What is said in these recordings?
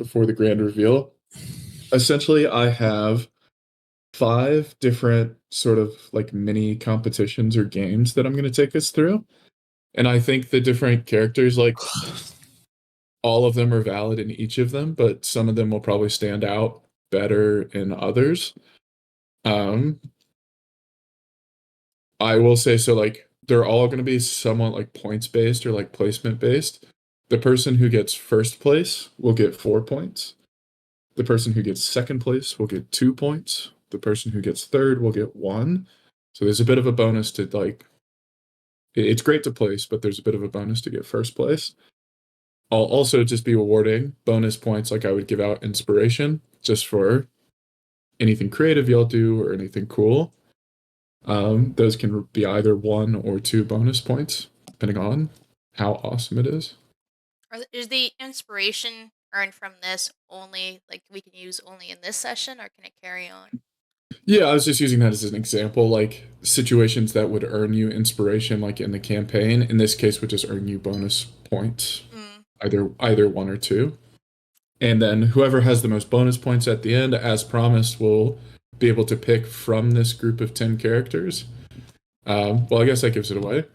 before the grand reveal. Essentially, I have 5 different sort of like mini competitions or games that I'm going to take us through. And I think the different characters, like all of them are valid in each of them, but some of them will probably stand out better in others. Um, I will say so, like, they're all going to be somewhat like points based or like placement based. The person who gets first place will get 4 points. The person who gets second place will get 2 points. The person who gets third will get 1. So there's a bit of a bonus to like, it's great to place, but there's a bit of a bonus to get first place. I'll also just be awarding bonus points like I would give out inspiration just for anything creative y'all do or anything cool. Those can be either 1 or 2 bonus points, depending on how awesome it is. Is the inspiration earned from this only, like, we can use only in this session, or can it carry on? Yeah, I was just using that as an example, like situations that would earn you inspiration, like in the campaign. In this case, would just earn you bonus points, either 1 or 2. And then whoever has the most bonus points at the end, as promised, will be able to pick from this group of 10 characters. Well, I guess that gives it away.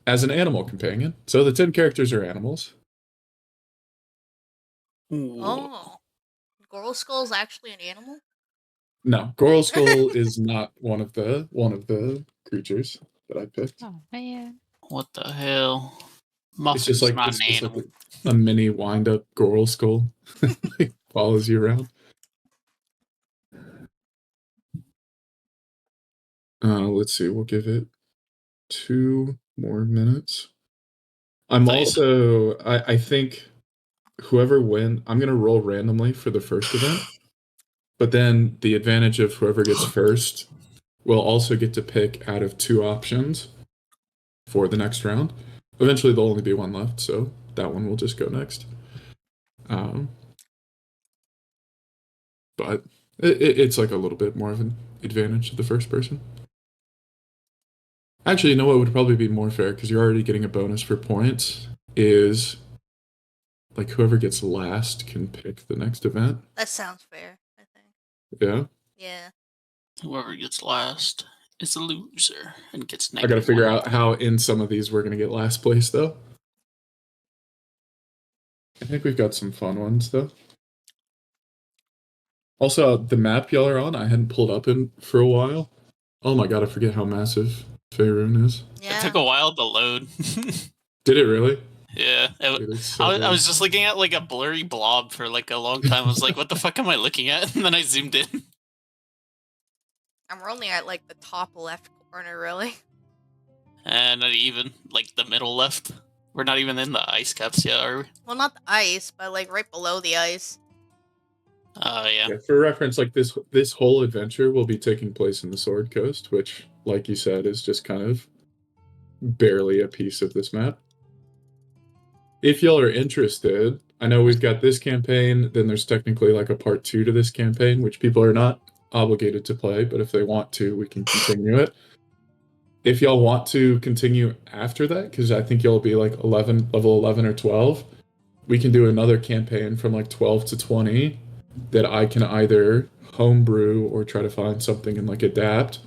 As an animal companion. So the 10 characters are animals. Oh. Goral Skull's actually an animal? No, Goral Skull is not one of the creatures that I picked. Oh man. What the hell? It's just like, not it's an just animal. like a mini wind-up Goral Skull. Like, follows you around. Let's see, we'll give it 2 more minutes. I'm also, I think whoever wins, I'm going to roll randomly for the first event, but then the advantage of whoever gets first will also get to pick out of 2 options for the next round. Eventually there'll only be 1 left, so that one will just go next. But it's like a little bit more of an advantage to the first person. Actually, you know what would probably be more fair, because you're already getting a bonus for points, is like whoever gets last can pick the next event. That sounds fair, I think. Yeah? Yeah. Whoever gets last is a loser and gets I gotta -1. figure out how in some of these we're gonna get last place, though. I think we've got some fun ones, though. Also, the map y'all are on, I hadn't pulled up in for a while. Oh my god, I forget how massive Faerun is. Yeah. It took a while to load. Did it really? Yeah. Dude, so I was just looking at like a blurry blob for like a long time. I was like, what the fuck am I looking at? And then I zoomed in. And we're only at like the top left corner, really. And not even like the middle left. We're not even in the ice caps yet, are we? Well, not the ice, but like right below the ice. Yeah. For reference, like this whole adventure will be taking place in the Sword Coast, which, like you said, is just kind of barely a piece of this map. If y'all are interested, I know we've got this campaign, then there's technically like a part 2 to this campaign, which people are not obligated to play, but if they want to, we can continue it. If y'all want to continue after that, because I think y'all will be like level 11 or 12, we can do another campaign from like 12 to 20 that I can either homebrew or try to find something and like adapt,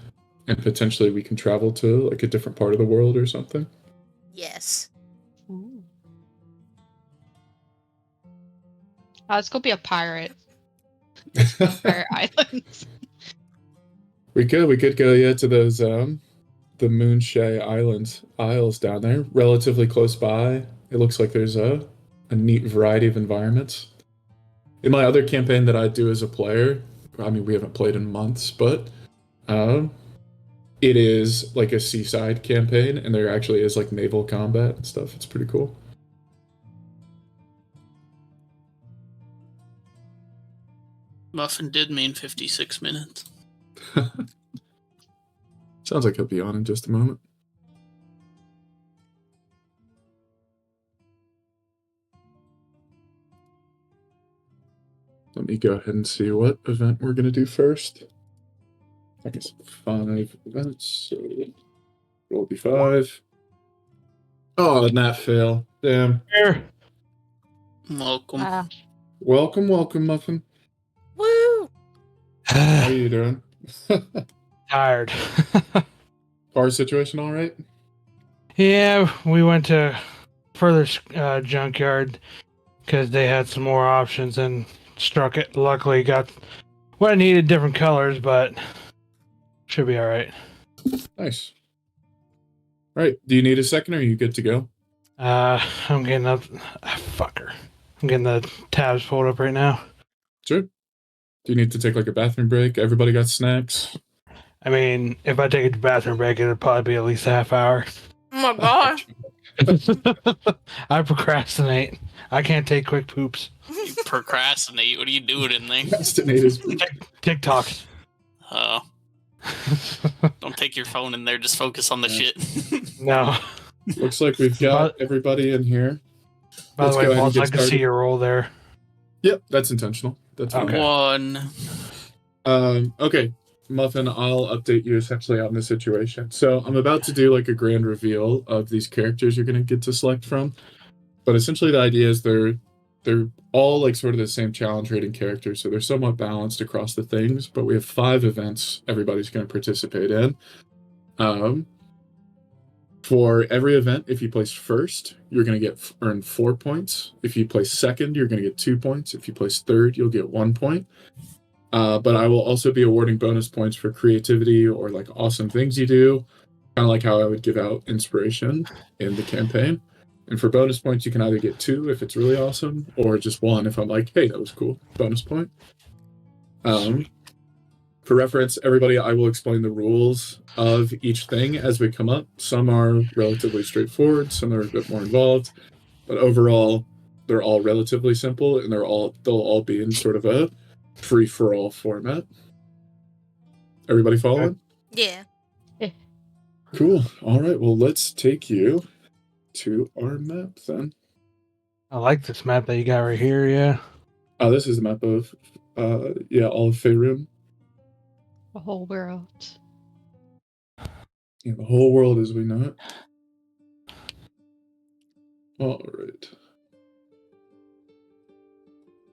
and potentially we can travel to like a different part of the world or something. Yes. Ooh. Let's go be a pirate. Pirate Islands. We could go to those the Moonshay Isles down there, relatively close by. It looks like there's a neat variety of environments. In my other campaign that I do as a player, I mean, we haven't played in months, but it is like a seaside campaign, and there actually is like naval combat and stuff. It's pretty cool. Muffin did mean 56 minutes. Sounds like he'll be on in just a moment. Let me go ahead and see what event we're going to do first. I guess 5 events. So roll d5. Oh, and that fail. Damn. Welcome. Welcome, Muffin. Woo! How are you doing? Tired. Car situation all right? Yeah, we went to further junkyard because they had some more options and struck it. Luckily, got what I needed, different colors, but should be all right. Nice. Right. Do you need a second or are you good to go? I'm getting up. Fucker. I'm getting the tabs pulled up right now. Sure. Do you need to take like a bathroom break? Everybody got snacks? I mean, if I take a bathroom break, it'll probably be at least a half hour. Oh my god. I procrastinate. I can't take quick poops. You procrastinate. What are you doing in there? Procrastinators. TikTok. Oh, don't take your phone in there. Just focus on the shit. No. Looks like we've got everybody in here. By Let's the go way, ahead and Balls, get I can see started. your roll there. Yep, that's intentional. That's fine. Okay. One. Okay, Muffin, I'll update you essentially on the situation. So I'm about to do like a grand reveal of these characters you're going to get to select from. But essentially the idea is they're all like sort of the same challenge rating characters, so they're somewhat balanced across the things, but we have 5 events everybody's going to participate in. For every event, if you place first, you're going to earn 4 points. If you place second, you're going to get 2 points. If you place third, you'll get 1 point. But I will also be awarding bonus points for creativity or like awesome things you do, kind of like how I would give out inspiration in the campaign. And for bonus points, you can either get 2 if it's really awesome, or just 1 if I'm like, hey, that was cool, bonus point. For reference, everybody, I will explain the rules of each thing as we come up. Some are relatively straightforward, some are a bit more involved, but overall, they're all relatively simple, and they'll all be in sort of a free-for-all format. Everybody following? Yeah. Cool. All right, well, let's take you to our map then. I like this map that you got right here, yeah. This is a map of, all of Faerun. The whole world. Yeah, the whole world as we know it. All right.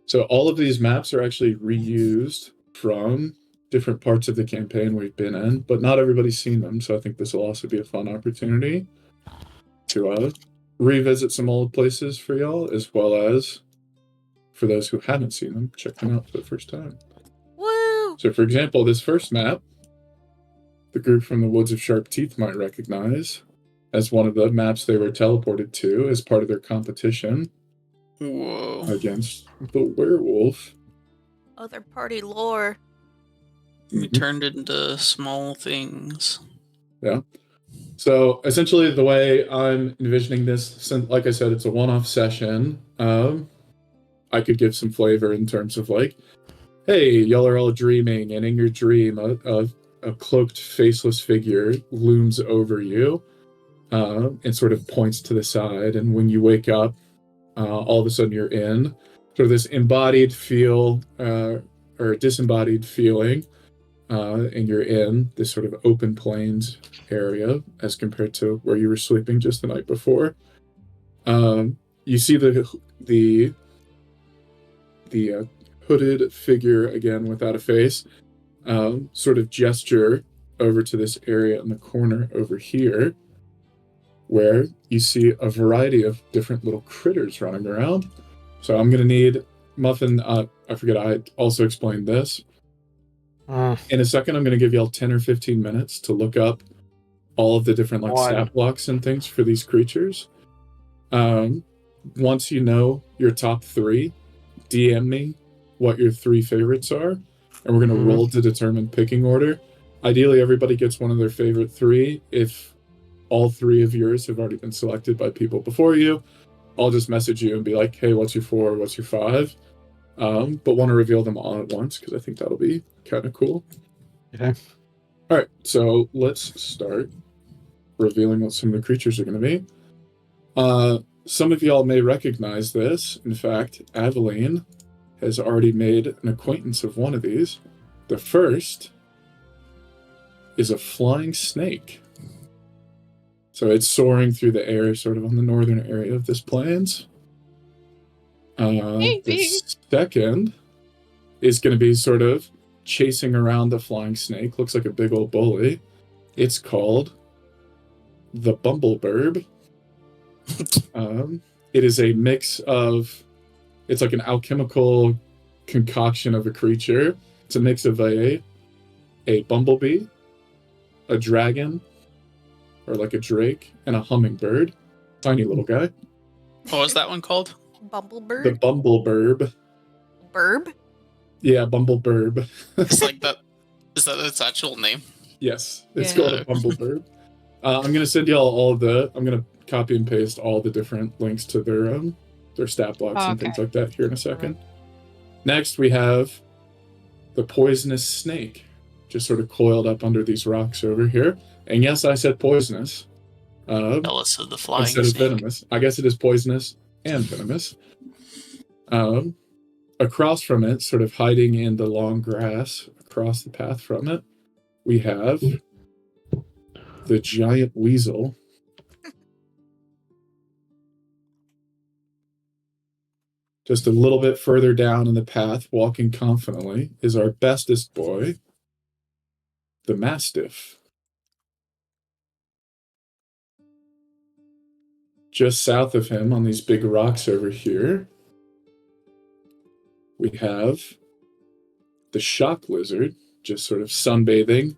So all of these maps are actually reused from different parts of the campaign we've been in, but not everybody's seen them, so I think this will also be a fun opportunity to revisit some old places for y'all, as well as for those who haven't seen them, check them out for the first time. Woo! So for example, this first map, the group from the Woods of Sharp Teeth might recognize as one of the maps they were teleported to as part of their competition. Whoa. Against the werewolf. Other party lore. We turned into small things. Yeah. So essentially, the way I'm envisioning this, since, like I said, it's a one-off session, I could give some flavor in terms of like, hey, y'all are all dreaming, and in your dream, a cloaked, faceless figure looms over you and sort of points to the side. And when you wake up, all of a sudden you're in sort of this embodied feel or disembodied feeling, and you're in this sort of open plains area as compared to where you were sleeping just the night before. You see the hooded figure again without a face sort of gesture over to this area in the corner over here, where you see a variety of different little critters running around. So I'm going to need Muffin. I forget I also explained this. In a second, I'm going to give y'all 10 or 15 minutes to look up all of the different like stat blocks and things for these creatures. Once you know your top 3, DM me what your 3 favorites are, and we're going to roll to determine picking order. Ideally, everybody gets one of their favorite 3. If all 3 of yours have already been selected by people before you, I'll just message you and be like, hey, what's your 4, what's your 5? But want to reveal them all at once, because I think that'll be kind of cool. Okay. All right, so let's start revealing what some of the creatures are going to be. Some of y'all may recognize this. In fact, Aveline has already made an acquaintance of one of these. The first is a flying snake. So it's soaring through the air, sort of on the northern area of this plains. The Maybe. second is going to be sort of chasing around the flying snake. Looks like a big old bully. It's called the Bumbleburb. It is a mix of, it's like an alchemical concoction of a creature. It's a mix of a bumblebee, a dragon, or like a drake, and a hummingbird. Tiny little guy. What was that one called? The Bumblebird? Bumbleburb. Burb? Yeah, Bumbleburb. It's like that. Is that its actual name? Yes, it's Yeah. called a Bumbleburb. I'm gonna send y'all I'm gonna copy and paste all the different links to their stat blocks and things Okay. like that here in a second. Next, we have the poisonous snake, just sort of coiled up under these rocks over here. And yes, I said poisonous. Tell us of the flying Instead of snake. venomous. I guess it is poisonous and venomous. Across from it, sort of hiding in the long grass across the path from it, we have the giant weasel. Just a little bit further down in the path, walking confidently, is our bestest boy, the mastiff. Just south of him, on these big rocks over here, we have the shock lizard, just sort of sunbathing,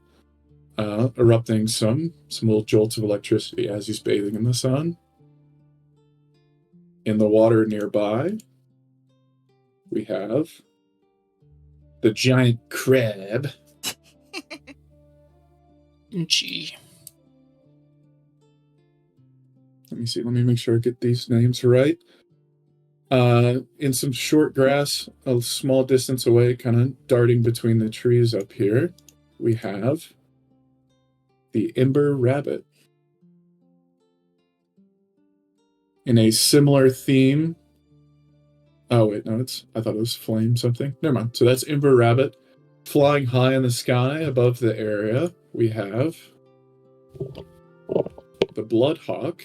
erupting some little jolts of electricity as he's bathing in the sun. In the water nearby, we have the giant crab. Gee. Let me see. Let me make sure I get these names right. In some short grass, a small distance away, kind of darting between the trees up here, we have the ember rabbit. In a similar theme. Oh, wait, no, I thought it was flame something. Never mind. So that's ember rabbit. Flying high in the sky above the area, we have the bloodhawk.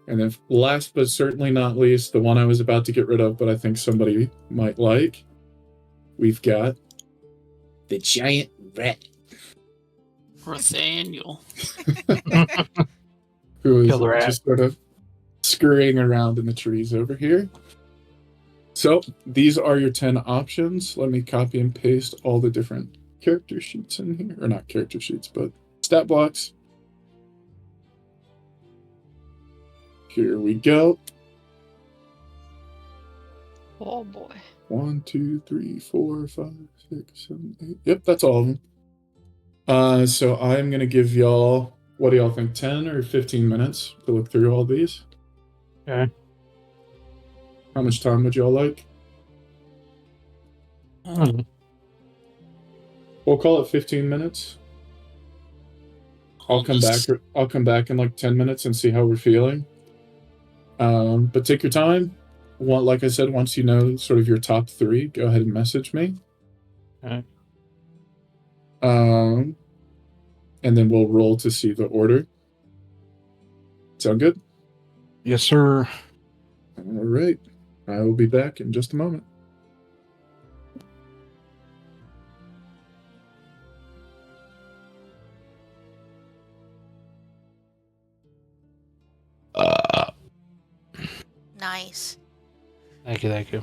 And then last but certainly not least, the one I was about to get rid of, but I think somebody might like, we've got the giant rat. Nathaniel. Who Kill the is rat. just sort of scurrying around in the trees over here. So these are your 10 options. Let me copy and paste all the different character sheets in here. Or not character sheets, but stat blocks. Here we go. Oh boy. 1, 2, 3, 4, 5, 6, 7, 8. Yep, that's all of them. So I'm going to give y'all, what do y'all think, 10 or 15 minutes to look through all these? Okay. How much time would y'all like? We'll call it 15 minutes. I'll come back in like 10 minutes and see how we're feeling. But take your time. Like I said, once you know sort of your top 3, go ahead and message me. Okay. And then we'll roll to see the order. Sound good? Yes, sir. All right. I will be back in just a moment. Nice. Thank you, thank you.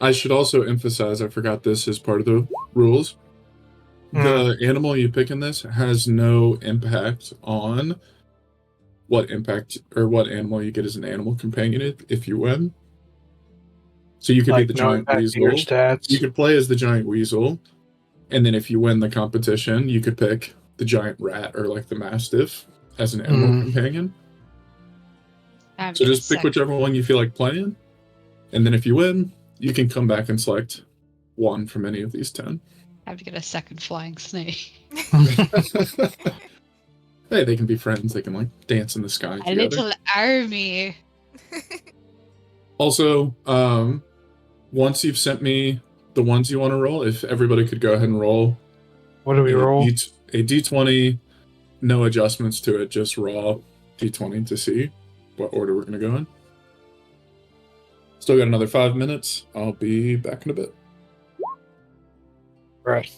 I should also emphasize, I forgot this as part of the rules. The animal you pick in this has no impact on what animal you get as an animal companion if you win. So you could be Like the no giant impact to your weasel. stats. You could play as the giant weasel, and then if you win the competition, you could pick the giant rat or like the mastiff as an animal companion. I have to So get a just pick sec- whichever one you feel like playing, and then if you win, you can come back and select one from any of these 10. I have to get a second flying snake. Hey, they can be friends. They can like dance in the sky A together. little army. Also, once you've sent me the ones you want to roll, if everybody could go ahead and roll What do we roll? a d20, no adjustments to it, just raw d20 to see what order we're going to go in. Still got another 5 minutes. I'll be back in a bit. Right.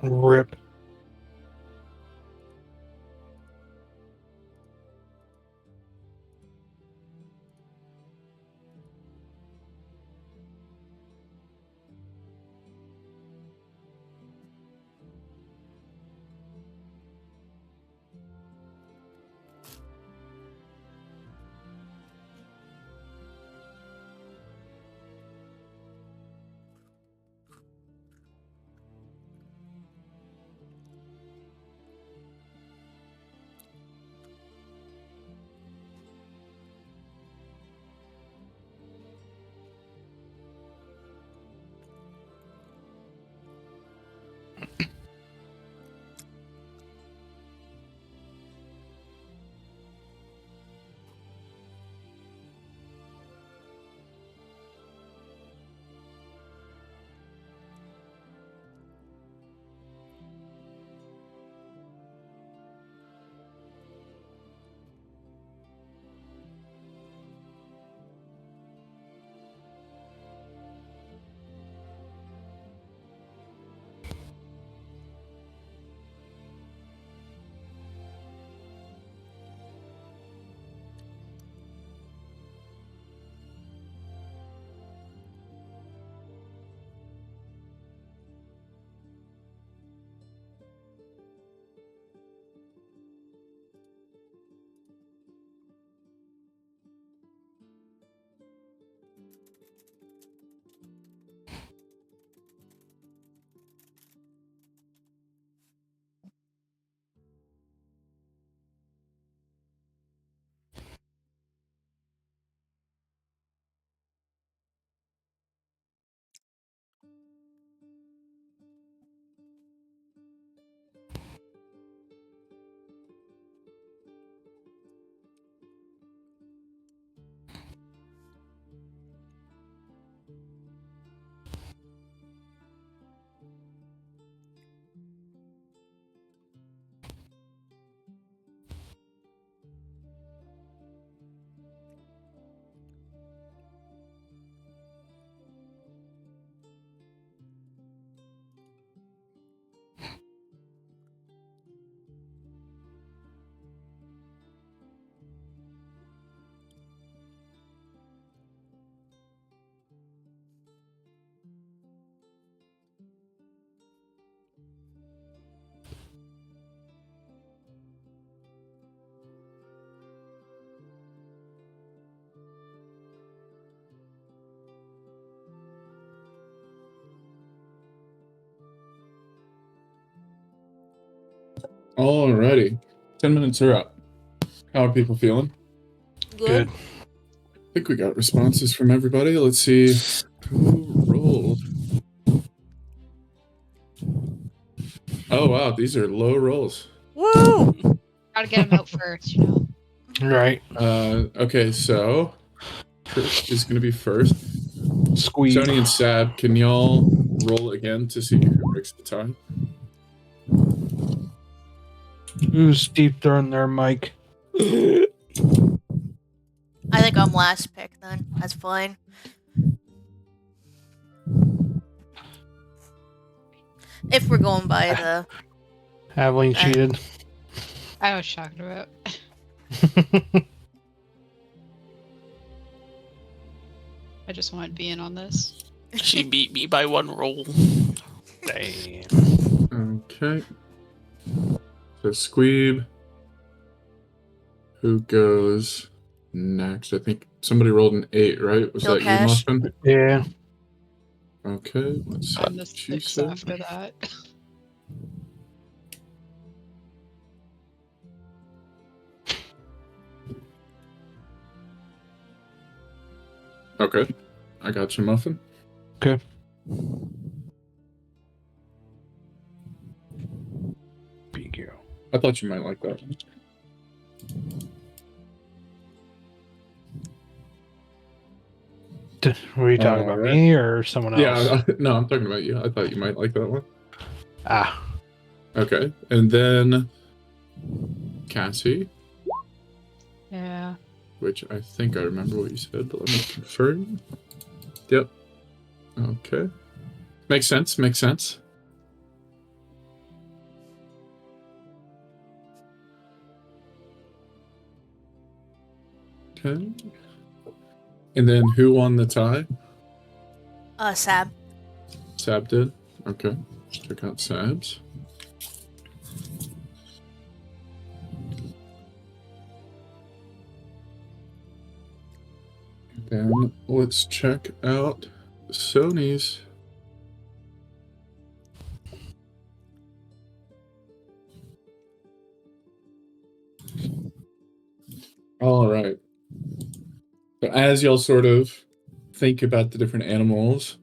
Rip. Alrighty. 10 minutes are up. How are people feeling? Good. I think we got responses from everybody. Let's see who rolled. Oh, wow. These are low rolls. Woo! Gotta get him out first, you know. Right. Okay, so Chris is going to be first. Squeeze. Sony and Sab, can y'all roll again to see who breaks the tie? Who's deep throwing their mic? I think I'm last pick then. That's fine. If we're going by the... Aveline cheated. I was shocked about. I just wanted to be in on this. She beat me by 1 roll. Damn. Okay. So Squeeb. Who goes next? I think somebody rolled an 8, right? Was Kill that Cash. you, Muffin? Yeah. Okay, let's see. On the what she 6 said. after that. Okay. I got you, Muffin. Okay. PQ. I thought you might like that one. Were you talking about Alright. me or someone else? Yeah, no, I'm talking about you. I thought you might like that one. Ah. Okay, and then Cassie, Yeah. which I think I remember what you said, but let me confirm. Yep. Okay. Makes sense, makes sense. Okay. And then who won the tie? Sab. Sab did? Okay. Check out Sab's. Then let's check out Sony's. All right. So as y'all sort of think about the different animals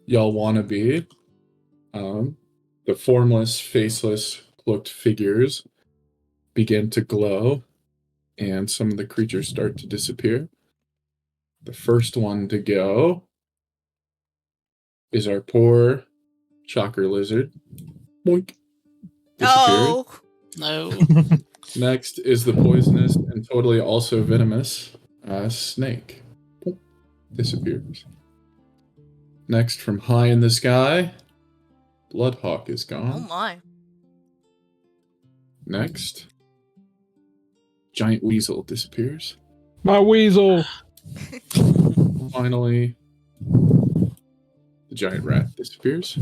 y'all want to be, the formless, faceless, cloaked figures begin to glow, and some of the creatures start to disappear. The first one to go is our poor shocker lizard. Boink. Disappeared. Oh. No. Next is the poisonous and totally also venomous snake. Boink. Disappears. Next, from high in the sky, Bloodhawk is Oh gone. my. Next, giant weasel disappears. My weasel. Finally, the giant rat disappears.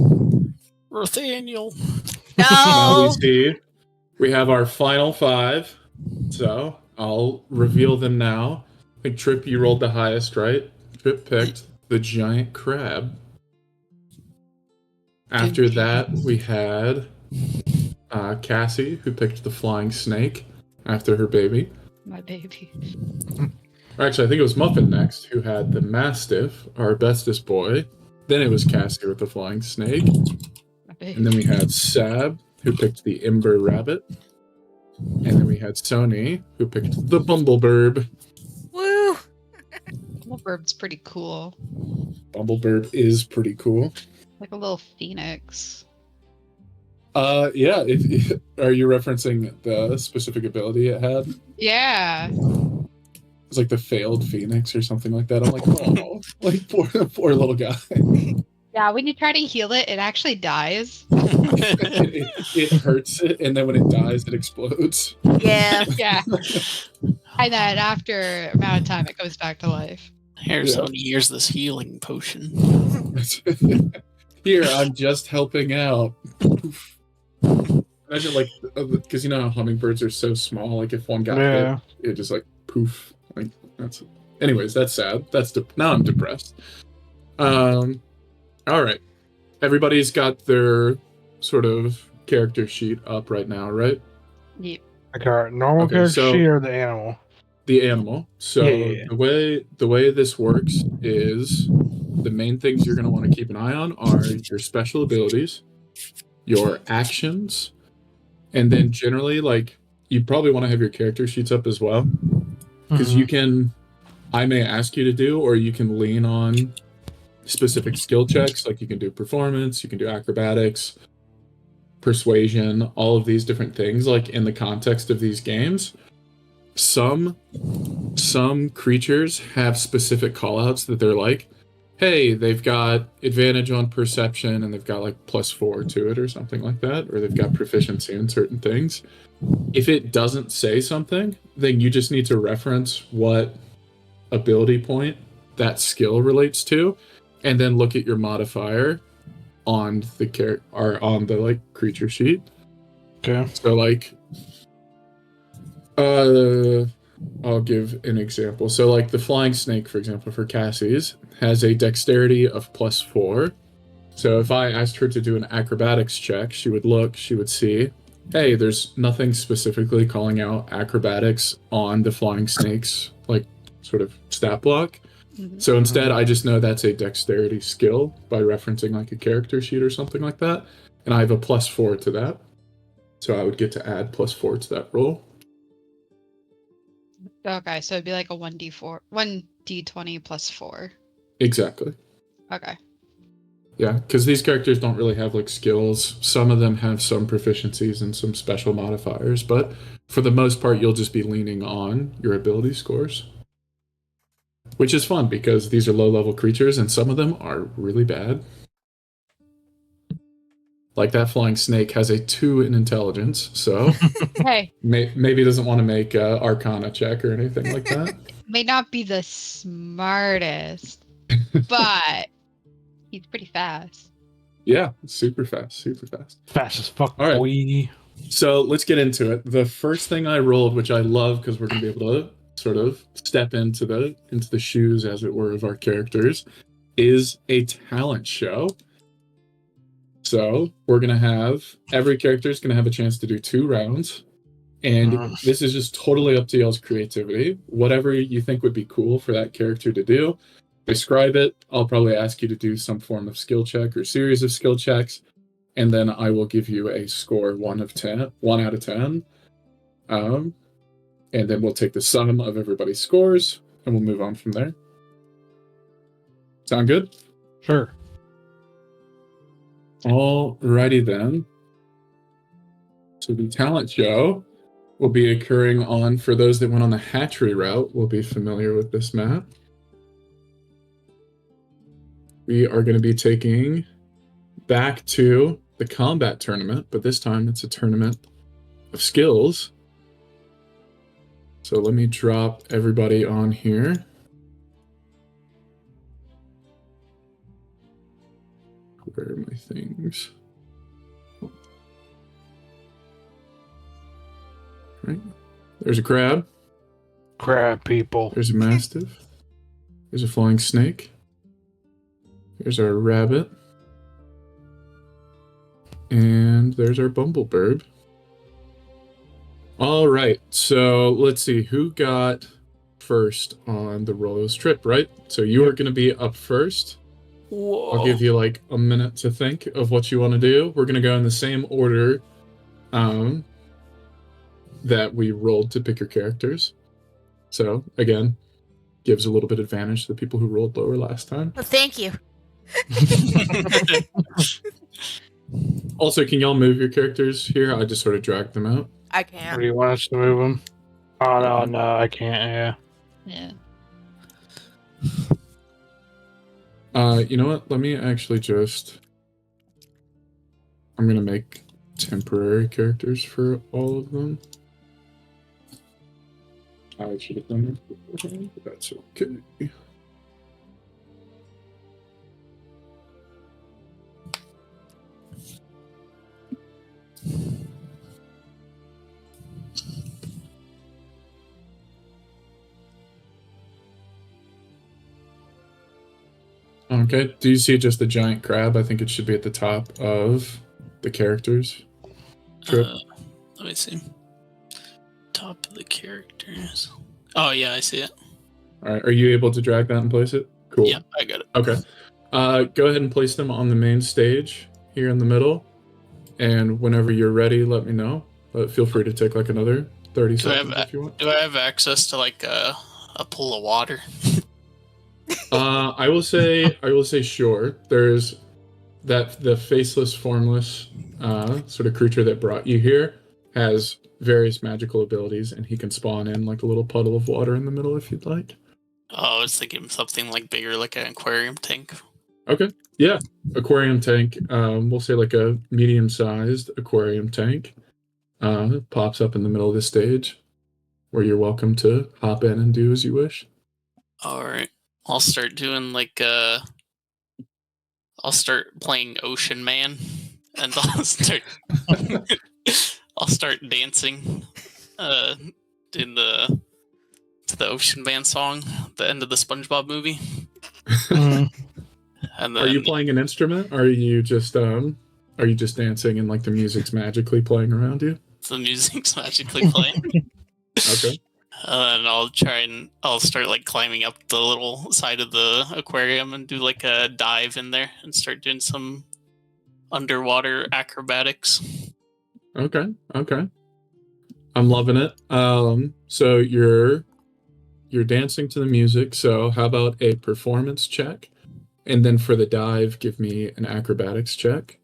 Nathaniel. Now we No. see we have our final 5. So I'll reveal them now. I think Trip, you rolled the highest, right? Trip picked the giant crab. After that, we had Cassie, who picked the flying snake after her baby. My baby. Actually, I think it was Muffin next, who had the mastiff, our bestest boy. Then it was Cassie with the flying snake. My baby. And then we had Sab, who picked the Ember Rabbit. And then we had Sony, who picked the Bumblebird. Woo. Bird's pretty cool. Bumblebird is pretty cool. Like a little phoenix. Yeah. Are you referencing the specific ability it had? Yeah. It's like the failed phoenix or something like that. I'm like, oh, like poor little guy. Yeah, when you try to heal it, it actually dies. it hurts it, and then when it dies, it explodes. Yeah. Yeah. And then after a amount of time, it goes back to life. Here's Yeah. how many years this healing potion. Here, I'm just helping out. Imagine, like, because you know how hummingbirds are so small. Like, if one got Yeah. hit, it just like poof. Like that's. Anyways, that's sad. Now I'm depressed. All right. Everybody's got their sort of character sheet up right now, right? Yep. Like our normal Okay, character so- sheet or the animal? The animal. So Yeah. the way this works is the main things you're going to want to keep an eye on are your special abilities, your actions, and then generally, like, you probably want to have your character sheets up as well, because I may ask you to do, or you can lean on specific skill checks. Like, you can do performance, you can do acrobatics, persuasion, all of these different things. Like, in the context of these games, some creatures have specific callouts that they're like, hey, they've got advantage on perception and they've got like +4 to it or something like that, or they've got proficiency in certain things. If it doesn't say something, then you just need to reference what ability point that skill relates to, and then look at your modifier on the on the like creature sheet. Okay. So like, I'll give an example. So like the flying snake, for example, for Cassie's has a dexterity of +4. So if I asked her to do an acrobatics check, she would see, hey, there's nothing specifically calling out acrobatics on the flying snake's like sort of stat block. Mhm. So instead, I just know that's a dexterity skill by referencing like a character sheet or something like that. And I have a +4 to that. So I would get to add +4 to that roll. Okay, so it'd be like a 1d20 +4. Exactly. Okay. Yeah, because these characters don't really have like skills. Some of them have some proficiencies and some special modifiers, but for the most part, you'll just be leaning on your ability scores. Which is fun because these are low-level creatures and some of them are really bad. like that flying snake has a 2 in intelligence, so Hey, maybe he doesn't want to make a Arcana check or anything like that. may not be the smartest, but he's pretty fast. Yeah, super fast, super fast. Fast as fuck, All right. boy. So let's get into it. The first thing I rolled, which I love because we're going to be able to sort of step into the shoes, as it were, of our characters, is a talent show. So we're going to have, every character is going to have a chance to do 2 rounds. And this is just totally up to y'all's creativity. Whatever you think would be cool for that character to do, describe it. I'll probably ask you to do some form of skill check or series of skill checks. And then I will give you a score 1 out of 10. And then we'll take the sum of everybody's scores and we'll move on from there. Sound good? Sure. Alrighty then. So the talent show will be occurring on, for those that went on the hatchery route, will be familiar with this map. We are going to be taking back to the combat tournament, but this time it's a tournament of skills. So let me drop everybody on here. Where are my things? Right. There's a crab. Crab people. There's a mastiff. There's a flying snake. There's our rabbit. And there's our bumblebird. All right, so let's see who got first on the Rolos trip, right? So you are going to be up first. Whoa. I'll give you like a minute to think of what you want to do. We're going to go in the same order that we rolled to pick your characters. So, again, gives a little bit of advantage to the people who rolled lower last time. Well, thank you. Also, can y'all move your characters here? I just sort of dragged them out. I Or can. do you want us to move them? Oh, no, I can't, Yeah. You know what? Let me actually just... I'm going to make temporary characters for all of them. I should have done that beforehand, but that's okay. Okay, do you see just the giant crab? I think it should be at the top of the characters. Trip. Let me see. Top of the characters. Oh yeah, I see it. All right, are you able to drag that and place it? Cool. Yeah, I got it. Okay. Go ahead and place them on the main stage here in the middle. And whenever you're ready, let me know. Feel free to take like another 30 seconds if you want. Do I have access to like a pool of water? I will say sure. There's the faceless, formless sort of creature that brought you here has various magical abilities, and he can spawn in like a little puddle of water in the middle if you'd like. Oh, I was thinking something like bigger, like an aquarium tank. Okay. Yeah. Aquarium tank. We'll say like a medium-sized aquarium tank. Pops up in the middle of the stage where you're welcome to hop in and do as you wish. All right. I'll start doing like I'll start playing Ocean Man, and I'll start dancing in to the Ocean Man song, the end of the SpongeBob movie. yeah. And then, Are you playing an instrument? Or are you just dancing and like the music's magically playing around you? the music's magically playing. Okay. And I'll start like climbing up the little side of the aquarium and do like a dive in there and start doing some underwater acrobatics. Okay. I'm loving it. So you're dancing to the music. So how about a performance check? And then for the dive, give me an acrobatics check.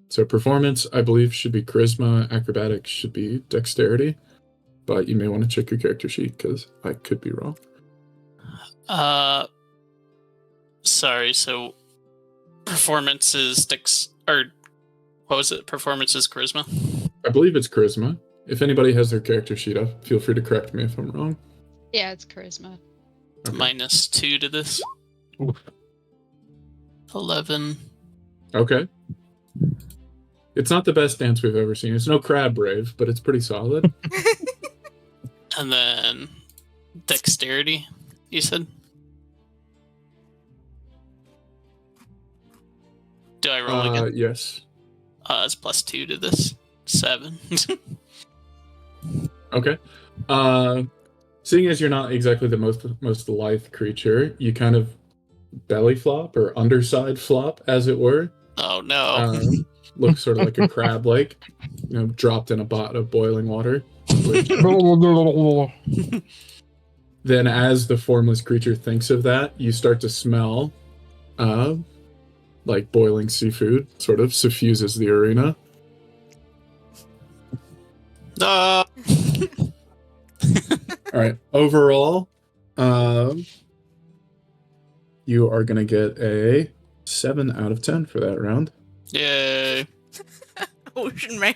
So performance, I believe, should be charisma. Acrobatics should be dexterity. But you may want to check your character sheet because I could be wrong. Sorry. So performance is What was it? Performance is charisma? I believe it's charisma. If anybody has their character sheet up, feel free to correct me if I'm wrong. Yeah, it's charisma. Okay. -2 to this. Oof. 11. Okay. It's not the best dance we've ever seen. It's no crab brave, but it's pretty solid. And then dexterity, you said? Do I roll again? Yes. It's +2 to this. 7. Okay. Seeing as you're not exactly the most lithe creature, you kind of belly flop or underside flop, as it were. Oh no. Looks sort of like a crab leg, dropped in a pot of boiling water. Which, then as the formless creature thinks of that, you start to smell like boiling seafood, sort of suffuses the arena. No. All right. Overall, you are going to get a 7 out of 10 for that round. Yay. Ocean man.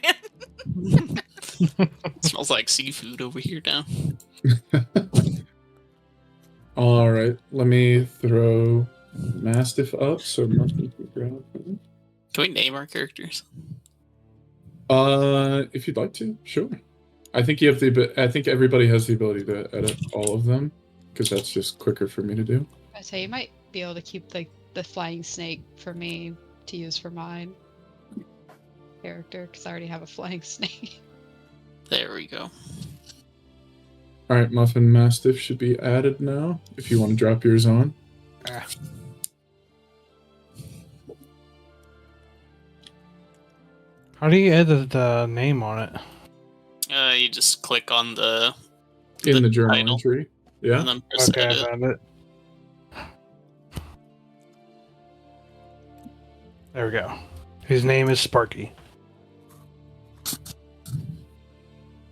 Smells like seafood over here now. All right. Let me throw Mastiff up so Mastiff can grab it. Can we name our characters? If you'd like to, sure. I think everybody has the ability to edit all of them because that's just quicker for me to do. I say you might be able to keep the flying snake for me to use for mine character because I already have a flying snake. There we go. All right, Muffin Mastiff should be added now if you want to drop yours on. How do you edit the name on it? You just click on the In the journal title, entry. Yeah. and then press Okay, I edit. found it. There we go. His name is Sparky.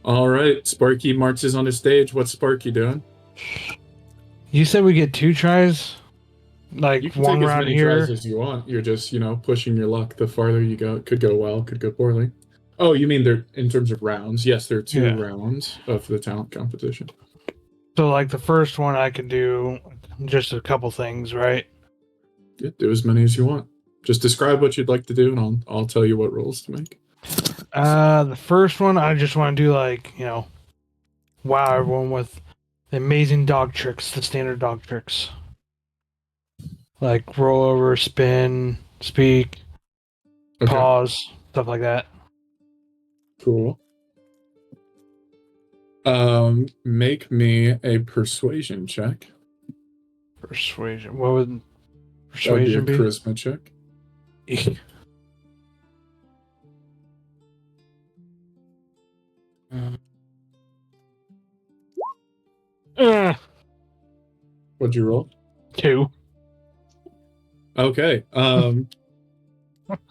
All right, Sparky marches on the stage. What's Sparky doing? You said we get 2 tries? Like You can one take as round many here? tries as you want. You're just, pushing your luck. The farther you go, it could go well, could go poorly. Oh, you mean they're in terms of rounds? Yes, there are 2 rounds of the talent competition. So like the first one I could do just a couple things, right? Yeah, do as many as you want. Just describe what you'd like to do, and I'll tell you what rolls to make. The first one I just want to do wow everyone with the amazing dog tricks, the standard dog tricks. Like roll over, spin, speak, Okay, pause, stuff like that. cool. Make me a persuasion check. Persuasion. What would That would persuasion be a be? charisma check. What'd you roll? 2. Okay.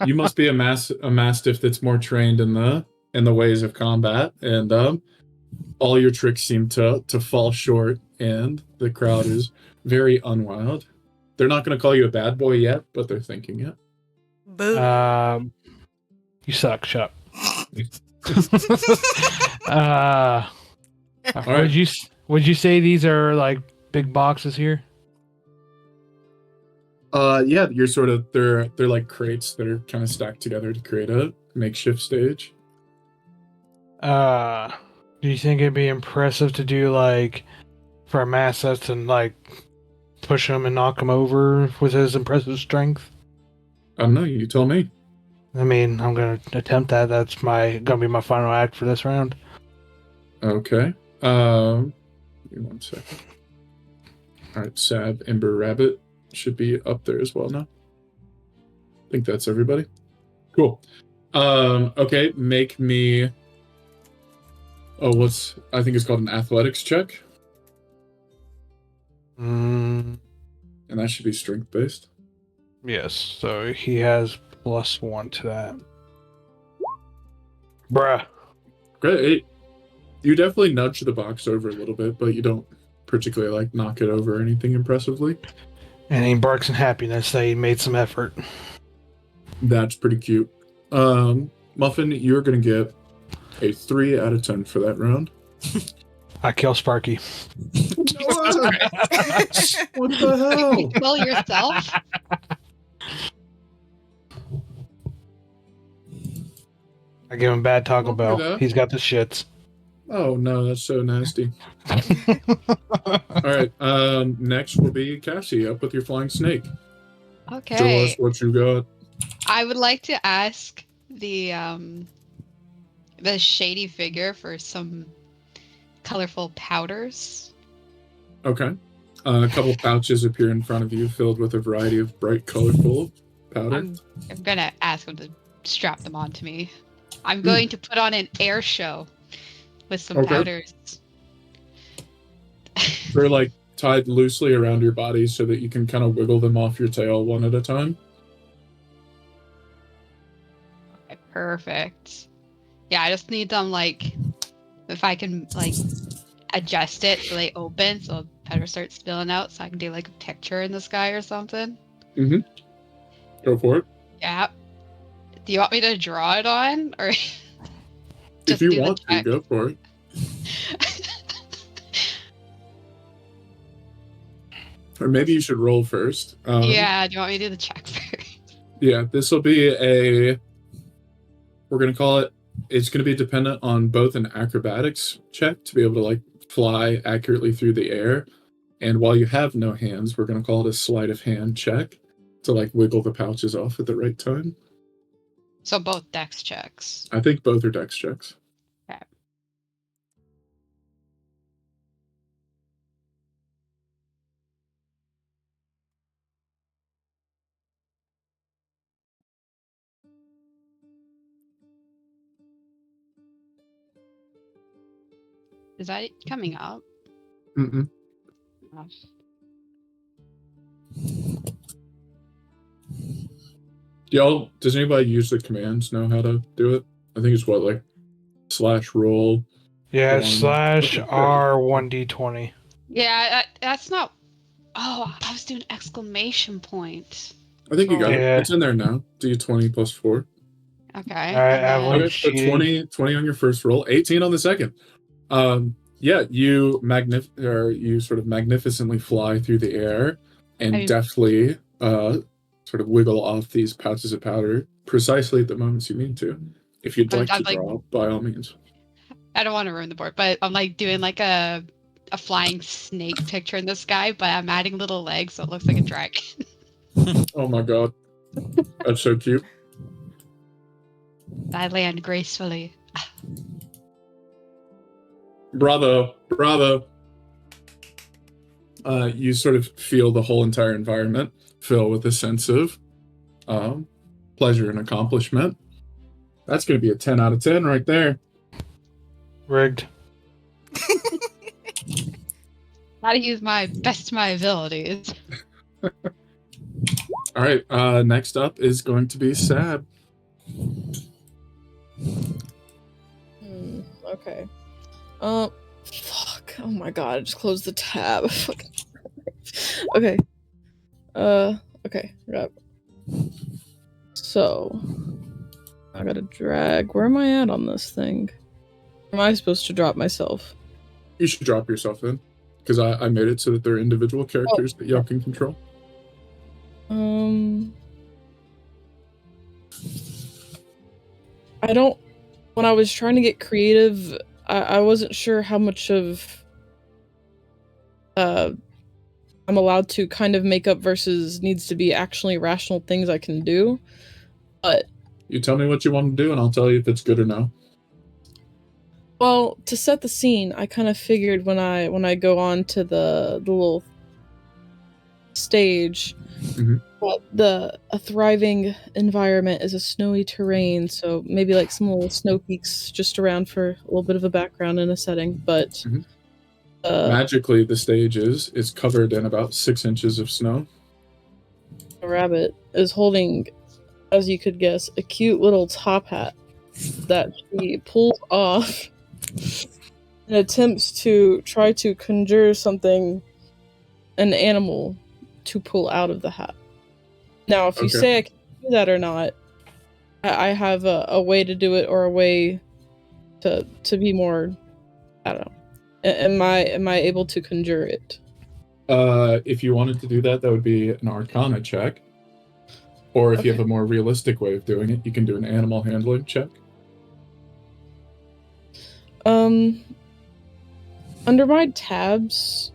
You must be a mastiff that's more trained in the ways of combat, and all your tricks seem to fall short, and the crowd is very unwild. They're not going to call you a bad boy yet, but they're thinking it. Boo. You suck, shut up. All right. Would you say these are like big boxes here? Yeah, you're sort of they're like crates that are kind of stacked together to create a makeshift stage. Do you think it'd be impressive to do for a mastiff and push him and knock him over with his impressive strength? I don't know. You tell me. I mean, I'm gonna attempt that. That's gonna be my final act for this round. Okay. Give me 1 second. All right, Sab, Ember, Rabbit should be up there as well now. I think that's everybody. Cool. Okay, make me. Oh, I think it's called an athletics check, and that should be strength based. Yes. So he has +1 to that. Bruh. Great. You definitely nudge the box over a little bit, but you don't particularly knock it over or anything impressively. And he barks in happiness that he made some effort. That's pretty cute. Muffin, you're going to get a 3 out of 10 for that round. I kill Sparky. What? What the hell? Kill yourself? I give him bad Taco Don't do Bell. that. He's got the shits. Oh, no, that's so nasty. All right, next will be Cassie, up with your flying snake. Show Okay. us what you got. I would like to ask the shady figure for some colorful powders. Okay. A couple pouches appear in front of you, filled with a variety of bright, colorful powder. I'm gonna ask him to strap them onto me. I'm going to put on an air show with some Okay. powders. They're like tied loosely around your body so that you can kind of wiggle them off your tail one at a time. Okay, perfect. Yeah, I just need them like, if I can like adjust it so they open, so powder starts spilling out, so I can do like a picture in the sky or something. Go for it. Yeah. Do you want me to draw it on, or If just you do the want to, check? go for it. Or maybe you should roll first. Yeah, do you want me to do the check first? Yeah, this will be we're going to call it, it's going to be dependent on both an acrobatics check to be able to like fly accurately through the air. And while you have no hands, we're going to call it a sleight of hand check to like wiggle the pouches off at the right time. So both dex checks. I think both are dex checks. Okay. Is that coming up? Mm-mm. Oh. Does anybody use the commands know how to do it? I think it's what, like /roll. Yeah, One. /R1D20. Yeah, that's not. Oh, I was doing exclamation point. I think you got Yeah. it. It's in there now. D20 plus 4. Okay. Alright, and then- Evelyn. Okay, so cheating. 20 on your first roll, 18 on the second. Yeah, you sort of magnificently fly through the air and deftly sort of wiggle off these pouches of powder precisely at the moments you need to. If you'd like to draw, by all means. I don't want to ruin the board, but I'm like doing like a flying snake picture in the sky, but I'm adding little legs so it looks like a dragon. Oh my god. That's so cute. I land gracefully. Bravo. You sort of feel the whole entire environment fill with a sense of pleasure and accomplishment. That's going to be a 10 out of 10 right there. Rigged. Gotta use my abilities. All right, next up is going to be Sab. Okay. Fuck. Oh my god, I just closed the tab. Okay. Okay. So, I gotta drag. Where am I at on this thing? Am I supposed to drop myself? You should drop yourself in, because I made it so that they're individual characters that y'all can control. I don't. When I was trying to get creative, I wasn't sure how much of I'm allowed to kind of make up versus needs to be actually rational things I can do. But You tell me what you want to do, and I'll tell you if it's good or no. well, to set the scene, I kind of figured when I go on to the little stage, that a thriving environment is a snowy terrain, so maybe like some little snow peaks just around for a little bit of a background in a setting. But magically, the stage is covered in about 6 inches of snow. a rabbit is holding, as you could guess, a cute little top hat that she pulls off and attempts to try to conjure something, an animal, to pull out of the hat. Now, if you say I can do that or not, I have a way to do it, or a way to be more, I don't know. Am I able to conjure it? If you wanted to do that, that would be an Arcana check. Or if you have Okay. a more realistic way of doing it, you can do an animal handling check. Under my tabs,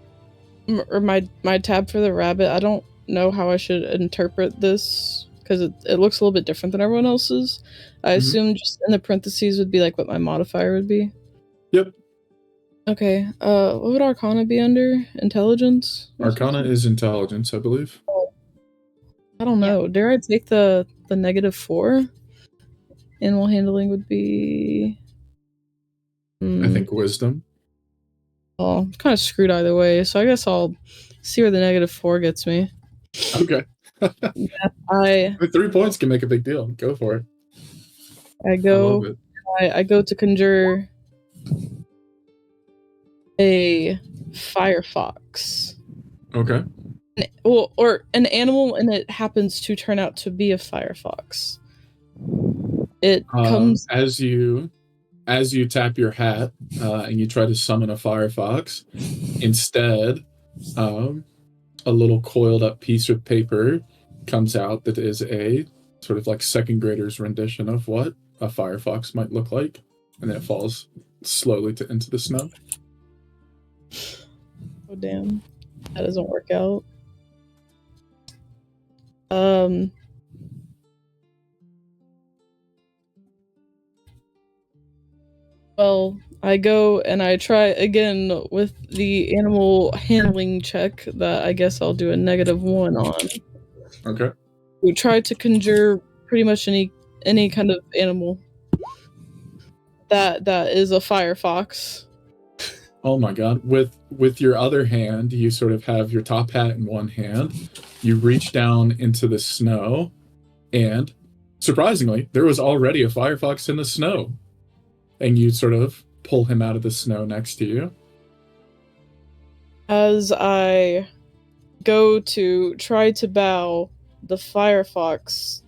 or my tab for the rabbit, I don't know how I should interpret this because it looks a little bit different than everyone else's. I assume just in the parentheses would be like what my modifier would be. Yep. Okay. What would Arcana be under? Intelligence? Arcana is intelligence, I believe. I don't know. Dare I take the -4? Animal handling would be. I think wisdom. Well, I'm kind of screwed either way, so I guess I'll see where the -4 gets me. Okay. I 3 points can make a big deal. Go for it. I I go love it. I go to conjure a firefox. Okay. Well, or an animal, and it happens to turn out to be a firefox. It comes. As you tap your hat and you try to summon a firefox, instead, a little coiled up piece of paper comes out that is a sort of like second grader's rendition of what a firefox might look like, and then it falls slowly into the snow. Oh damn, that doesn't work out. Well, I go and I try again with the animal handling check that I guess I'll do a -1 on. Okay. We try to conjure pretty much any kind of animal that is a firefox. Oh my god. With your other hand, you sort of have your top hat in one hand. You reach down into the snow, and surprisingly, there was already a firefox in the snow. And you sort of pull him out of the snow next to you. As I go to try to bow, the firefox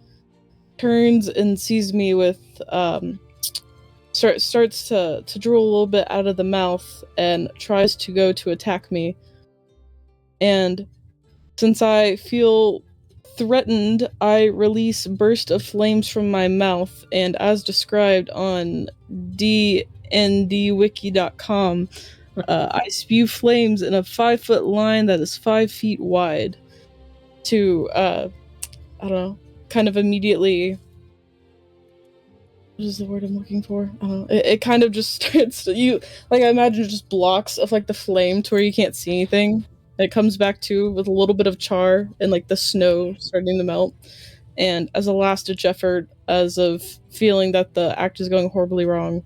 turns and sees me with starts to drool a little bit out of the mouth and tries to go to attack me. And since I feel threatened, I release burst of flames from my mouth, and as described on dndwiki.com, I spew flames in a 5-foot line that is 5 feet wide to, I don't know, kind of immediately. What is the word I'm looking for? I don't know. It kind of just starts. I imagine just blocks of like the flame to where you can't see anything. And it comes back to with a little bit of char and like the snow starting to melt. And as a last-ditch effort, as of feeling that the act is going horribly wrong,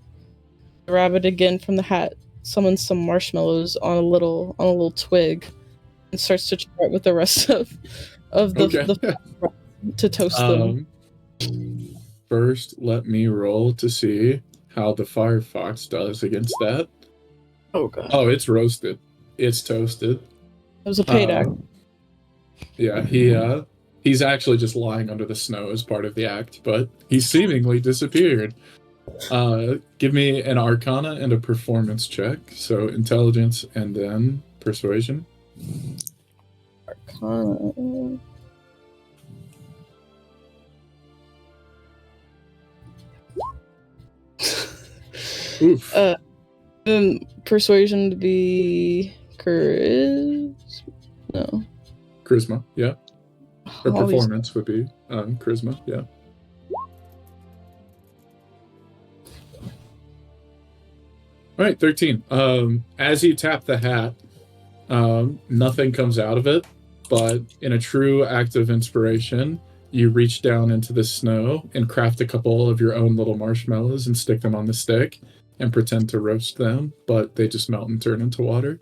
the rabbit again from the hat summons some marshmallows on a little twig and starts to char it with the rest of the to toast them. First, let me roll to see how the firefox does against that. Oh god. Oh, it's roasted. It's toasted. It was a paid act. Yeah, he's actually just lying under the snow as part of the act, but he seemingly disappeared. Give me an Arcana and a performance check. So intelligence and then persuasion. Arcana. Oof. Then persuasion to be charisma. No. Charisma, yeah. Or All these- performance would be charisma, yeah. All right, 13. As you tap the hat, nothing comes out of it, but in a true act of inspiration, you reach down into the snow and craft a couple of your own little marshmallows and stick them on the stick and pretend to roast them, but they just melt and turn into water.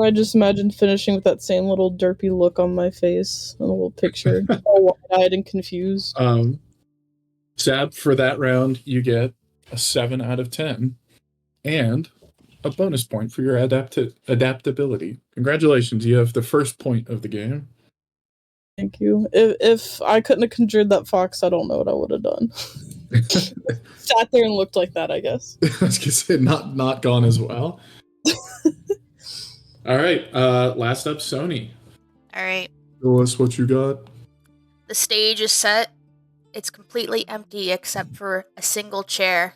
I just imagine finishing with that same little derpy look on my face and a little picture, all wide-eyed and confused. Sab, for that round, you get a 7 out of 10 and a bonus point for your adaptability. Congratulations, you have the first point of the game. Thank you. If I couldn't have conjured that fox, I don't know what I would have done. Sat there and looked like that, I guess. I was gonna say not gone as well. All right, last up, Sony. All right. Show us what you got. The stage is set. It's completely empty except for a single chair.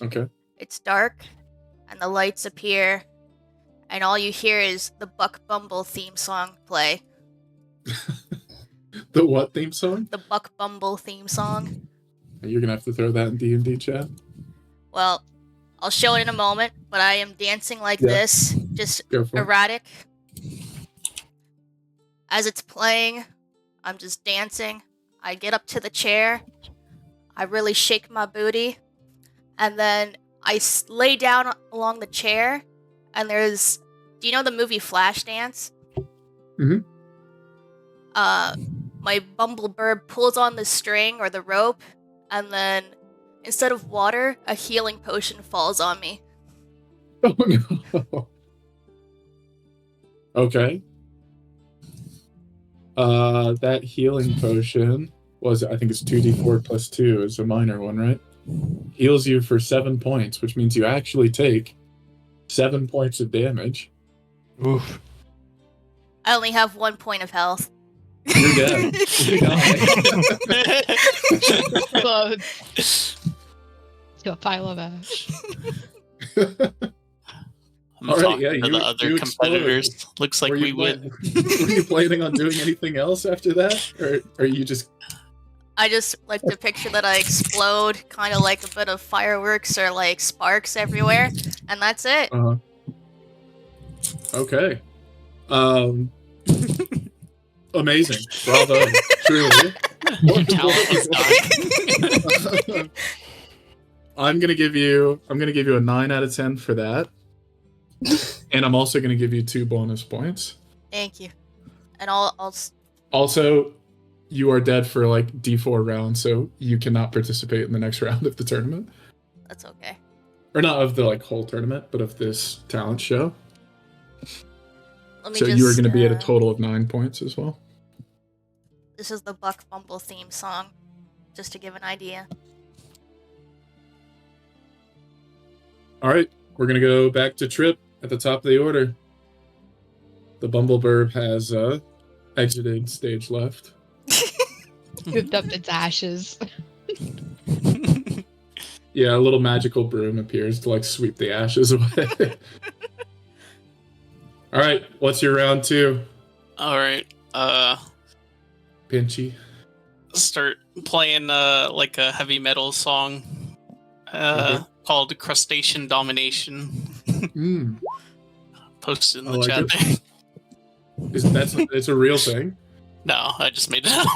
Okay. It's dark, and the lights appear, and all you hear is the Buck Bumble theme song play. The what theme song? The Buck Bumble theme song. You're gonna have to throw that in D&D chat. Well, I'll show it in a moment, but I am dancing like Yeah. this, just Go for it. erratic. As it's playing, I'm just dancing. I get up to the chair. I really shake my booty. And then I lay down along the chair. And there's... Do you know the movie Flashdance? Mhm. My bumblebird pulls on the string or the rope. And then, instead of water, a healing potion falls on me. Oh no. Okay. That healing potion was, I think it's 2d4 plus 2 is a minor one, right? Heals you for 7 points, which means you actually take 7 points of damage. Oof. I only have 1 point of health. You're dead. You're Explode to a pile of ash. I'm All right, talking yeah, to you- the other you competitors. exploded. Looks like Were we you win. Were you planning on doing anything else after that? Or are you just... I just like to picture that I explode, kind of like a bit of fireworks or like sparks everywhere, and that's it. Okay. Amazing. Bravo. Truly. Your talent is done. I'm gonna give you a 9 out of 10 for that. And I'm also gonna give you 2 bonus points. Thank you. And I'll Also, you are dead for like D4 rounds, so you cannot participate in the next round of the tournament. that's okay. Or not of the like whole tournament, but of this talent show. Let me So just, you are gonna be at a total of 9 points as well. This is the Buck Bumble theme song, just to give an idea. Alright, we're gonna go back to Trip at the top of the order. The Bumblebird has exited stage left. Scooped up its ashes. Yeah, a little magical broom appears to like sweep the ashes away. Alright, what's your round 2? All right. Pinchy. Start playing like a heavy metal song called Crustacean Domination. Posted in I the like chat it. there. It's a real thing? No, I just made it up.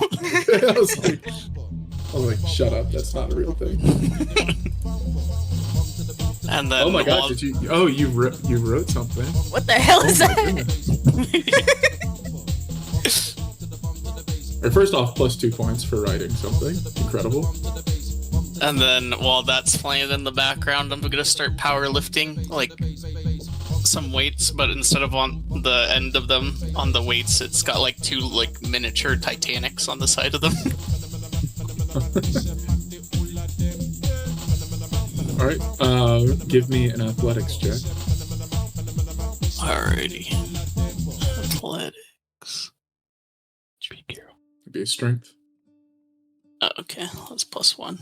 I was like, shut up, that's not a real thing. And then Oh my god, while- did you... Oh, you wrote something. What the hell is Oh my that? goodness. Or first off, plus 2 points for writing something. Incredible. And then while that's playing in the background, I'm gonna start powerlifting, like some weights, but instead of on the end of them on the weights, it's got like 2 like miniature Titanics on the side of them. Alright, give me an athletics check. Alrighty. Athletics. It'd be a strength. Oh, okay, that's +1.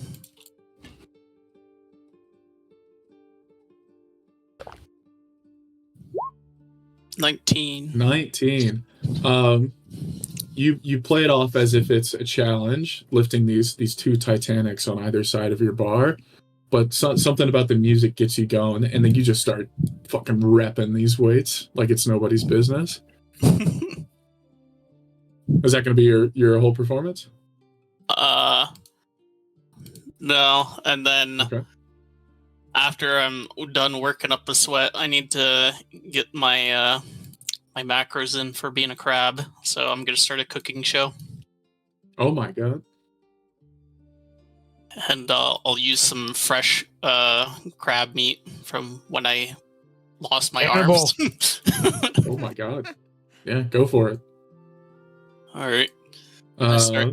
$19. 19. You play it off as if it's a challenge, lifting these 2 Titanics on either side of your bar, but something about the music gets you going, and then you just start fucking repping these weights like it's nobody's business. Is that going to be your whole performance? No, and then Okay. after I'm done working up a sweat, I need to get my my macros in for being a crab. So I'm gonna start a cooking show, Oh my god. and I'll use some fresh crab meat from when I lost my Cannibal. arms. Oh my god. Yeah, go for it. All right. Uh,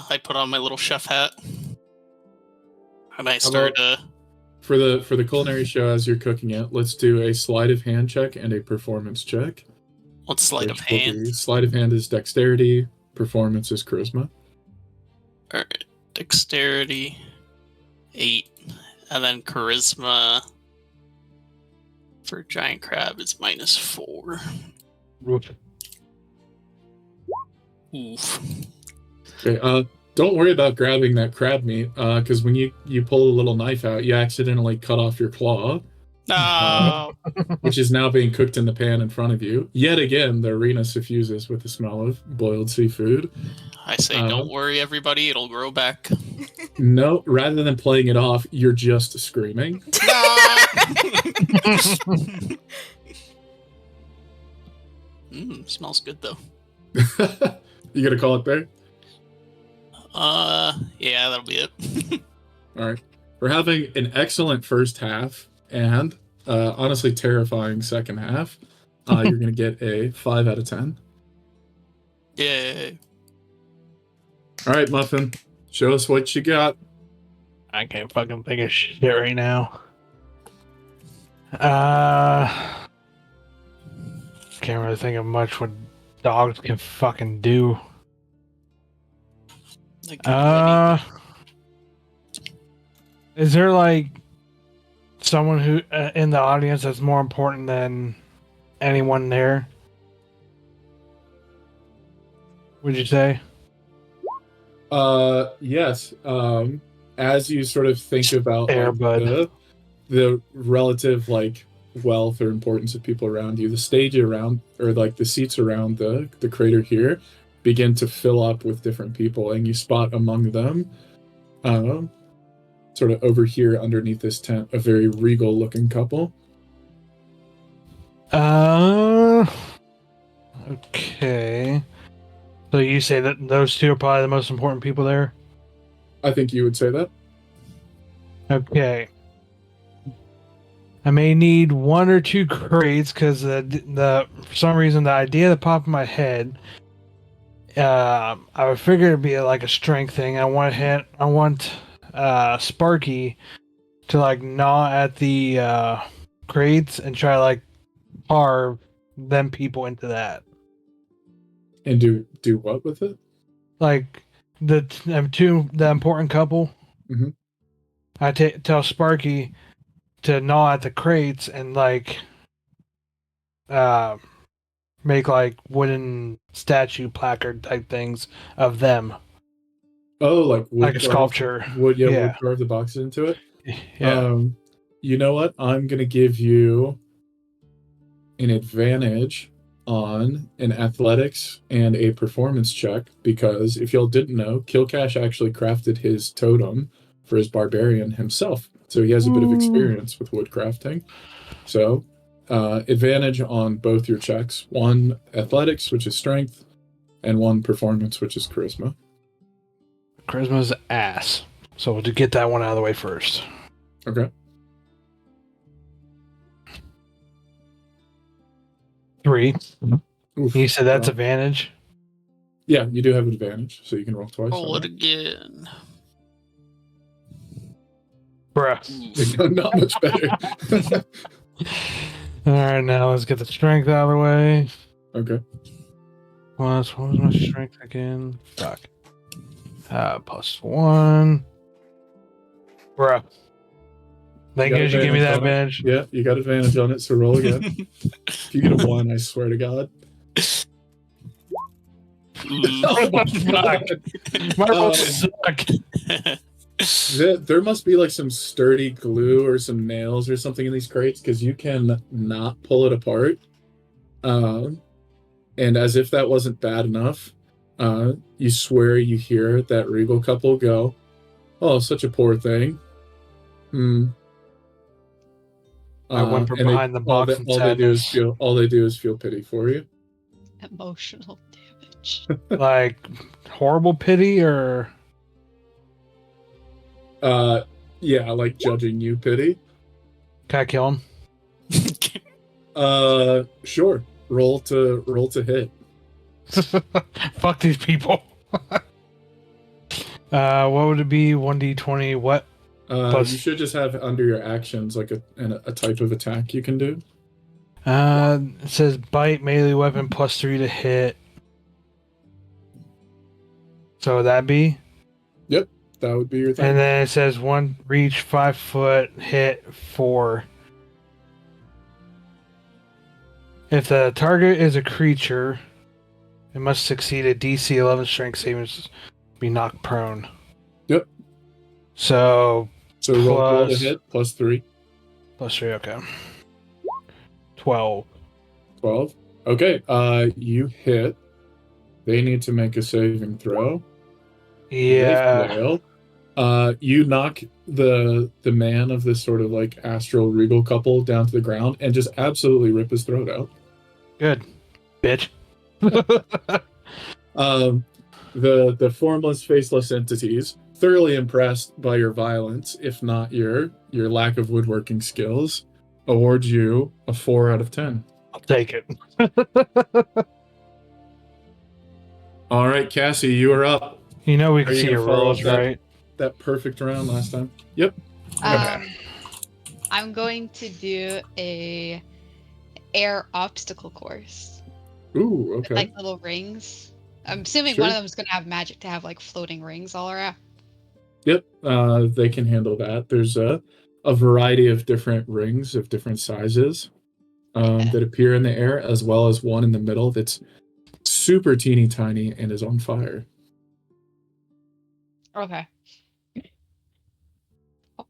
I put on my little chef hat, and I How start. about- for the culinary show, as you're cooking it, let's do a sleight of hand check and a performance check. What's sleight of which will hand? be- Sleight of hand is dexterity. Performance is charisma. All right, dexterity 8, and then charisma for giant crab is -4. Oof. Okay. Don't worry about grabbing that crab meat, because when you pull a little knife out, you accidentally cut off your claw, No. which is now being cooked in the pan in front of you. Yet again, the arena suffuses with the smell of boiled seafood. I say, don't worry, everybody. It'll grow back. No, rather than playing it off, you're just screaming. Smells good though. You gonna call it there? Yeah, that'll be it. All right. We're having an excellent first half and honestly terrifying second half. You're gonna get a 5 out of 10. Yay. All right, Muffin, show us what you got. I can't fucking think of shit right now. Can't really think of much what dogs can fucking do. Like, Is there like someone who in the audience that's more important than anyone there? Would you say? Yes. As you sort of think about Air like, bud. the relative like wealth or importance of people around you, the stage around or like the seats around the crater here begin to fill up with different people, and you spot among them, sort of over here underneath this tent, a very regal looking couple. Okay. So you say that those two are probably the most important people there? I think you would say that. Okay. I may need 1 or 2 crates because the for some reason the idea that popped in my head, I would figure it'd be like a strength thing. I want Sparky to like gnaw at the crates and try to like carve them people into that. And do what with it? Like the important couple. Mhm. I tell Sparky to gnaw at the crates and like make like wooden statue placard type things of them, Oh, like wood like a carve- sculpture. Wood, yeah, Yeah. wood carve the boxes into it. Yeah. You know what? I'm gonna give you an advantage on an athletics and a performance check, because if y'all didn't know, Killcash actually crafted his totem for his barbarian himself, so he has a bit of experience with wood crafting. So advantage on both your checks: 1 athletics, which is strength, and 1 performance, which is charisma. Charisma's ass. So we'll get that one out of the way first. Okay. 3. Oof. You said that's Well, advantage. yeah, you do have advantage, so you can roll twice. roll on it again. Bruh. that. Not much better. Alright, now let's get the strength out of the way. Okay. What was my strength again? Fuck. +1. Bruh. Thank you, you give me that on it. advantage. Yeah, you got advantage on it, so roll again. If you get a 1, I swear to God. Oh my fuck. My rolls suck. There must be like some sturdy glue or some nails or something in these crates, because you can not pull it apart. And as if that wasn't bad enough, you swear you hear that regal couple go, "Oh, such a poor thing." I whimper and they- behind the box in all they do is sadness. all they do is feel pity for you. Emotional damage. Like horrible pity or Yeah, like judging you pity. can I kill him? Sure. Roll to hit. Fuck these people. What would it be? 1d20 what? Plus- You should just have under your actions like a type of attack you can do. It says bite, melee weapon, +3 to hit. So would that be? Yep, that would be your thing. And then it says 1 reach, 5 foot, hit 4. If the target is a creature, it must succeed a DC 11 strength saving to be knocked prone. Yep. So roll to plus- hit, +3. +3, okay. 12. 12. Okay, you hit. They need to make a saving throw. Yeah. They fail. You knock the man of this sort of like astral regal couple down to the ground and just absolutely rip his throat out. Good. Bitch. The formless, faceless entities, thoroughly impressed by your violence, if not your lack of woodworking skills, award you a 4 out of 10. I'll take it. All right, Cassie, you are up. You know we Are can you see gonna your follow rolls, up that- right? That perfect round last time. Yep. I'm going to do a air obstacle course. Ooh, With, okay. like little rings. I'm assuming Sure. one of them is going to have magic to have like floating rings all around. Yep, they can handle that. There's a variety of different rings of different sizes that appear in the air, as well as one in the middle that's super teeny tiny and is on fire. Okay. Oh.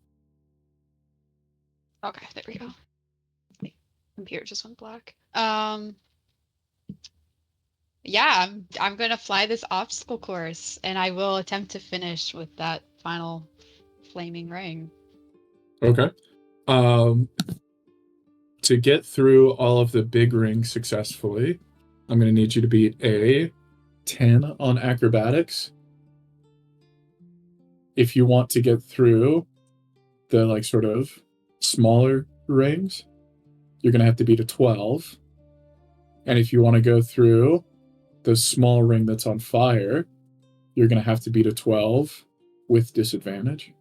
Okay, there we go. My computer just went black. Yeah, I'm gonna fly this obstacle course, and I will attempt to finish with that final flaming ring. Okay. To get through all of the big rings successfully, I'm going to need you to beat a 10 on acrobatics. If you want to get through the like sort of smaller rings, you're going to have to beat a 12. And if you want to go through the small ring that's on fire, you're going to have to beat a 12 with disadvantage.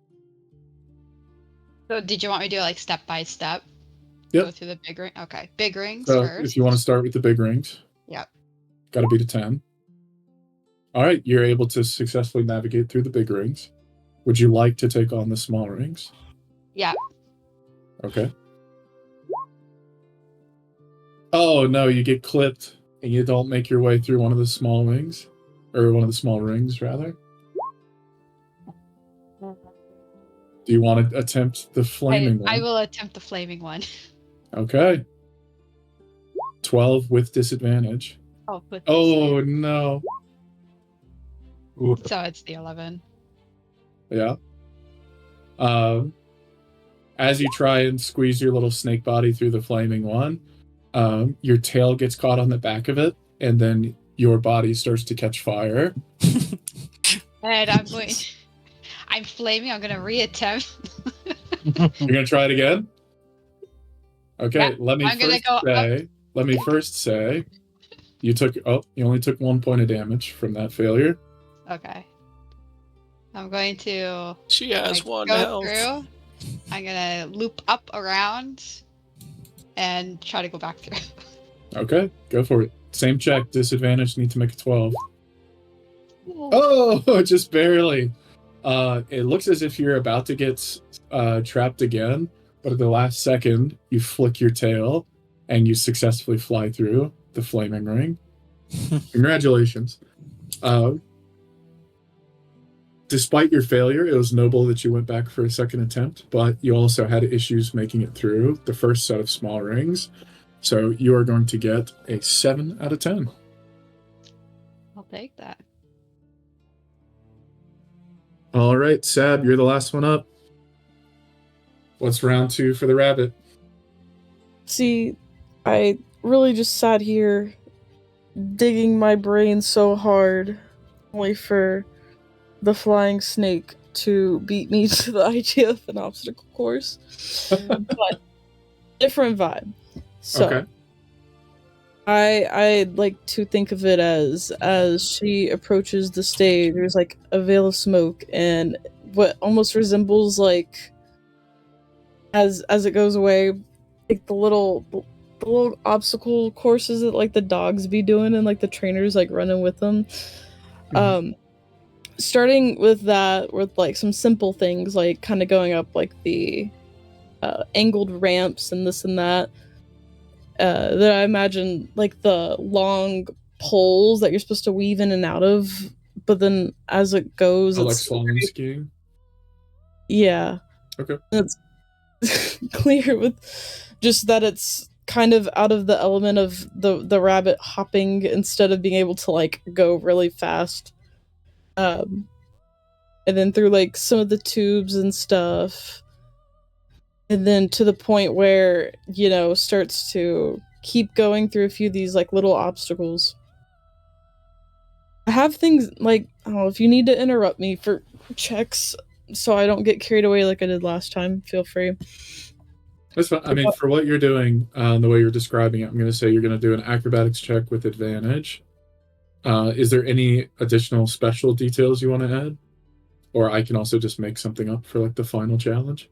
So did you want me to do like step by step? Yep. Go through the big ring. Okay, big rings So first. if you want to start with the big rings, Yep. got to beat a 10. All right, you're able to successfully navigate through the big rings. Would you like to take on the small rings? Yeah. Okay. Oh no, you get clipped and you don't make your way through one of the small wings, or one of the small rings rather. Do you want to attempt the flaming one? I will attempt the flaming one. Okay. 12 with disadvantage. Oh, with Oh no. so it's the 11. Yeah. As you try and squeeze your little snake body through the flaming one, your tail gets caught on the back of it, and then your body starts to catch fire. And I'm flaming. I'm gonna reattempt. You're gonna try it again? Okay, Yeah, let me first say you only took 1 point of damage from that failure. Okay. I'm going to She has one go health. through. I'm gonna loop up around and try to go back through. Okay, go for it. Same check, disadvantage, need to make a 12. Oh, just barely. It looks as if you're about to get trapped again, but at the last second, you flick your tail and you successfully fly through the flaming ring. Congratulations. Despite your failure, it was noble that you went back for a second attempt, but you also had issues making it through the first set of small rings. So you are going to get a 7 out of 10. I'll take that. All right, Sab, you're the last one up. What's round 2 for the rabbit? See, I really just sat here digging my brain so hard, only for the flying snake to beat me to the idea of an obstacle course. But different vibe. So, Okay. I like to think of it as she approaches the stage, there's like a veil of smoke and what almost resembles like as it goes away, like the little obstacle courses that like the dogs be doing and like the trainers like running with them. Starting with that with like some simple things like kind of going up like the angled ramps and this and that. That I imagine like the long poles that you're supposed to weave in and out of, but then as it goes, I like it's slalom skiing. yeah. Okay. It's clear with just that it's kind of out of the element of the rabbit hopping instead of being able to like go really fast. And then through like some of the tubes and stuff. And then to the point where, you know, starts to keep going through a few of these like little obstacles. I have things like, I don't know, if you need to interrupt me for checks so I don't get carried away like I did last time, feel free. That's fine. I mean, for what you're doing, the way you're describing it, I'm going to say you're going to do an acrobatics check with advantage. Is there any additional special details you want to add? Or I can also just make something up for like the final challenge.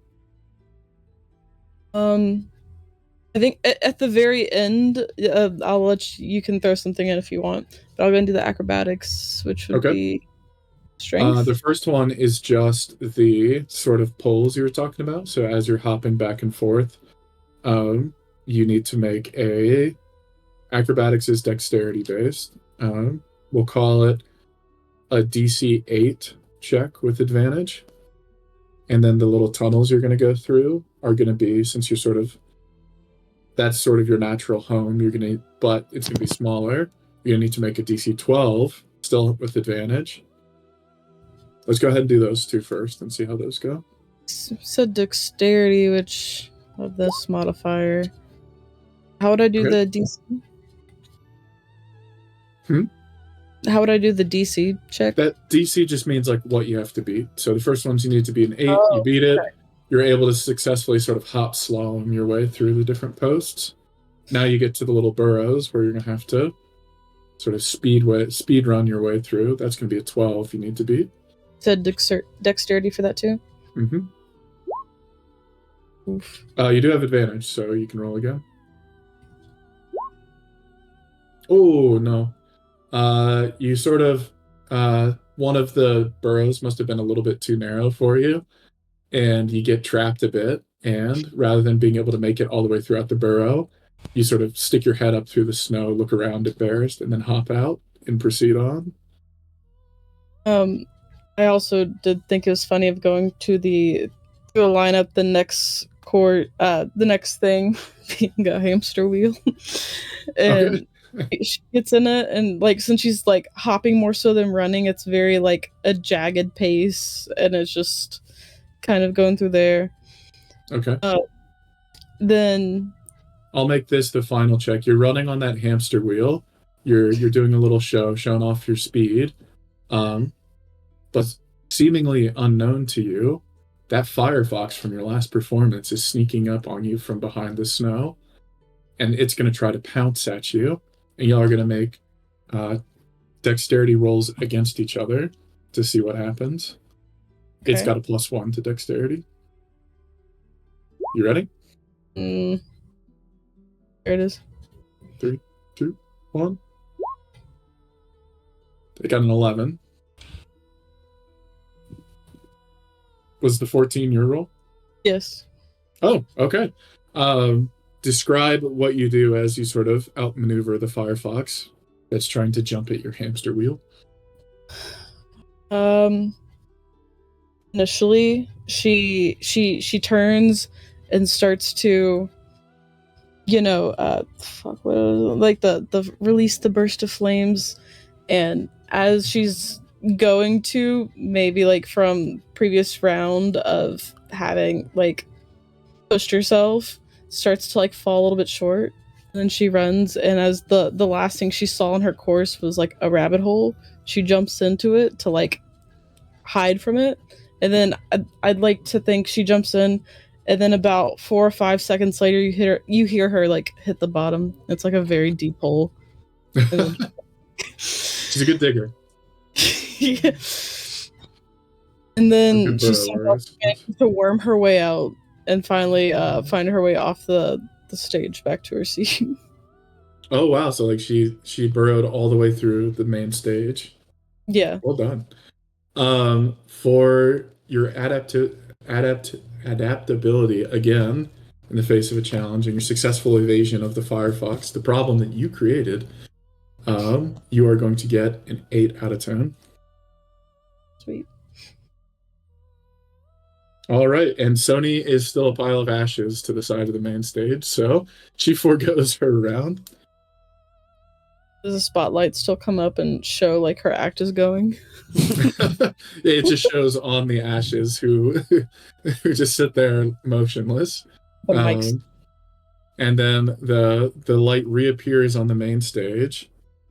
I think at the very end, I'll let you can throw something in if you want. But I'll go and do the acrobatics, which would be strength. The first one is just the sort of poles you were talking about. So as you're hopping back and forth, you need to make a acrobatics is dexterity based. We'll call it a DC 8 check with advantage. And then the little tunnels you're going to go through are going to be, since you're sort of, that's sort of your natural home, you're going to, but it's going to be smaller. You're going to need to make a DC 12, still with advantage. Let's go ahead and do those two first and see how those go. So dexterity, which of this modifier. How would I do the DC? How would I do the DC check? That DC just means like what you have to beat. So the first ones you need to be an 8. You beat it. Okay. You're able to successfully sort of hop slalom your way through the different posts. Now you get to the little burrows where you're going to have to sort of speed run your way through. That's going to be a 12 you need to beat. Said dexterity for that too? Mm-hmm. Oof. You do have advantage, so you can roll again. Oh, no. You sort of, one of the burrows must have been a little bit too narrow for you, and you get trapped a bit, and rather than being able to make it all the way throughout the burrow, you sort of stick your head up through the snow, look around embarrassed, and then hop out and proceed on. I also did think it was funny of going to a lineup the next thing being a hamster wheel. And she gets in it, and like since she's like hopping more so than running, it's very like a jagged pace, and it's just kind of going through there. Okay. Then I'll make this the final check. You're running on that hamster wheel. You're doing a little show, showing off your speed. But seemingly unknown to you, that firefox from your last performance is sneaking up on you from behind the snow, and it's going to try to pounce at you, and y'all are going to make dexterity rolls against each other to see what happens. Okay. It's got a +1 to dexterity. You ready? There it is. 3, 2, 1. They got an 11. Was the 14 your roll? Yes. Oh, okay. Describe what you do as you sort of outmaneuver the firefox that's trying to jump at your hamster wheel. Initially, she turns and starts to, like the release the burst of flames, and as she's going to, maybe like from previous round of having like pushed herself, starts to like fall a little bit short, and then she runs, and as the last thing she saw in her course was like a rabbit hole, she jumps into it to like hide from it, and then I'd like to think she jumps in And then about 4 or 5 seconds later, you hear her like hit the bottom. It's like a very deep hole. And then She's a good digger. yeah. And then Good she burrower, I suppose. manages to worm her way out and finally find her way off the stage back to her seat. Oh wow! So like she burrowed all the way through the main stage. Yeah. Well done. For your adaptability again in the face of a challenge and your successful evasion of the Firefox, the problem that you created, you are going to get an 8 out of 10. Sweet. All right, and Sony is still a pile of ashes to the side of the main stage, so she foregoes her round. Does the spotlight still come up and show like her act is going? It just shows on the ashes who just sit there motionless. The mics. And then the light reappears on the main stage,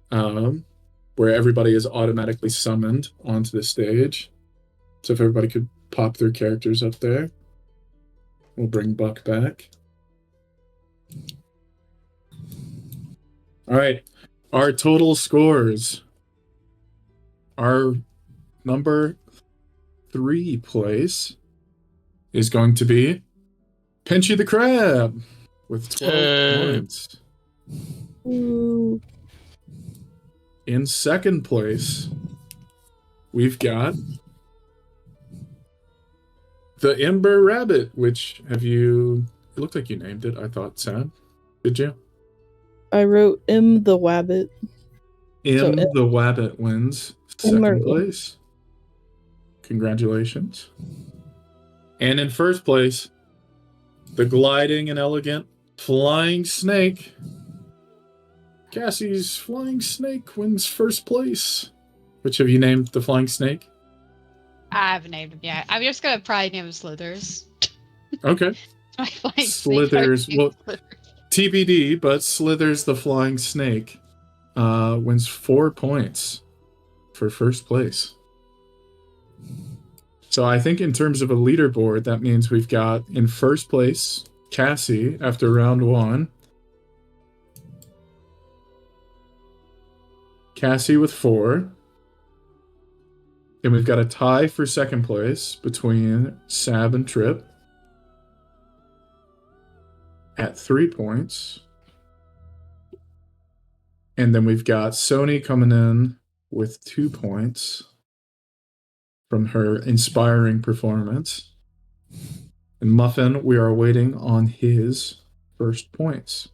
where everybody is automatically summoned onto the stage. So if everybody could pop their characters up there, we'll bring Buck back. All right, our total scores. Our number 3 place is going to be Pinchy the Crab with 12 points. Ooh. In second place, we've got the Ember Rabbit, which it looked like you named it, I thought, Sam. Did you? I wrote the Wabbit. The Wabbit wins second place. Congratulations. And in first place, the gliding and elegant Flying Snake. Cassie's Flying Snake wins first place. Which have you named the Flying Snake? I haven't named him yet. I'm just gonna probably name him Slithers. Okay. My flying Slithers. snake. Well, TBD, but Slithers the Flying Snake wins 4 points for first place. So I think in terms of a leaderboard, that means we've got in first place Cassie after round 1. Cassie with 4. And we've got a tie for second place between Sab and Trip at 3 points. And then we've got Sony coming in with 2 points from her inspiring performance. And Muffin, we are waiting on his first points.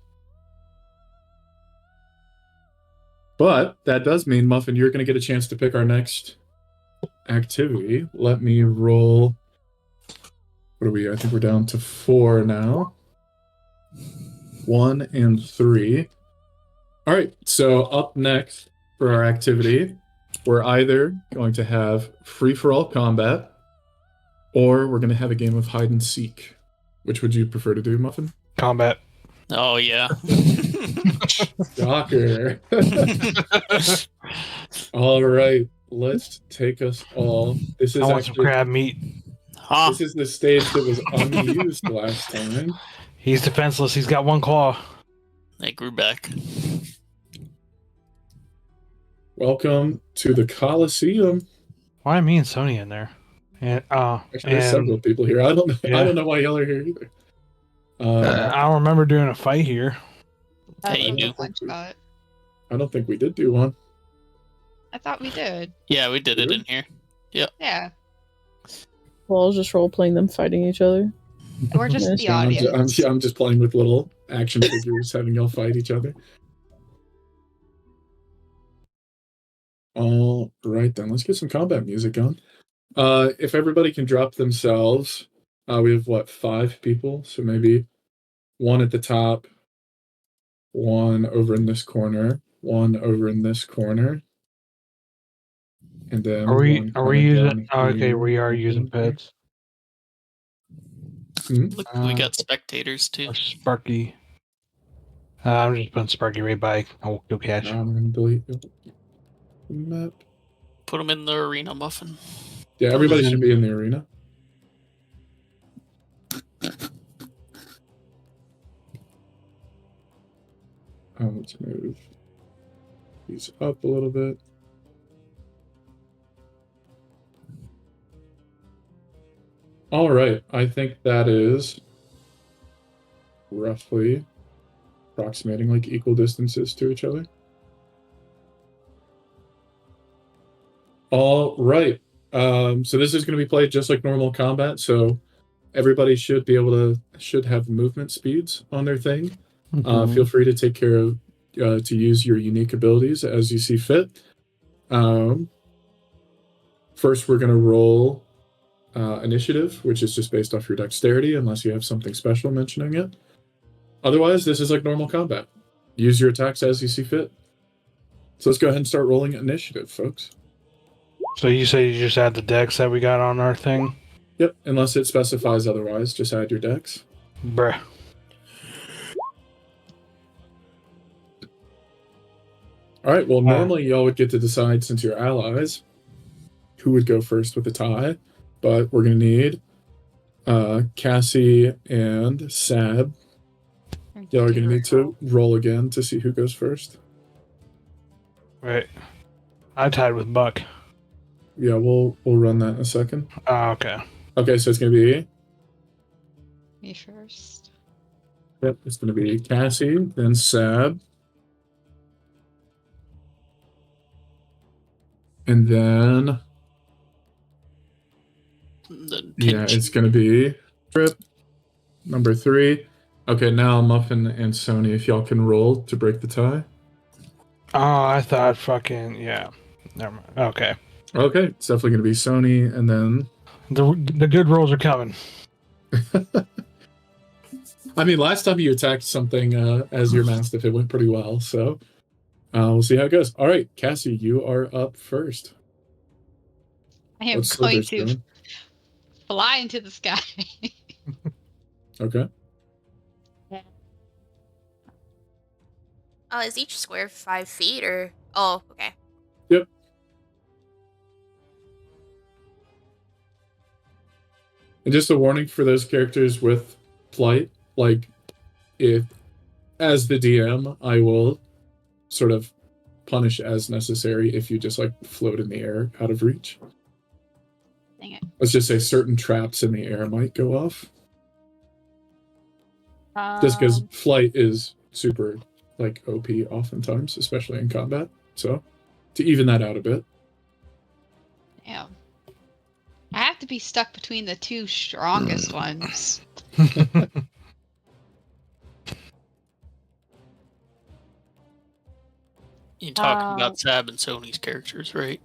But that does mean, Muffin, you're going to get a chance to pick our next activity. Let me roll. What are we? I think we're down to 4 now. 1 and 3. All right, so up next for our activity, we're either going to have free-for-all combat, or we're going to have a game of hide and seek. Which would you prefer to do, Muffin? Combat. Oh, yeah. Shocker. All right, let's take us all. This is I want some actually, crab meat. Huh. this is the stage that was unused last time. He's defenseless. He's got 1 claw. They grew back. Welcome to the Coliseum. Why me and Sony in there? And Actually, there's several people here. I don't know. Yeah. I don't know why y'all are here either. I don't remember doing a fight here. Hey, you do. I don't think we did do one. I thought we did. Yeah, we did it in here. Yeah. Well, I was just role playing them fighting each other. We're just the I'm audience. just playing with little action figures, having y'all fight each other. All right, then. Let's get some combat music on. If everybody can drop themselves, we have, 5 people? So maybe 1 at the top, 1 over in this corner, 1 over in this corner. And then Are we one coming using? down Oh, okay, here. we are using pets. Look, we got spectators, too. Or Sparky. I'm just putting Sparky right by. I'll go catch. Now I'm going to delete the map. Put them in the arena, Muffin. Yeah, everybody should be in the arena. Let's move these up a little bit. All right, I think that is roughly approximating like equal distances to each other. All right. So this is going to be played just like normal combat. So everybody should have movement speeds on their thing. Feel free to take care of to use your unique abilities as you see fit. First, we're going to roll initiative, which is just based off your dexterity, unless you have something special mentioning it. Otherwise, this is like normal combat. Use your attacks as you see fit. So let's go ahead and start rolling initiative, folks. So you say you just add the dex that we got on our thing? Yep, unless it specifies otherwise, just add your dex. Bruh. All right, well, normally y'all would get to decide, since you're allies, who would go first with the tie, but we're going to need Cassie and Sab. Y'all are going to need to roll again to see who goes first. Right. I tied with Buck. Yeah, we'll run that in a second. Okay. Okay, so it's going to be... Me first. Yep, it's going to be Cassie, then Sab. And then... Yeah, it's going to be Trip, number 3. Okay, now Muffin and Sony, if y'all can roll to break the tie. Oh, I thought fucking... Yeah. Never mind. Okay. Okay, it's definitely going to be Sony, and then... The good rolls are coming. I mean, last time you attacked something as your Mastiff, it went pretty well, so we'll see how it goes. All right, Cassie, you are up first. I am What's going Slither's to doing? fly into the sky. Okay. Is each square 5 feet or? Oh, okay. Yep. And just a warning for those characters with flight, like, if, as the DM, I will sort of punish as necessary if you just, like, float in the air out of reach. Dang it. Let's just say certain traps in the air might go off. Just because flight is super, like, OP oftentimes, especially in combat. So, to even that out a bit. Yeah. I have to be stuck between the two strongest ones. You talking about Sab and Sony's characters, right?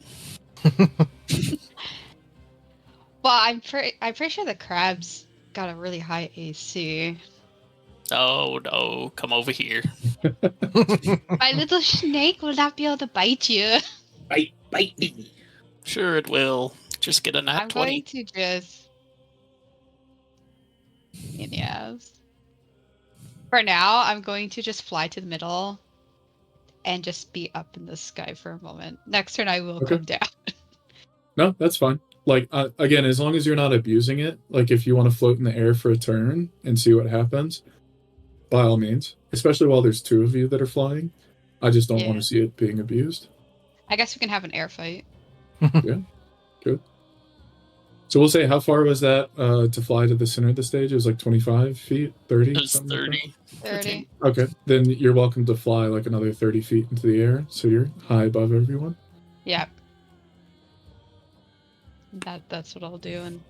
Well, I'm pretty sure the crab's got a really high AC. Oh no, come over here. My little snake will not be able to bite you. Bite me. Sure it will. Just get a nat I'm 20. going to just... Yes. For now, I'm going to just fly to the middle and just be up in the sky for a moment. Next turn, I will come down. No, that's fine. Like, again, as long as you're not abusing it, like, if you want to float in the air for a turn and see what happens, by all means. Especially while there's 2 of you that are flying. I just don't want to see it being abused. I guess we can have an air fight. Yeah, good. So we'll say, how far was that to fly to the center of the stage? It was like 25 feet, 30? It was 30. 30. Okay, then you're welcome to fly like another 30 feet into the air, so you're high above everyone. Yeah. That's what I'll do. And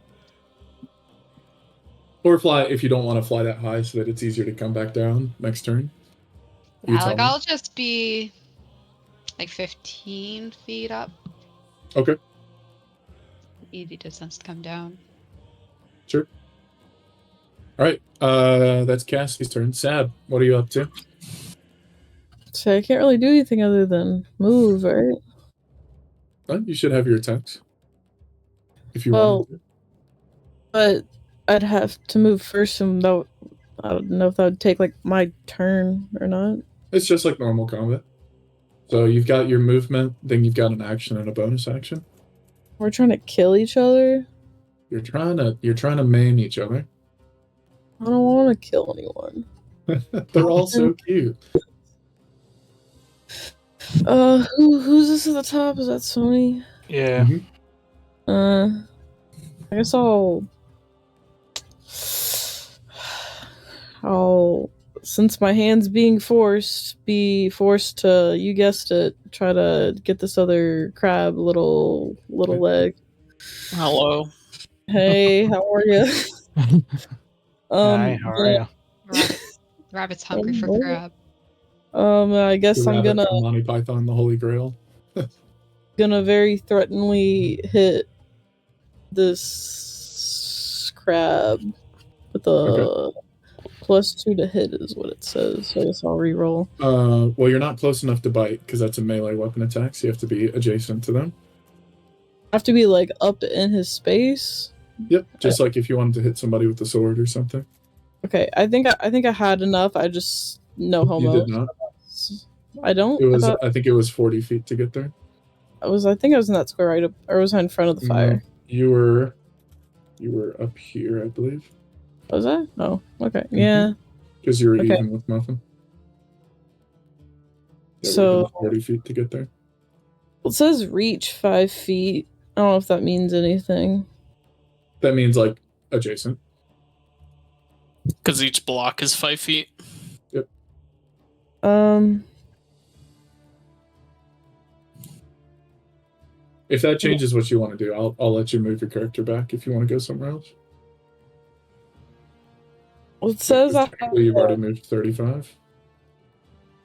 Or fly if you don't want to fly that high so that it's easier to come back down next turn. yeah, like I'll just be like 15 feet up. Okay. Easy distance to come down. Sure. All right, that's Cassie's turn. Sab, what are you up to? So I can't really do anything other than move, right? Well, you should have your attacks. If you Well, want to. but I'd have to move first, and I don't know if that would take like my turn or not. It's just like normal combat. So you've got your movement, then you've got an action and a bonus action. We're trying to kill each other. You're trying to maim each other. I don't want to kill anyone. They're all so cute. Who's this at the top? Is that Sony? Yeah. I guess I'll, since my hand's being forced, be forced to, you guessed it, try to get this other crab little leg. Hello. Hey, how are you? Hi, how are you? Rabbit's hungry for crab. I guess The I'm rabbit gonna from Monty Python, the Holy Grail. very threateningly hit this crab with a +2 to hit is what it says. So I guess I'll reroll. Well, you're not close enough to bite because that's a melee weapon attack, so you have to be adjacent to them. I have to be like up in his space. Yep, just like if you wanted to hit somebody with the sword or something. Okay, I think I had enough. I just no homo. You did not. I don't. It was. I think it was 40 feet to get there. I think I was in that square right up, or was I in front of the fire? You were up here, I believe. Was I? Oh, okay. Yeah. Because you were Okay. even with Muffin. Yeah, So 40 feet to get there. it says reach 5 feet. I don't know if that means anything. That means like adjacent. Because each block is 5 feet. Yep. If that changes what you want to do, I'll let you move your character back if you want to go somewhere else. Well, it says You've already moved 35.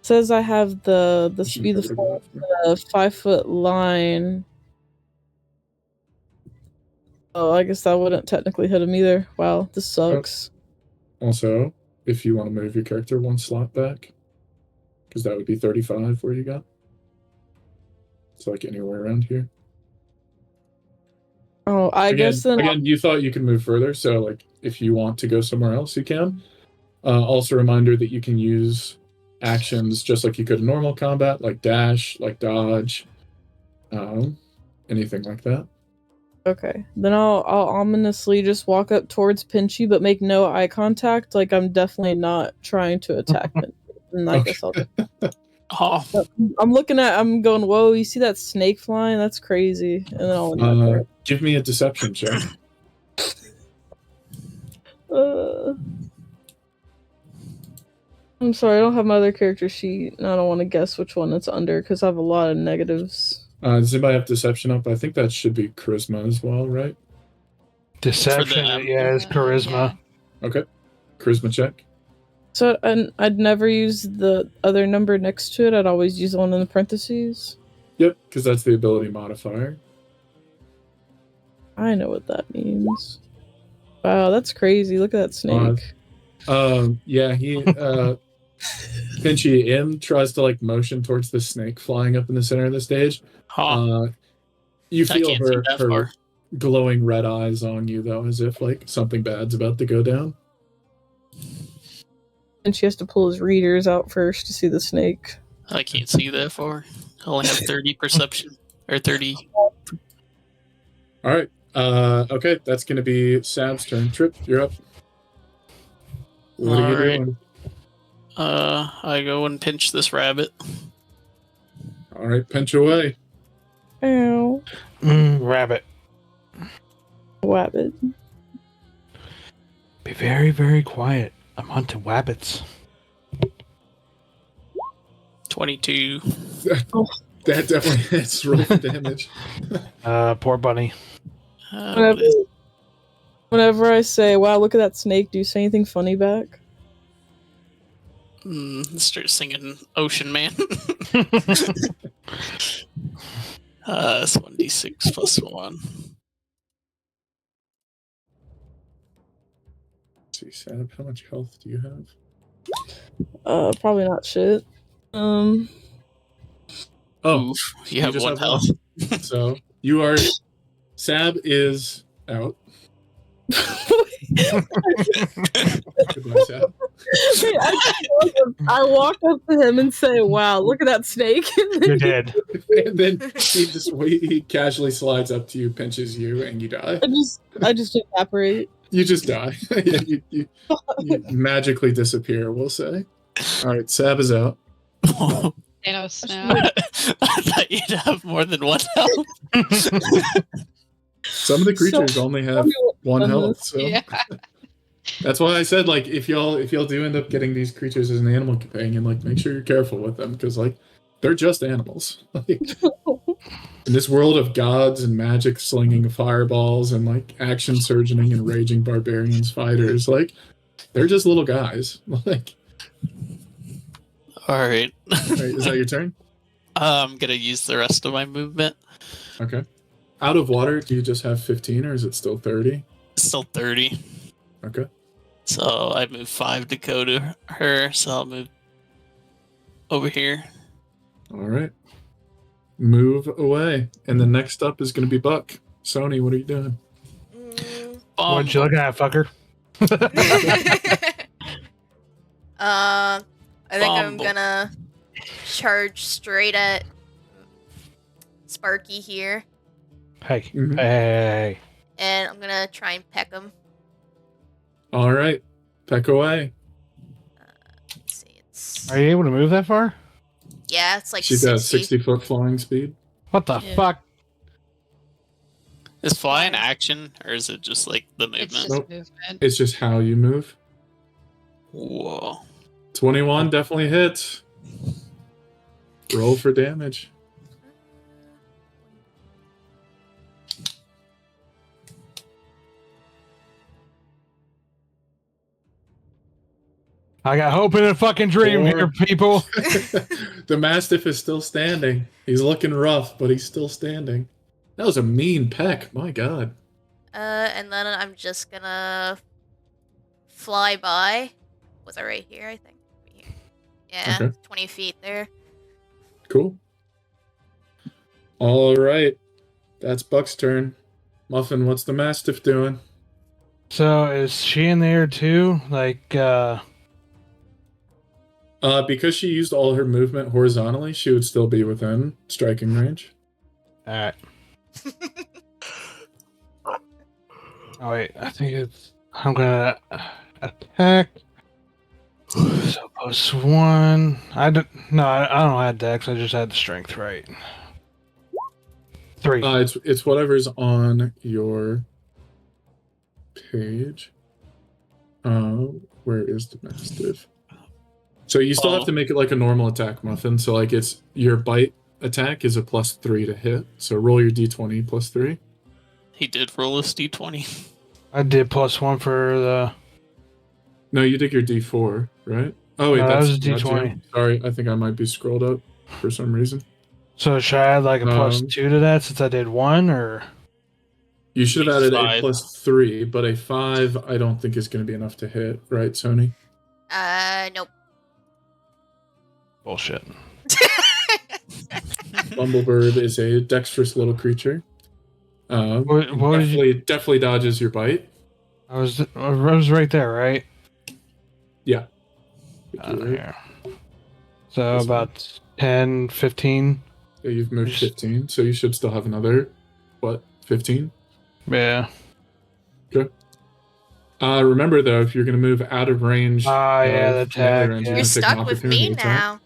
Says I have the You speed of should go to the 5 foot line. Oh, I guess that wouldn't technically hit him either. Wow, this sucks. Also, if you want to move your character one slot back, because that would be 35 where you got. It's like anywhere around here. Oh, I guess then. Again, you thought you could move further, so like if you want to go somewhere else, you can. Also, reminder that you can use actions just like you could in normal combat, like dash, like dodge, anything like that. Okay, then I'll ominously just walk up towards Pinchy, but make no eye contact. Like I'm definitely not trying to attack Pinchy. And I guess I'll. Oh, I'm going, whoa, you see that snake flying? That's crazy. And then I'll give me a deception check. I'm sorry, I don't have my other character sheet, and I don't want to guess which one it's under, because I have a lot of negatives. Does anybody have deception up? I think that should be charisma as well, right? Deception, yeah, is charisma. Yeah. Okay. Charisma check. So I'd never use the other number next to it, I'd always use the one in the parentheses. Yep, because that's the ability modifier. I know what that means. Wow, that's crazy. Look at that snake. Yeah, he Pinchy M tries to like motion towards the snake flying up in the center of the stage. You feel her glowing red eyes on you though, as if like something bad's about to go down. And she has to pull his readers out first to see the snake. I can't see that far. I only have 30 perception. Or 30. Alright. Okay, that's gonna be Sab's turn. Trip, you're up. What are you doing? I go and pinch this rabbit. Alright, pinch away. Ow. Rabbit. Wabbit. Be very, very quiet. I'm hunting wabbits. 22. That definitely hits. Roll for damage. Poor bunny. Whenever I say, wow, look at that snake, do you say anything funny back? Start singing Ocean Man. It's 1d6 plus 1. See, Sab, how much health do you have? Probably not shit. Oh, Oof, you have just 1 health. So you are. Sab is out. Goodbye, Sab. I walk up to him and say, wow, look at that snake. You're dead. And then he casually slides up to you, pinches you, and you die. I just evaporate. You just die. you magically disappear, we'll say. All right, Sab is out. Thanos snap. I thought you'd have more than one health. Some of the creatures only have one health, so Yeah. that's why I said, like, if y'all do end up getting these creatures as an animal companion, like, make sure you're careful with them, because, like, they're just animals. Like, in this world of gods and magic slinging fireballs and, like, action surgeoning and raging barbarians fighters, like, they're just little guys. Like, All right. is that your turn? I'm gonna use the rest of my movement. Okay. Out of water, do you just have 15 or is it still 30? Still 30. Okay. So I move 5 to go to her. So I'll move over here. All right. Move away. And the next up is going to be Buck. Sony, what are you doing? What you looking at, fucker? I think I'm Bumble. gonna charge straight at Sparky here, Hey, Mhm. hey. and I'm gonna try and peck him. All right. Peck away. Let's see, it's Are you able to move that far? yeah, it's like She's got 60. 60-foot flying speed. What the Yeah. fuck? Is fly an action, or is it just like the It's movement? just Nope. movement. It's just how you move. Whoa. 21 definitely hits. Roll for damage. I got hope in a fucking dream Four. here, people. The Mastiff is still standing. He's looking rough, but he's still standing. That was a mean peck. My God. And then I'm just gonna fly by. Was I right here? I think. Right here. Yeah, Okay. 20 feet there. Cool. All right. That's Buck's turn. Muffin, what's the Mastiff doing? So is she in there too? Like, Because she used all her movement horizontally, she would still be within striking range. alright. Oh wait, I think it's. I'm gonna attack. So +1. I don't have dex. I just had the strength, right? 3. It's whatever's on your page. Where is the Mastiff? So you still have to make it like a normal attack, Muffin. So like it's your bite attack is a +3 to hit. So roll your d20 +3. He did roll his d20. I did +1 for the. No, you did your d4, right? Oh wait, No, that that's was a not d20. you. Sorry, I think I might be scrolled up for some reason. So should I add like a +2 Um, to that since I did 1, or? You should have added Five. a +3, but a 5 I don't think is going to be enough to hit, right, Sony? Nope. Bullshit. Bumblebird is a dexterous little creature. What did you? Definitely dodges your bite. I was right there, right? Yeah. Here. So This about 10, 15. Yeah, you've moved 15, so you should still have another, 15? Yeah. Remember, though, if you're going to move out of range Ah, yeah, of the other attack, end, yeah. you're You're gonna take an stuck with opportunity me attack.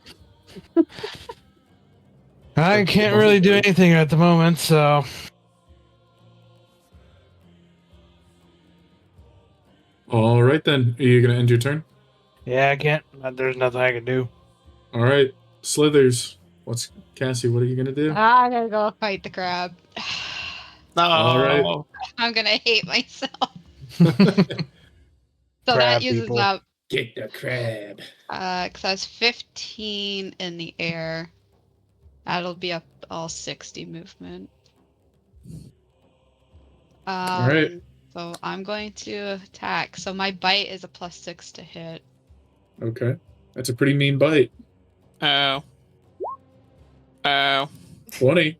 now. I can't really do anything at the moment, so. All right, then. Are you going to end your turn? Yeah, I can't. There's nothing I can do. All right. Slithers. Cassie, what are you going to do? I'm gonna go fight the crab. No. All right. I'm gonna hate myself. So Crab that uses people. up Get the crab. because I was 15 in the air. That'll be up all 60 movement. All right. So I'm going to attack. So my bite is a +6 to hit. Okay. That's a pretty mean bite. Oh. Oh. 20.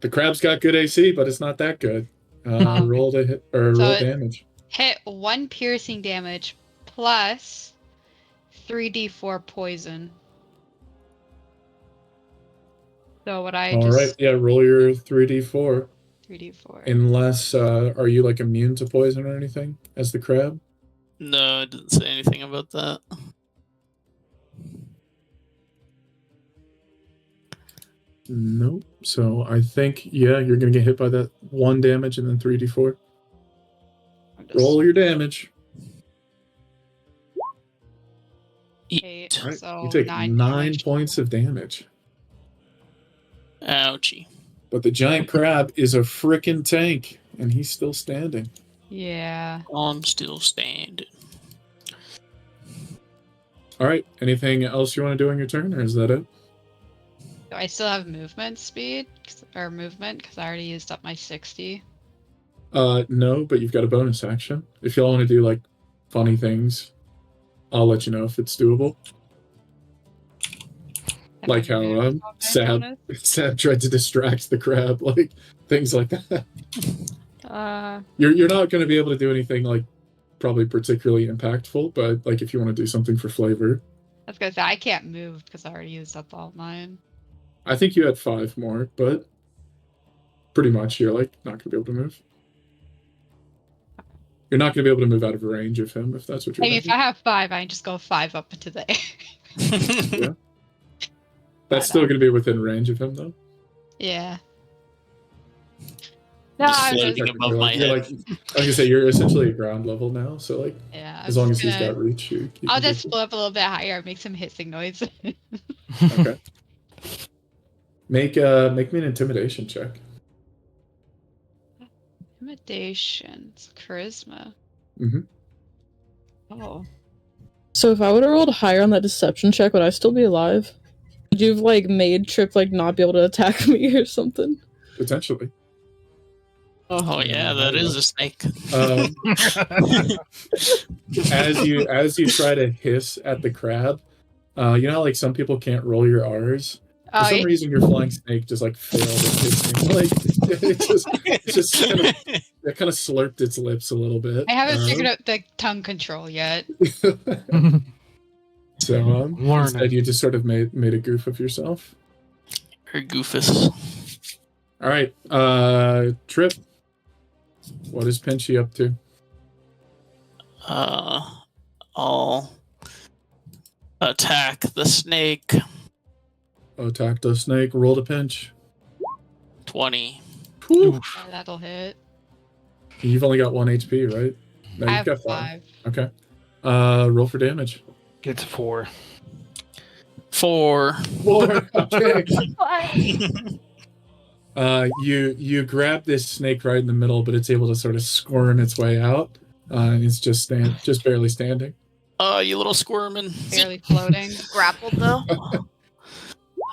The crab's got good AC, but it's not that good. Roll to hit, or So roll it- damage. Hit 1 piercing damage plus 3d4 poison. So what I All just right. Yeah, roll your 3d4. 3d4. Unless, are you like immune to poison or anything as the crab? No, it didn't say anything about that. Nope. So I think, yeah, you're going to get hit by that 1 damage and then 3d4. I'm just Roll your damage. 8, All right. so You take 9 9 damage. points of damage. Ouchie. But the giant crab is a frickin' tank, and he's still standing. Yeah. I'm still standing. All right. Anything else you want to do on your turn, or is that it? Do I still have movement speed? Or movement? Because I already used up my 60. No, but you've got a bonus action. If y'all want to do like funny things, I'll let you know if it's doable. Have Like I how moved on my Sab bonus? tried to distract the crab, like things like that. Uh, You're not going to be able to do anything like probably particularly impactful, but like if you want to do something for flavor, I was gonna say I can't move because I already used up all mine. I think you had 5 more, but pretty much you're like not going to be able to move. You're not going to be able to move out of range of him if that's what you're Maybe if thinking. I have 5, I can just go 5 up into the air. Yeah. That's still going to be within range of him, though. Yeah. No, Just I'm floating just, above my you're head. like I say, you're essentially at ground level now. So like, yeah. as long as he's got reach, you I'll can just do flip a little bit higher, make some hissing noise. it. Okay. Make me an intimidation check. Intimidation, charisma. Mm-hmm. Oh, So if I would have rolled higher on that deception check, would I still be alive? Would you have like made Trip like not be able to attack me or something? Potentially. Oh yeah, that is a snake. As you try to hiss at the crab, you know how, like some people can't roll your R's. For some yeah. reason, your flying snake just like failed at hissing. Like it just kind of slurped its lips a little bit. I haven't figured out the tongue control yet. So Learning. instead, you just sort of made a goof of yourself. Her goofus. All right, Trip. What is Pinchy up to? I'll attack the snake. Attack the snake. Roll to pinch. 20. Whew. Yeah, that'll hit. You've only got 1 HP, right? No, I you've have got 5. Okay. Roll for damage. Gets 4. 4. 4. Okay. You grab this snake right in the middle, but it's able to sort of squirm its way out, and it's just barely standing. You little squirmin'. Barely floating. Grappled though.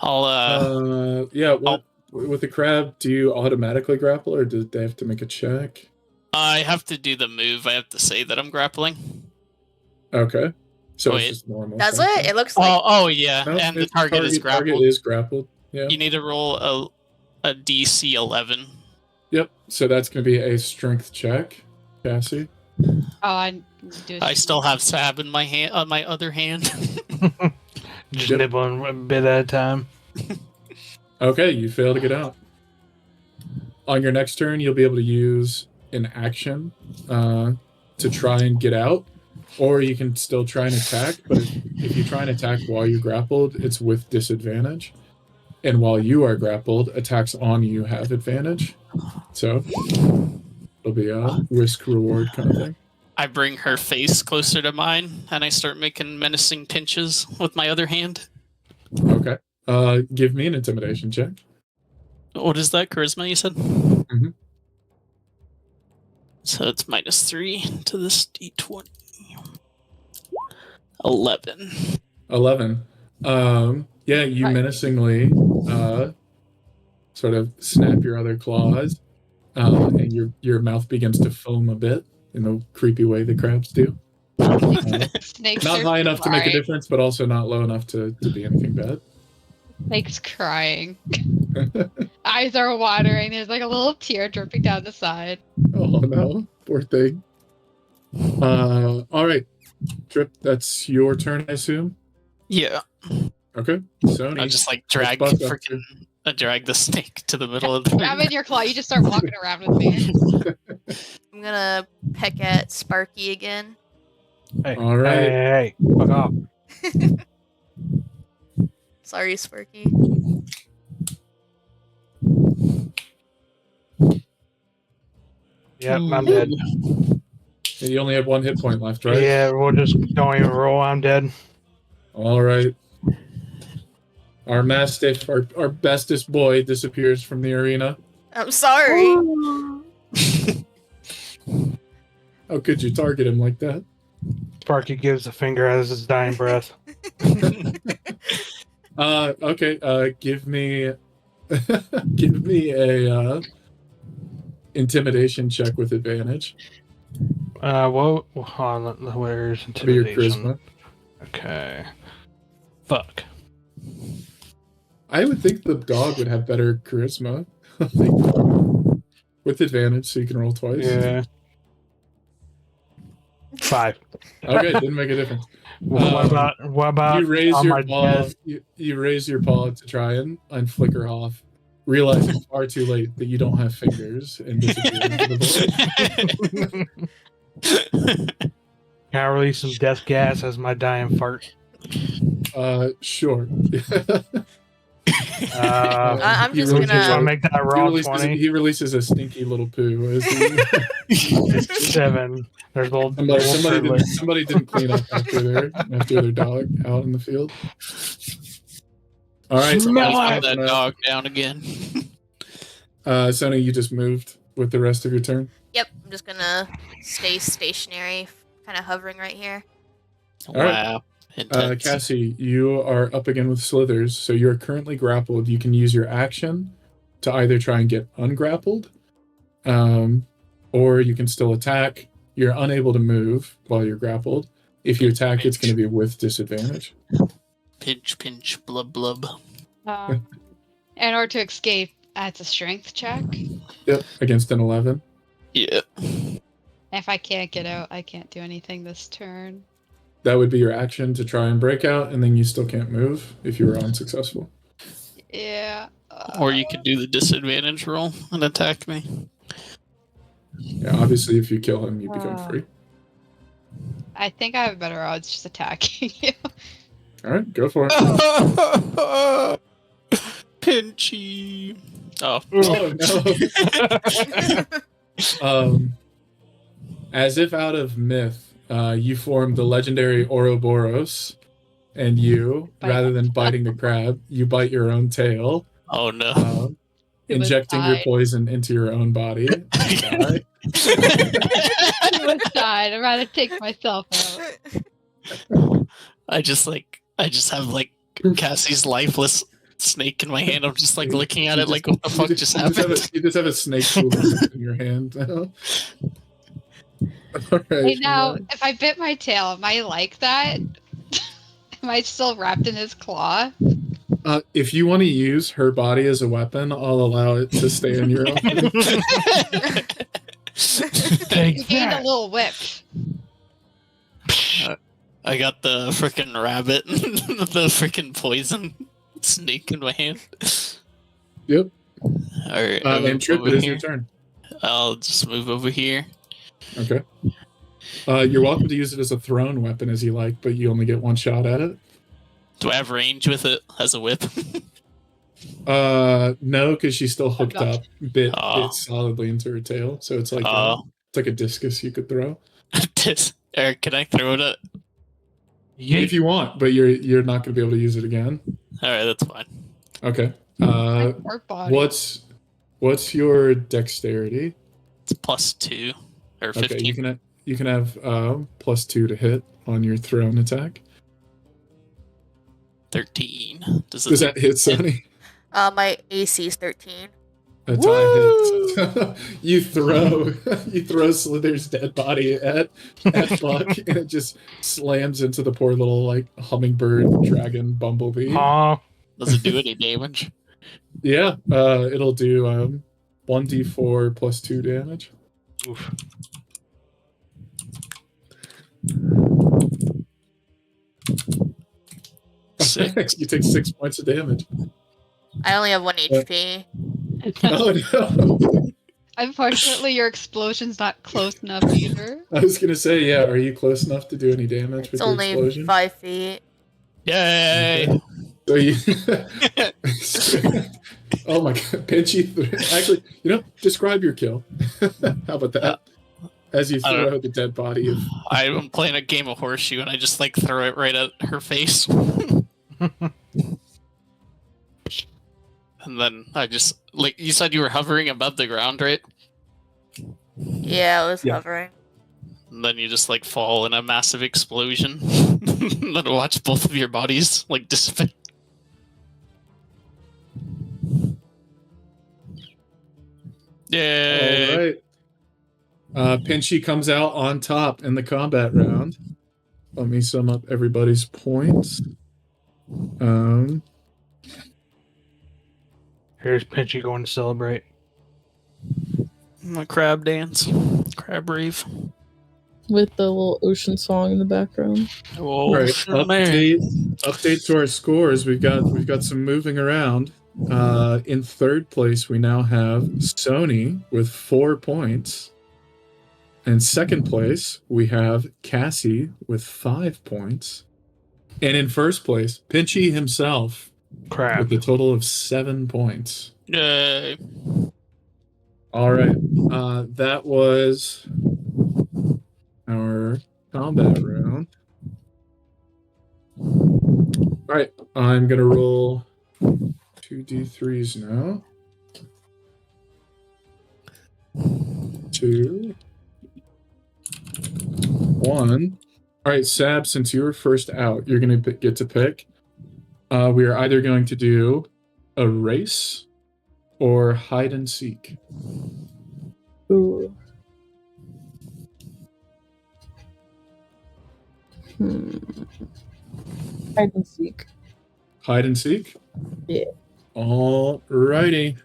I'll Yeah. What with the crab? Do you automatically grapple, or do they have to make a check? I have to do the move. I have to say that I'm grappling. Okay. So Wait. it's just normal. Does something. it? It looks like Oh yeah, No, and the it's target is grappled. Target is grappled. Yeah. You need to roll a DC 11. Yep. So that's going to be a strength check, Cassie. Oh, I do. I still have Sab in my hand, on my other hand. Just Yep. nibbling a bit at a time. Okay, you fail to get out. On your next turn, you'll be able to use an action to try and get out, or you can still try and attack. But if you try and attack while you're grappled, it's with disadvantage. And while you are grappled, attacks on you have advantage. So it'll be a risk-reward kind of thing. I bring her face closer to mine, and I start making menacing pinches with my other hand. Okay. Give me an intimidation check. What is that? Charisma, you said? Mhm. So it's -3 to this d20. 11. 11. Yeah, you Right. menacingly sort of snap your other claws, and your mouth begins to foam a bit in the creepy way the crabs do. Snakes Not are high enough to make a crying. difference, but also not low enough to be anything bad. Snake's crying. Eyes are watering. There's like a little tear dripping down the side. Oh no, poor thing. All right, Trip, that's your turn, I assume. Yeah. Okay, Sony. I just like drag Buck up to? freaking drag the snake to the middle of the Grab in your claw. You just start walking around with me. I'm gonna peck at Sparky again. Hey, All right. hey, fuck off. Sorry, Sparky. Yep, I'm dead. You only have 1 hit point left, right? Yeah, we'll just don't even roll. I'm dead. All right. Our mastiff, our bestest boy, disappears from the arena. I'm sorry. How could you target him like that? Sparky gives a finger as his dying breath. Okay. Give me a intimidation check with advantage. Well, hold on. Where's Be your intimidation? charisma. Okay. Fuck. I would think the dog would have better charisma. With advantage, so you can roll twice. Yeah. 5. Okay, didn't make a difference. What about you raise on your my paw? death? You raise your paw to try and unflick her off, realizing far too late that you don't have fingers and disappear into the void. Can I release some death gas as my dying fart? Sure. I'm He just releases Want to gonna. make that he roll releases, 20? he releases a stinky little poo. As he, 7. There's little. somebody didn't clean up after their dog out in the field. All right, Smell Put it! that dog down again. Sony, you just moved with the rest of your turn. Yep, I'm just gonna stay stationary, kind of hovering right here. All right. Wow. Intense. Cassie, you are up again with Slithers, so you're currently grappled. You can use your action to either try and get ungrappled, or you can still attack. You're unable to move while you're grappled. If you attack, it's going to be with disadvantage. Pinch, pinch, blub, blub. In order to escape, that's a strength check. Yep, against an 11. Yeah. If I can't get out, I can't do anything this turn. That would be your action to try and break out, and then you still can't move if you were unsuccessful. Yeah. Or you could do the disadvantage roll and attack me. Yeah, obviously, if you kill him, you become free. I think I have better odds just attacking you. All right, go for it. Pinchy. Oh. Oh no. As if out of myth, you form the legendary Ouroboros, and you, rather than biting the crab, you bite your own tail, Oh no. injecting your died. poison into your own body. And die. He was died. I'd rather take myself out. I just have like Cassie's lifeless snake in my hand. I'm just like looking at it like, what the fuck just happened? You just have a snake in your hand. All right. Hey, now, if I bit my tail, am I like that? Am I still wrapped in his claw? If you want to use her body as a weapon, I'll allow it to stay in your own. You Take gained a that. little whip. I got the freaking rabbit, the freaking poison snake in my hand. Yep. Alright, And Trip, it is your turn. I'll just move over here. Okay. You're welcome to use it as a thrown weapon as you like, but you only get one shot at it. Do I have range with it as a whip? No, because she's still hooked not- up, bit Oh. solidly into her tail, so it's like Oh. it's like a discus you could throw Eric, can I throw it at? if you want, but you're not going to be able to use it again. Alright, that's fine. Okay. My poor body. What's your dexterity? It's +2 or 15. Okay, you can have +2 to hit on your thrown attack. 13. Does that hit, Sonny? My AC is 13. A tie hits. you throw Slither's dead body at Buck, and it just slams into the poor little like hummingbird dragon bumblebee. Aw. Does it do any damage? Yeah, it'll do 1d4 +2 damage. Oof. Six. You take 6 points of damage. I only have 1 HP. Oh no! Unfortunately, your explosion's not close enough either. I was gonna say, yeah. Are you close enough to do any damage It's with your only explosion? 5 feet. Yay! So you Oh my god, Pinchy! Actually, describe your kill. How about that? As you I don't- throw the dead body of. I'm playing a game of horseshoe and I just like throw it right at her face. And then I just like you said you were hovering above the ground, right? Yeah, I was Yeah. hovering. And then you just like fall in a massive explosion. Then watch both of your bodies like dissipate. Yay! All right. Pinchy comes out on top in the combat round. Let me sum up everybody's points. Here's Pinchy going to celebrate. My crab dance, crab rave. With the little ocean song in the background. Oh, Right. man. Update to our scores. We've got some moving around. In third place, we now have Sony with 4 points. In second place, we have Cassie with 5 points. And in first place, Pinchy himself Crap. with a total of 7 points. Yay. All right. That was our combat round. All right. I'm going to roll 2d3s now. 2, 1. All right, Sab, since you were first out, you're going to get to pick. We are either going to do a race or hide and seek. Ooh. Hide and seek. Hide and seek? Yeah. All righty.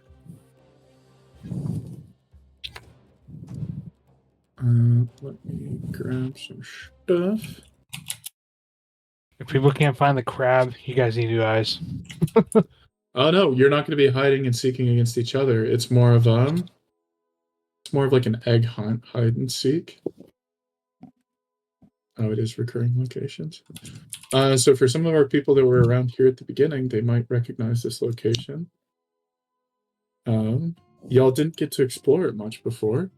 Let me grab some stuff. If people can't find the crab, you guys need new eyes. Oh no, you're not going to be hiding and seeking against each other. It's more of like an egg hunt, hide and seek. Oh, it is recurring locations. So for some of our people that were around here at the beginning, they might recognize this location. Y'all didn't get to explore it much before.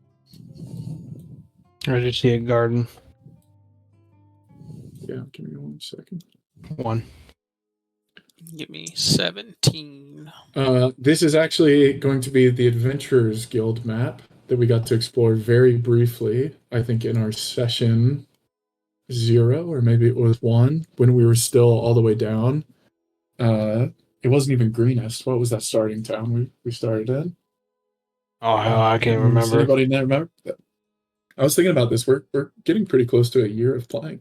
I just see a garden. Yeah, give me 1 second. 1. Give me 17. This is actually going to be the Adventurers Guild map that we got to explore very briefly, I think in our session 0, or maybe it was 1, when we were still all the way down. It wasn't even Greenest. What was that starting town we started in? Oh, hell, I can't Does remember. anybody remember? I was thinking about this. We're getting pretty close to a year of playing.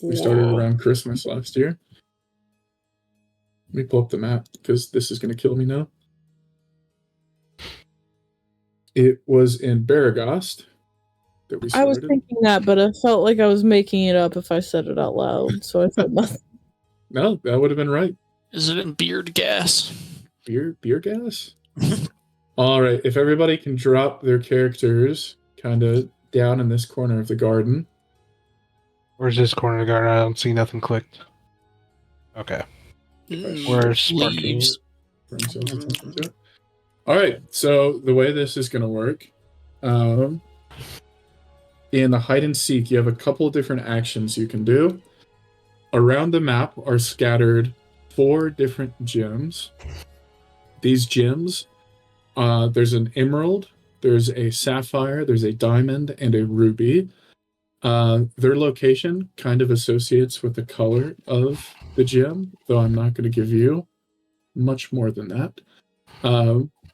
We started Whoa. around Christmas last year. Let me pull up the map because this is going to kill me now. It was in Baragost that we I started. was thinking that, but I felt like I was making it up if I said it out loud, so I said nothing. No, that would have been right. Is it in beard gas? Beer gas? All right, if everybody can drop their characters kind of down in this corner of the garden. Where's this corner of the garden? I don't see nothing clicked. Okay. Where's Sparky? Leaves. Bring Sales attention to it. All right, so the way this is going to work, in the hide and seek, you have a couple of different actions you can do. Around the map are scattered 4 different gems. These gems, there's an emerald, there's a sapphire, there's a diamond, and a ruby. Their location kind of associates with the color of the gem, though I'm not going to give you much more than that.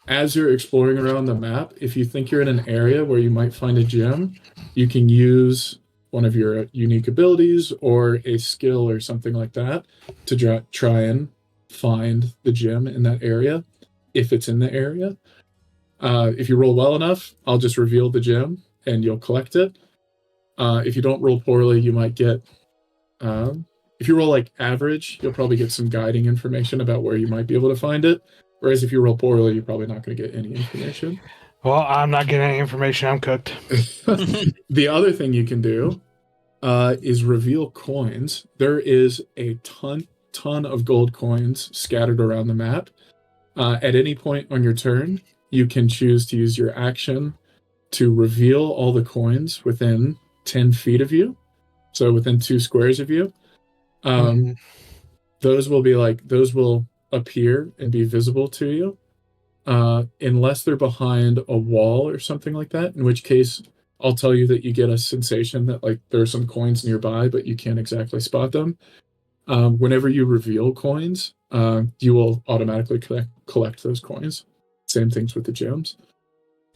As you're exploring around the map, if you think you're in an area where you might find a gem, you can use one of your unique abilities or a skill or something like that to try and find the gem in that area, if it's in the area. If you roll well enough, I'll just reveal the gem and you'll collect it. If you don't roll poorly, you might get... if you roll like average, you'll probably get some guiding information about where you might be able to find it. Whereas if you roll poorly, you're probably not going to get any information. Well, I'm not getting any information. I'm cooked. The other thing you can do is reveal coins. There is a ton of gold coins scattered around the map. At any point on your turn, you can choose to use your action to reveal all the coins within 10 feet of you, so within 2 squares of you. Those will appear and be visible to you, unless they're behind a wall or something like that, in which case I'll tell you that you get a sensation that like there are some coins nearby, but you can't exactly spot them. Whenever you reveal coins, you will automatically collect those coins. Same things with the gems.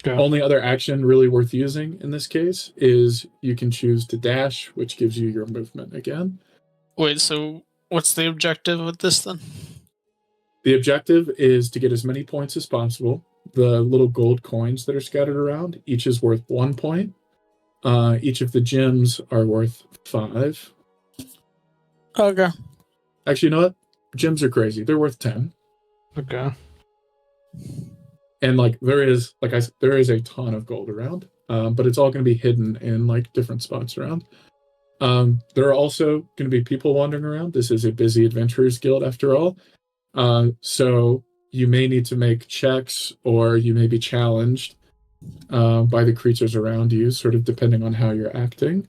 Okay. Only other action really worth using in this case is you can choose to dash, which gives you your movement again. Wait, so what's the objective with this then? The objective is to get as many points as possible. The little gold coins that are scattered around, each is worth 1 point. Each of the gems are worth 5. Okay. Actually, you know what? Gems are crazy. They're worth 10. Okay. And like there is a ton of gold around, but it's all going to be hidden in like different spots around. There are also going to be people wandering around. This is a busy adventurers guild after all. So you may need to make checks, or you may be challenged by the creatures around you, sort of depending on how you're acting.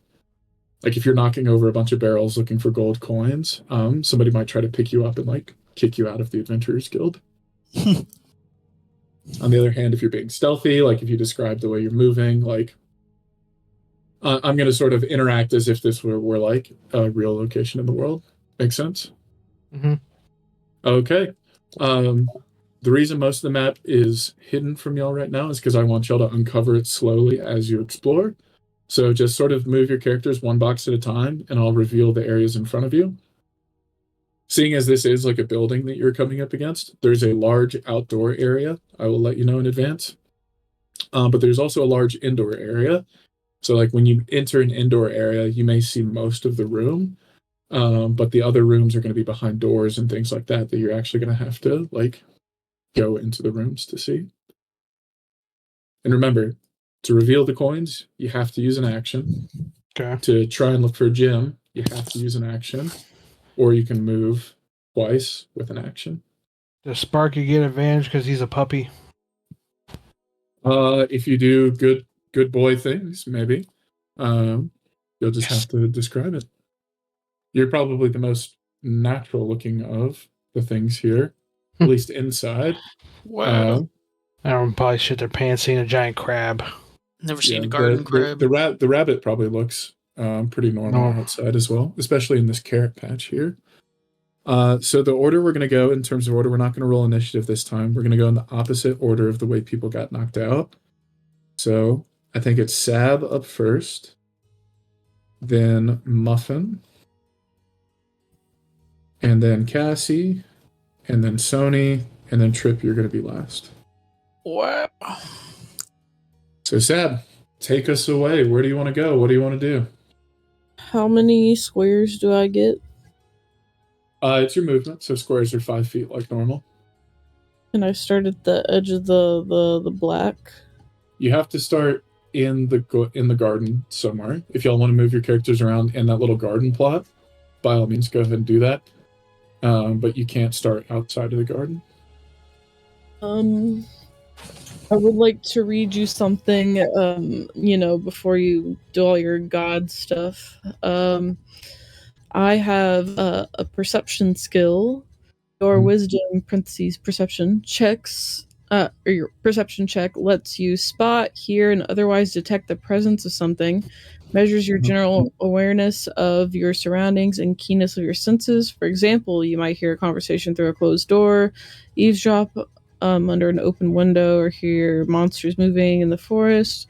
Like if you're knocking over a bunch of barrels looking for gold coins, somebody might try to pick you up and like kick you out of the adventurers guild. On the other hand, if you're being stealthy, like if you describe the way you're moving, like I'm going to sort of interact as if this were like a real location in the world. Makes sense? Mm-hmm. Okay. The reason most of the map is hidden from y'all right now is because I want y'all to uncover it slowly as you explore. So just sort of move your characters 1 box at a time, and I'll reveal the areas in front of you. Seeing as this is like a building that you're coming up against, there's a large outdoor area. I will let you know in advance. But there's also a large indoor area. So like when you enter an indoor area, you may see most of the room. But the other rooms are going to be behind doors and things like that you're actually going to have to like go into the rooms to see. And remember, to reveal the coins, you have to use an action. Okay. To try and look for a gem, you have to use an action. Or you can move twice with an action. Does Sparky get advantage because he's a puppy? If you do good boy things, maybe. You'll just have to describe it. You're probably the most natural looking of the things here, at least inside. Wow. Everyone probably shit their pants seeing a giant crab. Never seen a garden crab. The rabbit probably looks pretty normal outside as well, especially in this carrot patch here. So the order we're going to go in terms of order, we're not going to roll initiative this time. We're going to go in the opposite order of the way people got knocked out. So I think it's Sab up first, then Muffin, and then Cassie, and then Sony, and then Trip, you're going to be last. Wow. So Sab, take us away. Where do you want to go? What do you want to do? How many squares do I get? It's your movement, so squares are 5 feet like normal. Can I start at the edge of the black? You have to start in the garden somewhere. If y'all want to move your characters around in that little garden plot, by all means, go ahead and do that. But you can't start outside of the garden. I would like to read you something, before you do all your god stuff. I have a perception skill. Your wisdom, parentheses, perception checks, or your perception check lets you spot, hear, and otherwise detect the presence of something, measures your general awareness of your surroundings and keenness of your senses. For example, you might hear a conversation through a closed door, eavesdrop under an open window, or hear monsters moving in the forest.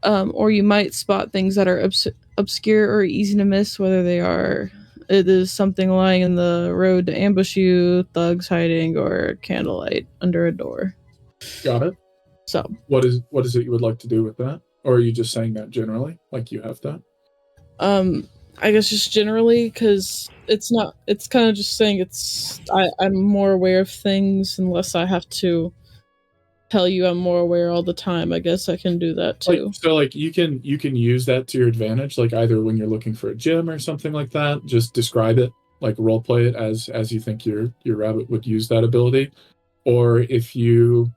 Or you might spot things that are obscure or easy to miss, it is something lying in the road to ambush you, thugs hiding, or candlelight under a door. Got it. So, what is it you would like to do with that? Or are you just saying that generally, like you have that? I guess just generally, because it's kind of just saying I'm more aware of things unless I have to tell you I'm more aware all the time. I guess I can do that too. You can use that to your advantage, like either when you're looking for a gem or something like that, just describe it, like role play it as you think your rabbit would use that ability. or if you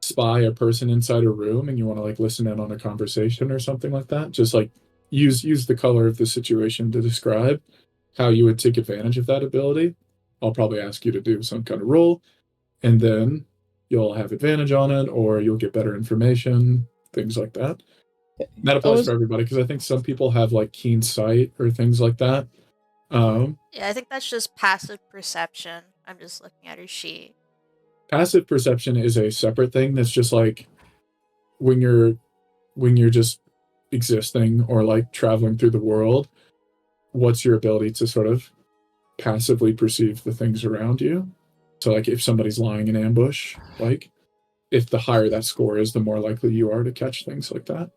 spy a person inside a room and you want to like listen in on a conversation or something like that, just like use the color of the situation to describe how you would take advantage of that ability. I'll probably ask you to do some kind of roll, and then you'll have advantage on it, or you'll get better information, things like that. That applies for everybody, because I think some people have like keen sight or things like that. Yeah, I think that's just passive perception. I'm just looking at her sheet. Passive perception is a separate thing. That's just like when you're just existing or like traveling through the world, what's your ability to sort of passively perceive the things around you. So like if somebody's lying in ambush, like if the higher that score is, the more likely you are to catch things like that.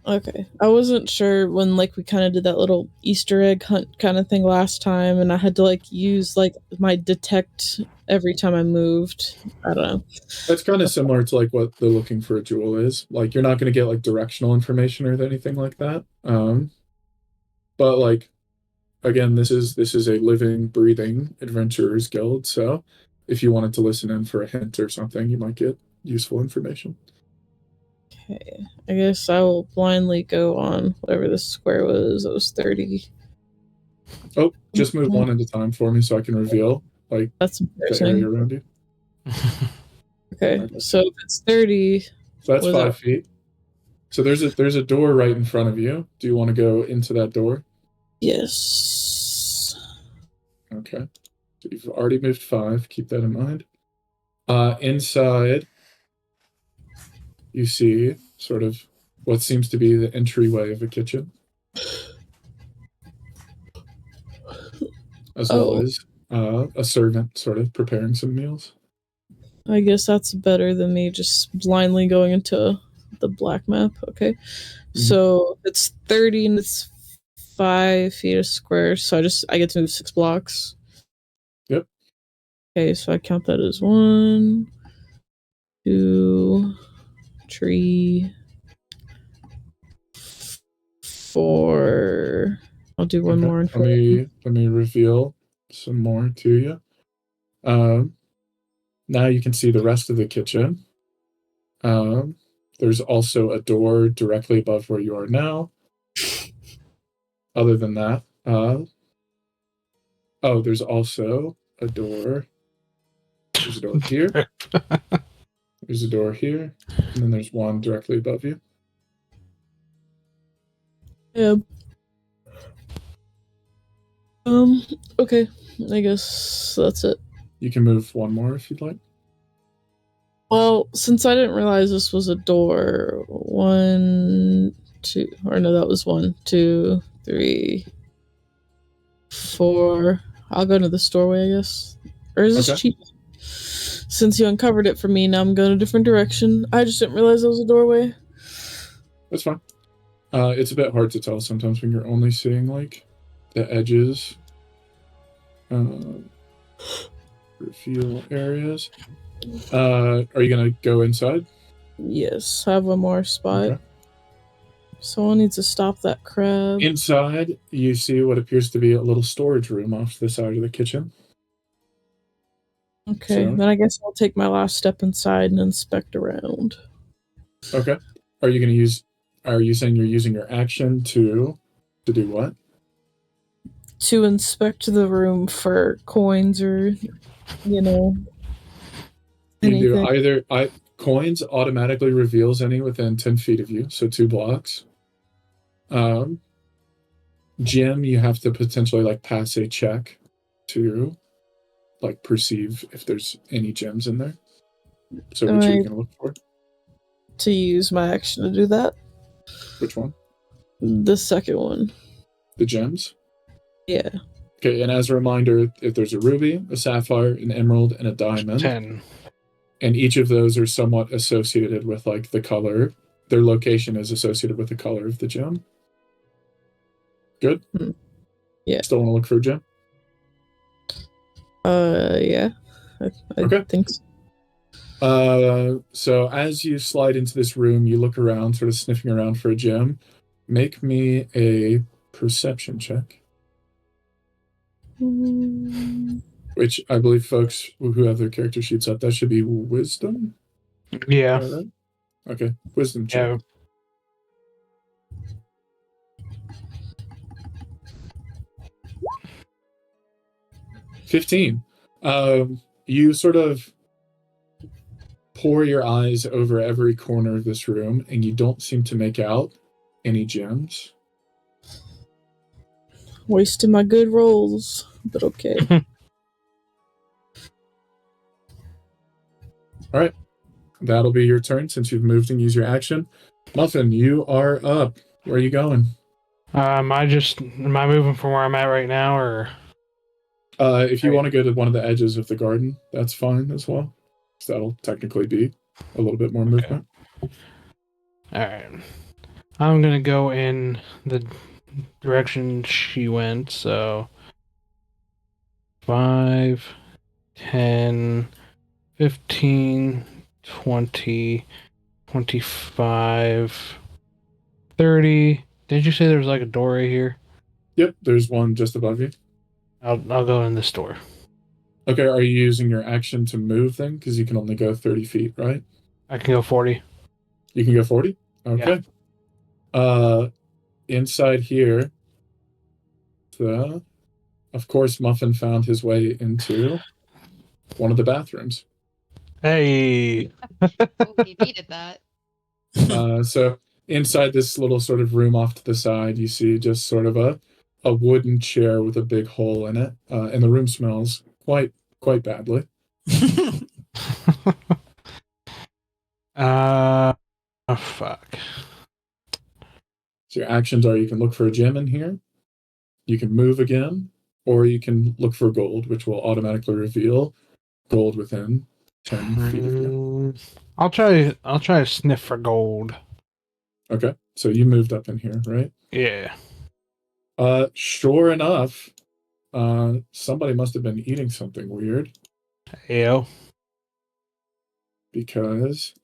Okay. I wasn't sure when like we kind of did that little Easter egg hunt kind of thing last time, and I had to like use like my detect every time I moved. I don't know. That's kind of similar to like what the looking for a jewel is. Like you're not going to get like directional information or anything like that. But like again, this is a living, breathing adventurers guild. So if you wanted to listen in for a hint or something, you might get useful information. Okay. I guess I will blindly go on whatever this square was. It was 30. Oh, just move one at a time for me so I can reveal like That's the area embarrassing. around you. Okay. So if it's 30. So that's Was 5 that- feet. So there's a door right in front of you. Do you want to go into that door? Yes. Okay. So you've already moved 5. Keep that in mind. Inside, you see sort of what seems to be the entryway of a kitchen, as well as a servant sort of preparing some meals. I guess that's better than me just blindly going into the black map. Okay. So it's 30 and it's 5 feet a square. So I get to move 6 blocks. Yep. Okay, so I count that as 1, 2, 3, 4. I'll do one more. Let me reveal some more to you. Now you can see the rest of the kitchen. There's also a door directly above where you are now. Other than that, there's also a door. There's a door here. There's a door here, and then there's one directly above you. Yeah. Okay. I guess that's it. You can move one more if you'd like. Well, since I didn't realize this was a door, 1, 2, or no, that was 1, 2, 3, 4. I'll go into this doorway, I guess. Or is this cheap? Since you uncovered it for me, now I'm going a different direction. I just didn't realize it was a doorway. That's fine. It's a bit hard to tell sometimes when you're only seeing like the edges. Reveal areas. Are you gonna go inside? Yes, I have one more spot. Okay. Someone needs to stop that crab. Inside, you see what appears to be a little storage room off to the side of the kitchen. Okay, So- then I guess I'll take my last step inside and inspect around. Okay. Are you saying you're using your action to do what? To inspect the room for coins or, You do anything. either coins automatically reveals any within 10 feet of you, so 2 blocks. Gem, you have to potentially like pass a check to like perceive if there's any gems in there. So which are you gonna look for? To use my action to do that. Which one? The second one. The gems? Yeah. Okay, and as a reminder, if there's a ruby, a sapphire, an emerald, and a diamond, 10. and each of those are somewhat associated with like the color, their location is associated with the color of the gem. Good? Yeah. Still want to look for a gem? Yeah. I Okay. think so. So as you slide into this room, you look around, sort of sniffing around for a gem. Make me a perception check. which I believe folks who have their character sheets up, that should be wisdom. Yeah. Right? Okay, wisdom check. Yeah. Yeah. 15. You sort of pour your eyes over every corner of this room, and you don't seem to make out any gems. Wasting my good rolls, but okay. All right, that'll be your turn since you've moved and used your action. Muffin, you are up. Where are you going? Am I moving from where I'm at right now, or? If you want to go to one of the edges of the garden, that's fine as well. So that'll technically be a little bit more movement. All right. I'm gonna go in the direction she went. So 5, 10, 15, 20, 25, 30. Did you say there was like a door right here? Yep, there's one just above you. I'll go in this door. Okay, are you using your action to move then? Because you can only go 30 feet, right? I can go 40. You can go 40? Okay. Inside here, of course, Muffin found his way into one of the bathrooms. Hey. Oh, he needed that. So inside this little sort of room off to the side, you see just sort of a wooden chair with a big hole in it, and the room smells quite badly. Oh, fuck. So your actions are you can look for a gem in here, you can move again, or you can look for gold, which will automatically reveal gold within 10 feet of you. I'll try to sniff for gold. Okay, so you moved up in here, right? Yeah. Sure enough, somebody must have been eating something weird Yo. because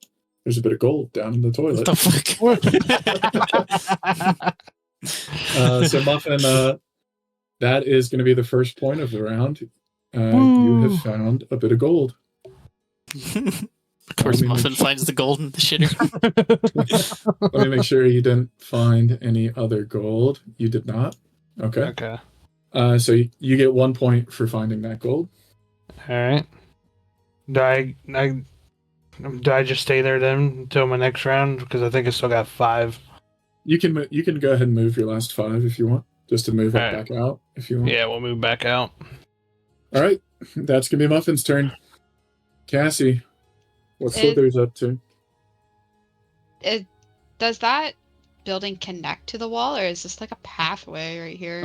there's a bit of gold down in the toilet. What the fuck? So Muffin, that is going to be the first point of the round. You have found a bit of gold. Of course, Muffin finds the gold in the shitter. Let me make sure you didn't find any other gold. You did not. Okay. Okay. So you get 1 point for finding that gold. All right. Do I just stay there then until my next round? Because I think I still got 5. You can go ahead and move your last 5 if you want, just to move it back out if you want. Yeah, we'll move back out. All right, that's gonna be Muffin's turn. Cassie, what's Slither's up to? Does that building connect to the wall, or is this like a pathway right here?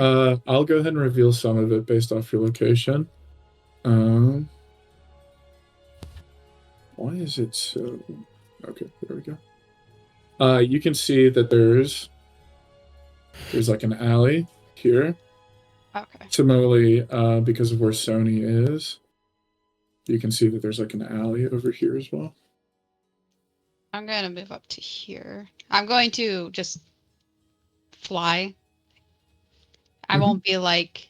I'll go ahead and reveal some of it based off your location. Why is it so... Okay, there we go. You can see that there's like an alley here. Okay. Similarly, because of where Sony is, you can see that there's like an alley over here as well. I'm going to move up to here. I'm going to just fly. I won't be like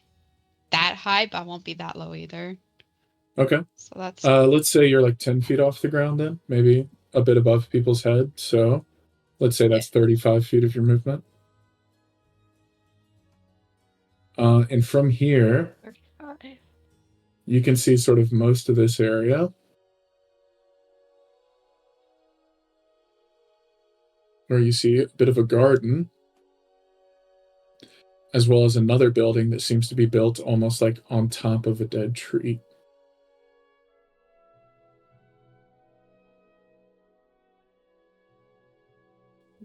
that high, but I won't be that low either. Okay. So that's... let's say you're like 10 feet off the ground then, maybe a bit above people's head. So let's say that's 35 feet of your movement. And from here, you can see sort of most of this area. Where you see a bit of a garden, as well as another building that seems to be built almost like on top of a dead tree.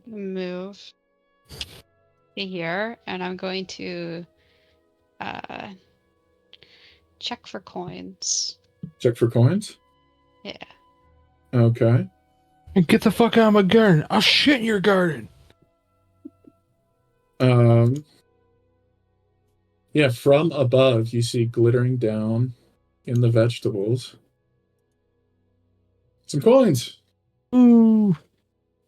Move to here, and I'm going to check for coins. Check for coins? Yeah. Okay. And get the fuck out of my garden. I'll shit in your garden. Yeah, from above, you see glittering down in the vegetables some coins. Ooh.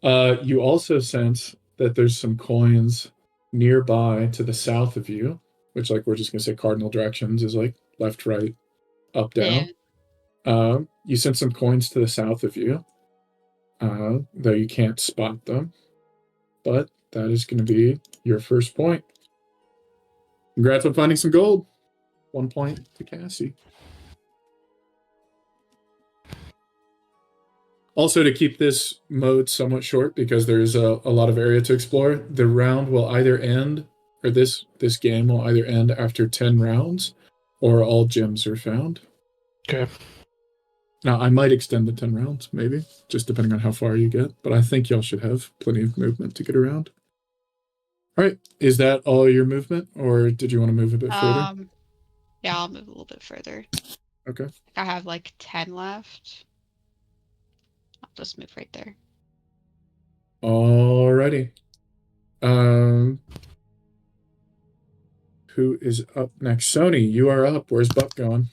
You also sense that there's some coins nearby to the south of you, which, like, we're just going to say cardinal directions is like left, right, up, down. You send some coins to the south of you, though you can't spot them. But that is going to be your first point. Congrats on finding some gold. 1 point to Cassie. Also, to keep this mode somewhat short, because there's a lot of area to explore, the round will either end, or this game will either end after 10 rounds, or all gems are found. Okay. Now, I might extend the 10 rounds, maybe, just depending on how far you get, but I think y'all should have plenty of movement to get around. All right, is that all your movement, or did you want to move a bit further? Yeah, I'll move a little bit further. Okay. I have like 10 left. I'll just move right there. Alrighty. Who is up next? Sony, you are up. Where's Buck going?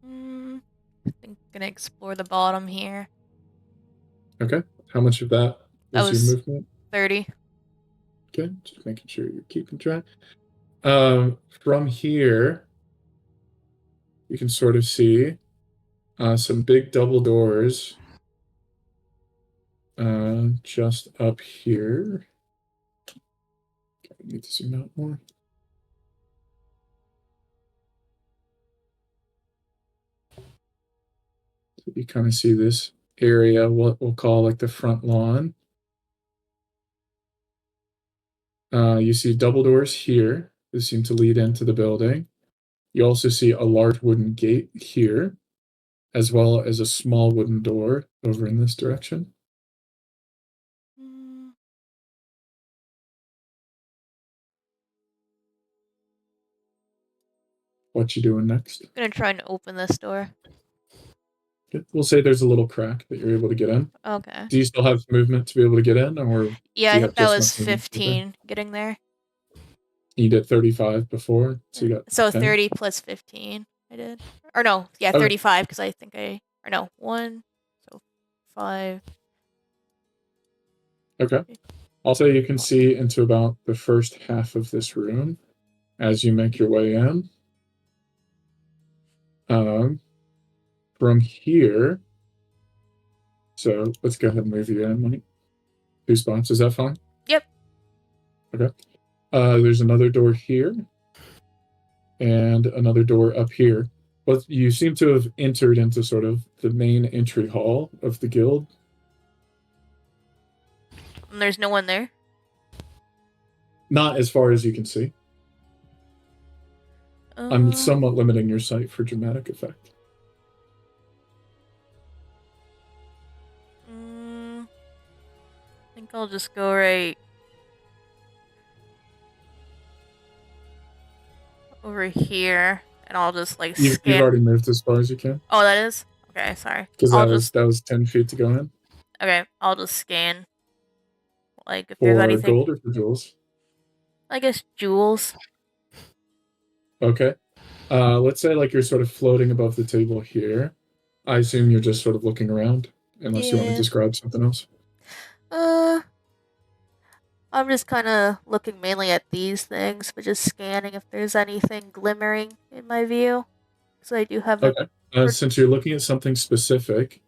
I think I'm gonna explore the bottom here. Okay. How much of that That was your was movement? 30. Okay, just making sure you're keeping track. From here, you can sort of see some big double doors just up here. I need to zoom out more. So you kind of see this area, what we'll call like the front lawn. You see double doors here that seem to lead into the building. You also see a large wooden gate here, as well as a small wooden door over in this direction. What you doing next? I'm gonna try and open this door. Okay. We'll say there's a little crack that you're able to get in. Okay. Do you still have movement to be able to get in, or Yeah, do I you think have that just was enough movement to get in? 15 getting there. You did 35 before, so you got So 10? 30 plus 15 I did. Or no, yeah, Okay. 35 because I think or no, 1, so 5. Okay. Also, you can see into about the first half of this room as you make your way in. From here, so let's go ahead and move you in, like 2 spots. Is that fine? Yep. Okay. There's another door here and another door up here. But you seem to have entered into sort of the main entry hall of the guild. And there's no one there. Not as far as you can see. I'm somewhat limiting your sight for dramatic effect. I think I'll just go right over here, and I'll just like You've scan. already moved as far as you can. Oh, that is? Okay, sorry. Because I'll that was 10 feet to go in. Okay, I'll just scan. Like if For there's anything. gold or for jewels? I guess jewels. Okay. Let's say like you're sort of floating above the table here. I assume you're just sort of looking around, unless you want to Yeah. describe something else. I'm just kind of looking mainly at these things, but just scanning if there's anything glimmering in my view. So I do have Okay. Since you're looking at something specific,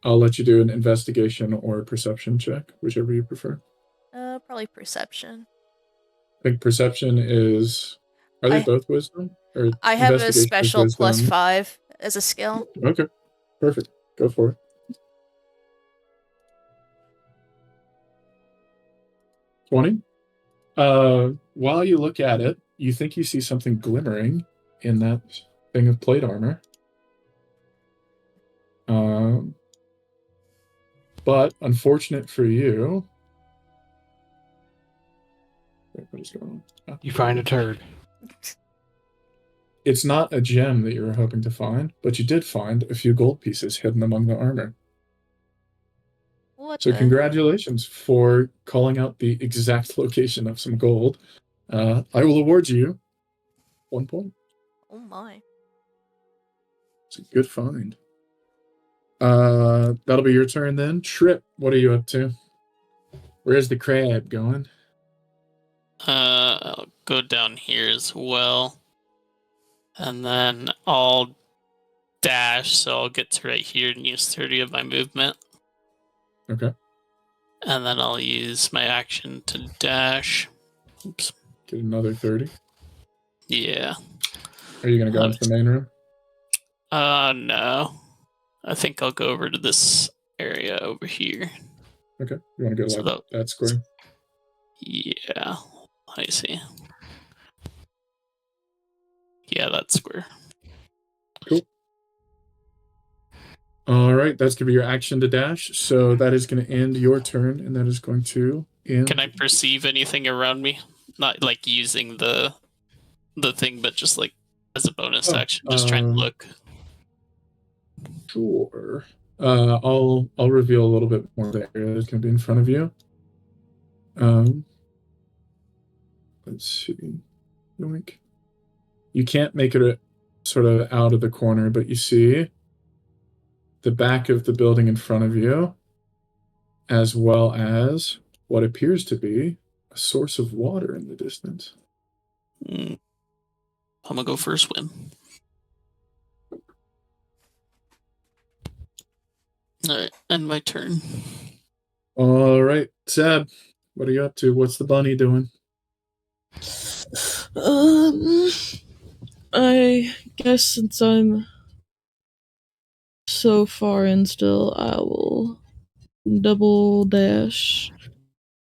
I'll let you do an investigation or a perception check, whichever you prefer. Probably perception. I think perception is. Are they both wisdom? Or I have a investigation is special plus wisdom? 5 as a skill. Okay. Perfect. Go for it. 20. While you look at it, you think you see something glimmering in that thing of plate armor. But unfortunate for you. Wait, what is going on? You find a turd. It's not a gem that you were hoping to find, but you did find a few gold pieces hidden among the armor. So congratulations for calling out the exact location of some gold. I will award you 1 point. Oh my. It's a good find. That'll be your turn then. Trip, what are you up to? Where's the crab going? I'll go down here as well. And then I'll dash, so I'll get to right here and use 30 of my movement. Okay. And then I'll use my action to dash. Oops. Get another 30. Yeah. Are you going to go into the main room? No. I think I'll go over to this area over here. Okay. You want to go So to that square? Yeah. I see. Yeah, that square. Cool. All right. That's going to be your action to dash. So that is going to end your turn, and that is going to end. Can I perceive anything around me? Not like using the thing, but just like as a bonus action, just trying to look. Sure. I'll reveal a little bit more of the area that's going to be in front of you. Let's see. Yoink. You can't make it sort of out of the corner, but you see the back of the building in front of you, as well as what appears to be a source of water in the distance. I'm gonna go for a swim. Alright, end my turn. All right, Seb, what are you up to? What's the bunny doing? I guess since I'm so far in still, I will double dash,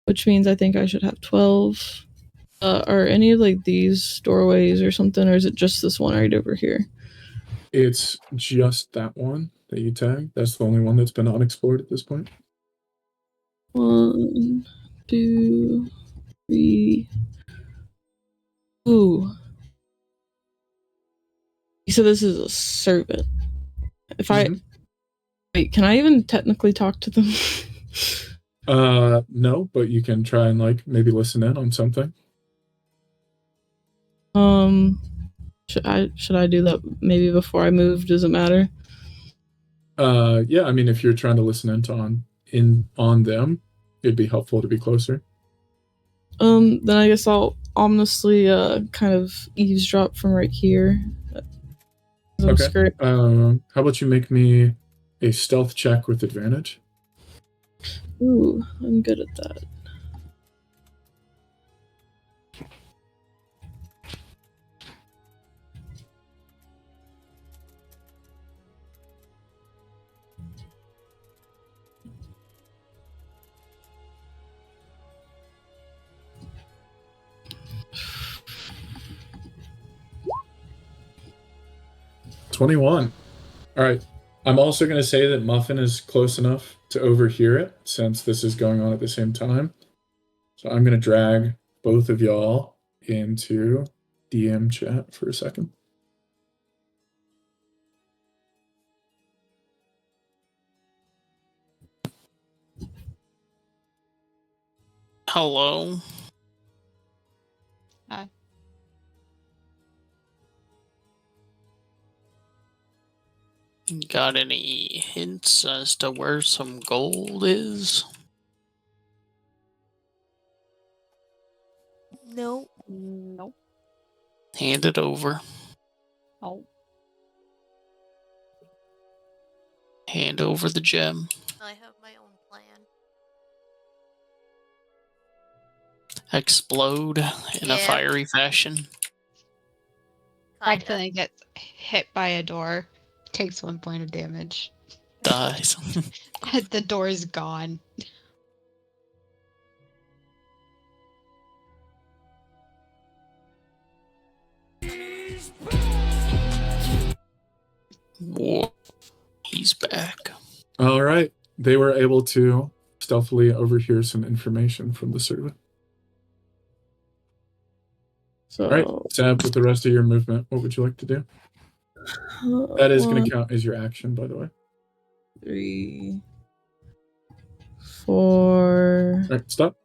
which means I think I should have 12. Are any of like these doorways or something, or is it just this one right over here? It's just that one that you tagged. That's the only one that's been unexplored at this point. 1, 2, 3. Ooh. You said this is a servant. If wait, can I even technically talk to them? No, but you can try and like maybe listen in on something. Should I do that maybe before I move? Does it matter? Yeah, I mean, if you're trying to listen on them, it'd be helpful to be closer. Then I guess I'll ominously kind of eavesdrop from right here. Okay. How about you make me a stealth check with advantage? Ooh, I'm good at that. $21. All right. I'm also going to say that Muffin is close enough to overhear it since this is going on at the same time. So I'm going to drag both of y'all into DM chat for a second. Hello. Hi. Got any hints as to where some gold is? No. Nope. Hand it over. Oh. Hand over the gem. I have my own plan. Explode in a Yeah. fiery fashion. Kinda. Accidentally gets hit by a door. Takes 1 point of damage. Dies. The door is gone. Whoa. He's back. All right. They were able to stealthily overhear some information from the servant. So, All right, Sab, with the rest of your movement, what would you like to do? That is going to count as your action, by the way. 3, 4. All right, stop.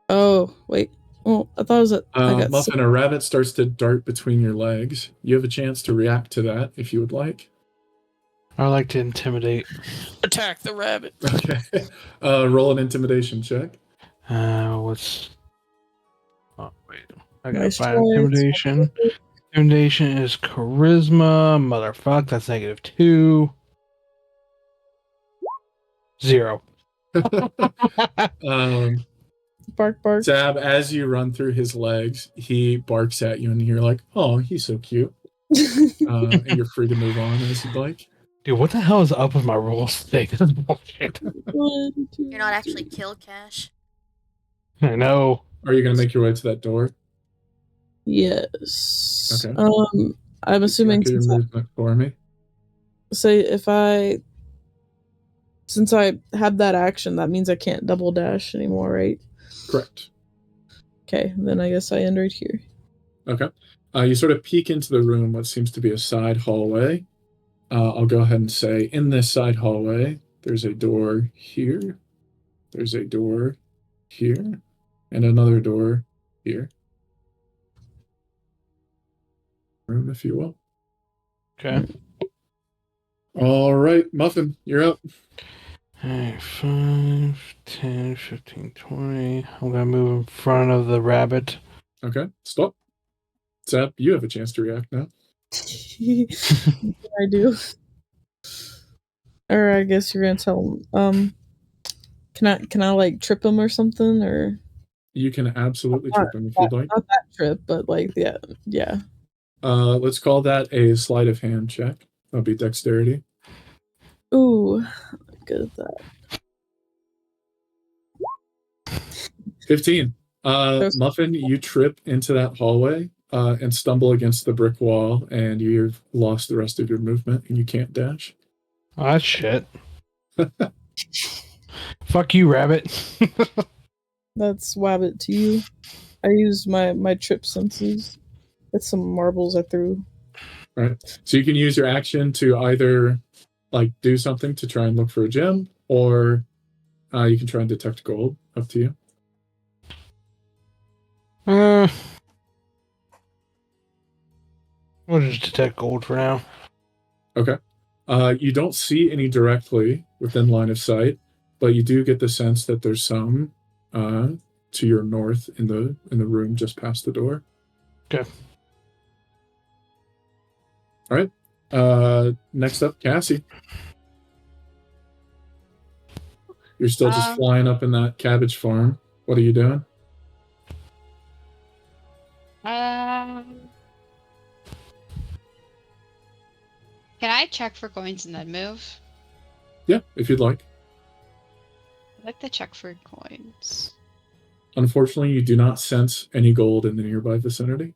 Oh, wait. Oh, I thought it was I got Muffin, a rabbit starts to dart between your legs. You have a chance to react to that if you would like. I like to intimidate. Attack the rabbit. Okay. Roll an intimidation check. What's... Oh, wait. I got Nice 5 try. intimidation. Intimidation is charisma. Motherfuck, that's -2. 0. Bark, bark. Zab, as you run through his legs, he barks at you, and you're like, "Oh, he's so cute." And you're free to move on as you'd like. Dude, what the hell is up with my rules today? This is bullshit. 1, 2, You're not actually 3. kill Cash. I know. Are you going to make your way to that door? Yes. Okay. I'm assuming Check your movement for me. since I had that action, that means I can't double dash anymore, right? Correct. Okay, then I guess I end right here. Okay. You sort of peek into the room, what seems to be a side hallway. I'll go ahead and say, in this side hallway, there's a door here. There's a door here. And another door here. Room, if you will. Okay. All right, Muffin, you're up. Alright, 5, 10, 15, 20. I'm gonna move in front of the rabbit. Okay, stop. Zap, you have a chance to react now. I do. Or I guess you're gonna tell him. Can I like trip him or something, or You can absolutely trip him if you'd like. not that trip, but like yeah. Let's call that a sleight of hand check. That'll be dexterity. Ooh, I'm good at that. 15. Muffin, you trip into that hallway and stumble against the brick wall, and you've lost the rest of your movement, and you can't dash. Oh, that's shit. Fuck you, rabbit. That's wabbit to you. I used my trip senses. It's some marbles I threw. Right. So you can use your action to either like do something to try and look for a gem, or you can try and detect gold. Up to you. We'll just detect gold for now. Okay. You don't see any directly within line of sight, but you do get the sense that there's some to your north in the room just past the door. Okay. All right. Next up, Cassie. You're still just flying up in that cabbage farm. What are you doing? Can I check for coins and then move? Yeah, if you'd like. I'd like to check for coins. Unfortunately, you do not sense any gold in the nearby vicinity.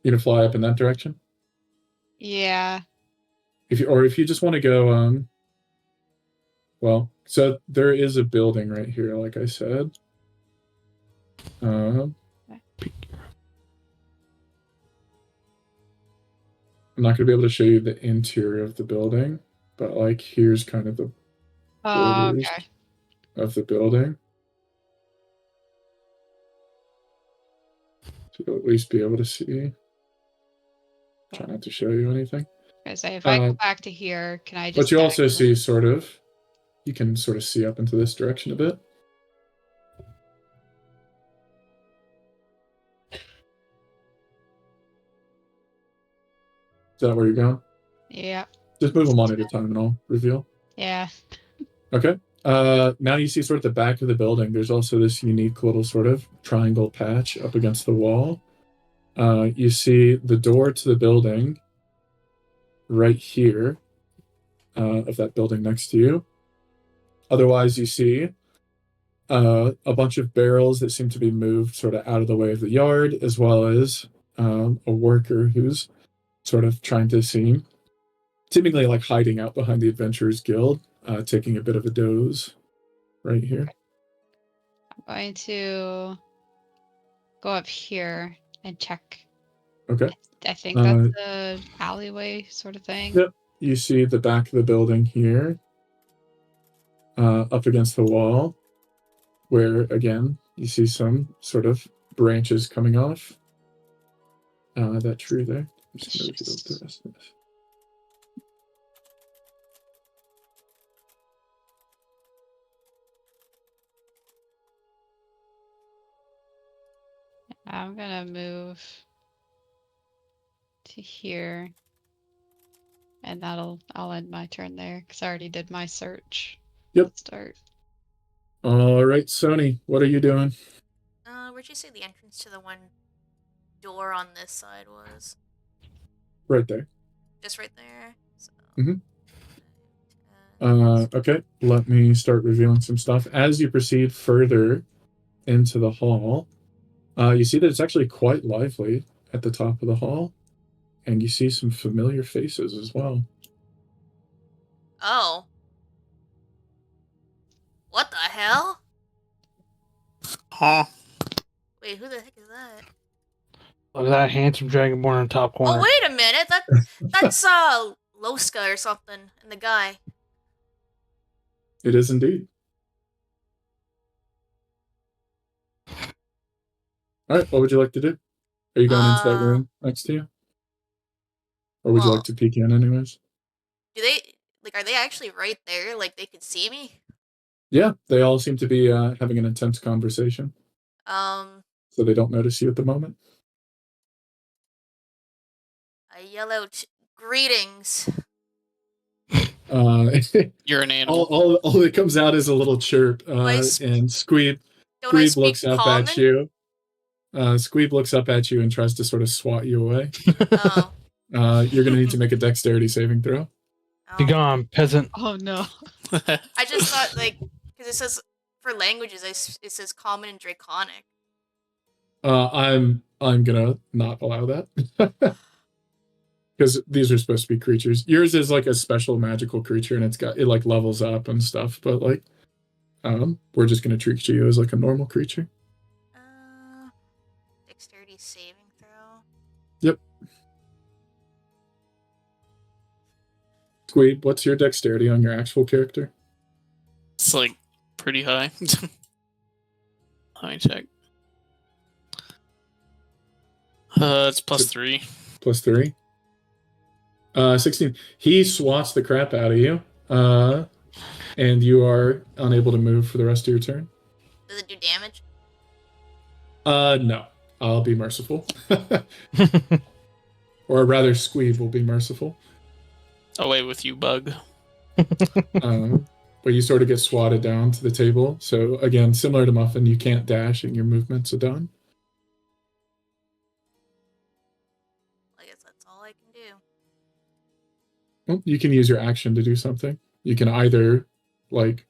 You gonna fly up in that direction? Yeah. If you just want to go, well, so there is a building right here, like I said. I'm not gonna be able to show you the interior of the building, but like here's kind of the borders Okay. of the building. So you'll at least be able to see. Try not to show you anything. I say if I go back to here, can I just? But you also see you can sort of see up into this direction a bit. Is that where you're going? Yeah. Just move them one at a time and I'll reveal. Yeah. Okay. Now you see sort of the back of the building. There's also this unique little sort of triangle patch up against the wall. You see the door to the building right here of that building next to you. Otherwise, you see a bunch of barrels that seem to be moved sort of out of the way of the yard, as well as a worker who's sort of trying to seem seemingly like hiding out behind the Adventurers Guild, taking a bit of a doze right here. I'm going to go up here and check. Okay. I think that's the alleyway sort of thing. Yep. You see the back of the building here, up against the wall, where again you see some sort of branches coming off that tree there. I'm just going to reveal the rest of this. I'm gonna move to here. And I'll end my turn there, because I already did my search. Yep. Let's start. All right, Sony, what are you doing? Where'd you say the entrance to the one door on this side was? Right there. Just right there? So, Mhm. 10, Okay, let me start revealing some stuff. As you proceed further into the hall, you see that it's actually quite lively at the top of the hall, and you see some familiar faces as well. Oh. What the hell? Huh? Wait, who the heck is that? Look at that handsome dragonborn in the top corner. Oh, wait a minute. That's Loska or something, and the guy. It is indeed. All right, what would you like to do? Are you going into that room next to you? Or would you like Well, to peek in anyways? do they, are they actually right there? Like, they could see me? Yeah, they all seem to be having an intense conversation, Um, so they don't notice you at the moment. I yell out, greetings. You're an animal. All that comes out is a little chirp, and Squeeb Don't I speak looks up common? at you. Squeeb looks up at you and tries to sort of swat you away. Oh. You're going to need to make a dexterity saving throw. Be Oh. gone, peasant. Oh no. I just thought, like, because it says, for languages, it says common and draconic. I'm gonna not allow that because these are supposed to be creatures. Yours is like a special magical creature, and it like levels up and stuff. But like, we're just gonna treat you as like a normal creature. Dexterity saving throw. Yep. Squeeb, what's your dexterity on your actual character? It's like pretty high. Let me check. It's +3. +3. 16. He swats the crap out of you, and you are unable to move for the rest of your turn. Does it do damage? No. I'll be merciful. Or rather, Squeeb will be merciful. Away with you, bug. But you sort of get swatted down to the table. So again, similar to Muffin, you can't dash and your movements are done. I guess that's all I can do. Well, you can use your action to do something. You can either like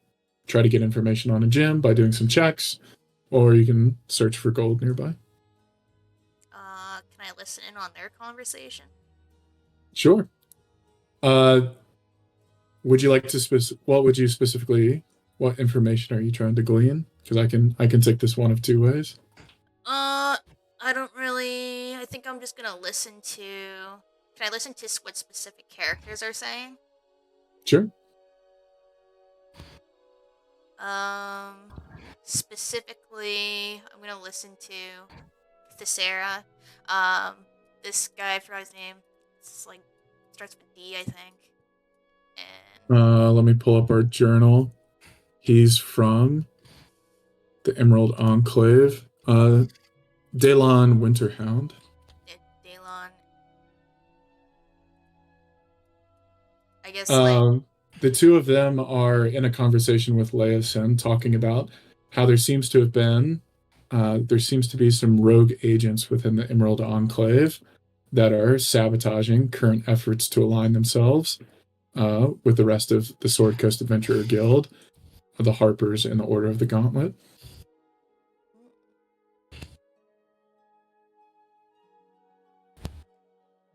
try to get information on a gym by doing some checks, or you can search for gold nearby. Can I listen in on their conversation? Sure. Would you like to what would you specifically, what information are you trying to glean? Because I can take this one of two ways. I don't really. I think I'm just gonna listen to. Can I listen to what specific characters are saying? Sure. Specifically, I'm gonna listen to Thessera. This guy, I forgot his name. It's like starts with D, I think. And Let me pull up our journal. He's from the Emerald Enclave. Daylon Winterhound. Daylon. I guess The two of them are in a conversation with Leosin, talking about how there seems to be some rogue agents within the Emerald Enclave that are sabotaging current efforts to align themselves with the rest of the Sword Coast Adventurer Guild, the Harpers, and the Order of the Gauntlet.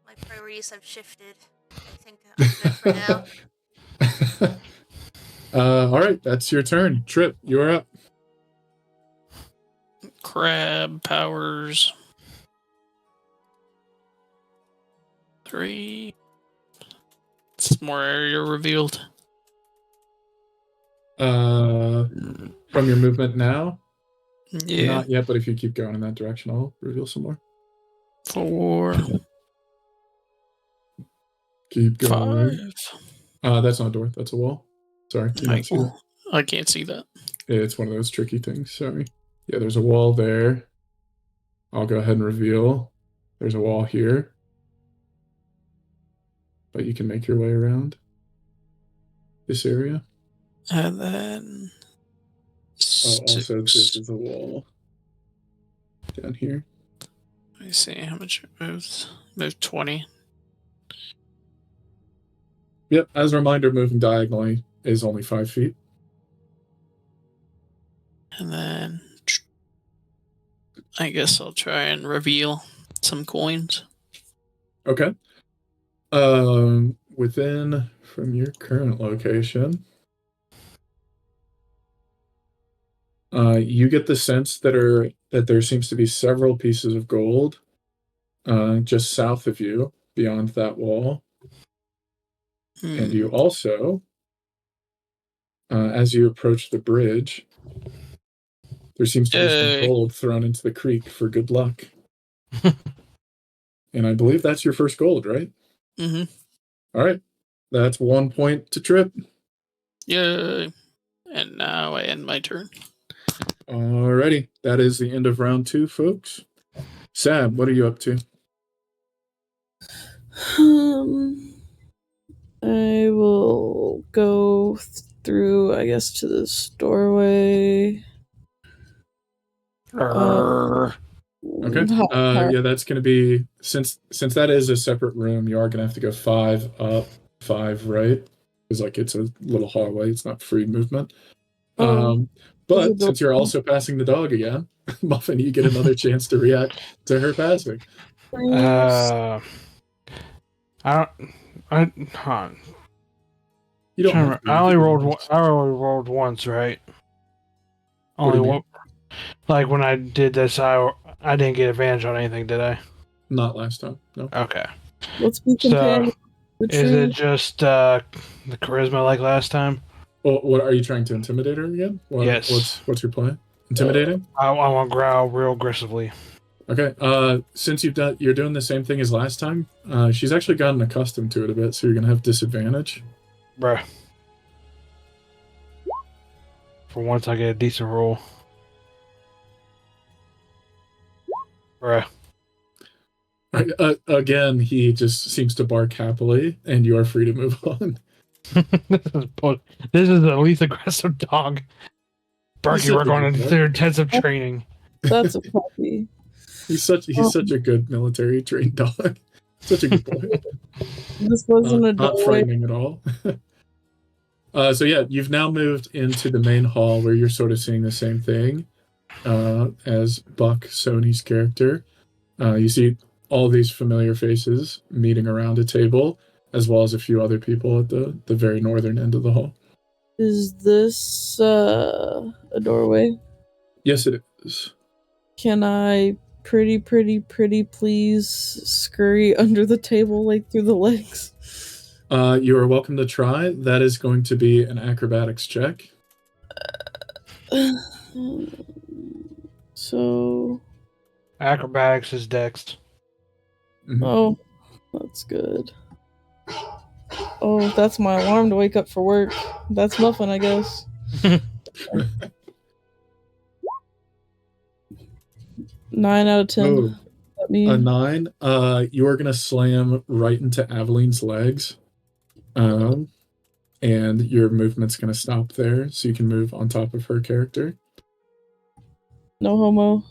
my priorities have shifted. I think I'm good for now. All right, that's your turn. Trip, you're up. Crab powers. 3. It's more area revealed. From your movement now? Yeah. Not yet, but if you keep going in that direction, I'll reveal some more. 4. Keep going. 5. That's not a door. That's a wall. Sorry. You don't see that. I can't see that. It's one of those tricky things. Sorry. Yeah, there's a wall there. I'll go ahead and reveal. There's a wall here, but you can make your way around this area. And then. Oh, also, this is a wall down here. Let me see how much it moves. Moved 20. Yep, as a reminder, moving diagonally is only 5 feet. And then. I guess I'll try and reveal some coins. Okay. Within from your current location, you get the sense that there seems to be several pieces of gold just south of you, beyond that wall. And you also, as you approach the bridge, there seems to be some gold thrown into the creek for good luck. And I believe that's your first gold, right? Mm-hmm. All right. That's 1 point to Trip. Yay. And now I end my turn. Alrighty. That is the end of round 2, folks. Sam, what are you up to? I will go through, I guess, to this doorway. Okay. Yeah, that's going to be, since that is a separate room, you are going to have to go 5 up, 5 right. Because, like, it's a little hallway. It's not free movement. But since you're also passing the dog again, Muffin, you get another chance to react to her passing. I You don't have to. I only rolled once, right? Only one. Like when I did this, I didn't get advantage on anything, did I? Not last time. No. Okay. Let's be comparing. Is it just the charisma like last time? Well, what are you trying to intimidate her again? Yes. What's your plan? Intimidating? I want to growl real aggressively. Okay. Since you're doing the same thing as last time, she's actually gotten accustomed to it a bit, so you're gonna have disadvantage. Bruh. For once, I get a decent roll. Bruh. Again, he just seems to bark happily, and you are free to move on. This is the least aggressive dog. Barky, we're going through intensive training. That's a puppy. He's such a good military trained dog. Such a good boy. This wasn't a not frightening at all. So yeah, you've now moved into the main hall where you're sort of seeing the same thing as Buck Sony's character. You see all these familiar faces meeting around a table, as well as a few other people at the very northern end of the hall. Is this a doorway? Yes, it is. Can I pretty please scurry under the table, like through the legs? You are welcome to try. That is going to be an acrobatics check. So... Acrobatics is dex. Mm-hmm. Oh, that's good. Oh, that's my alarm to wake up for work. That's Muffin, I guess. 9 out of 10. Oh, a 9. You are gonna slam right into Aveline's legs, and your movement's gonna stop there, so you can move on top of her character. No homo.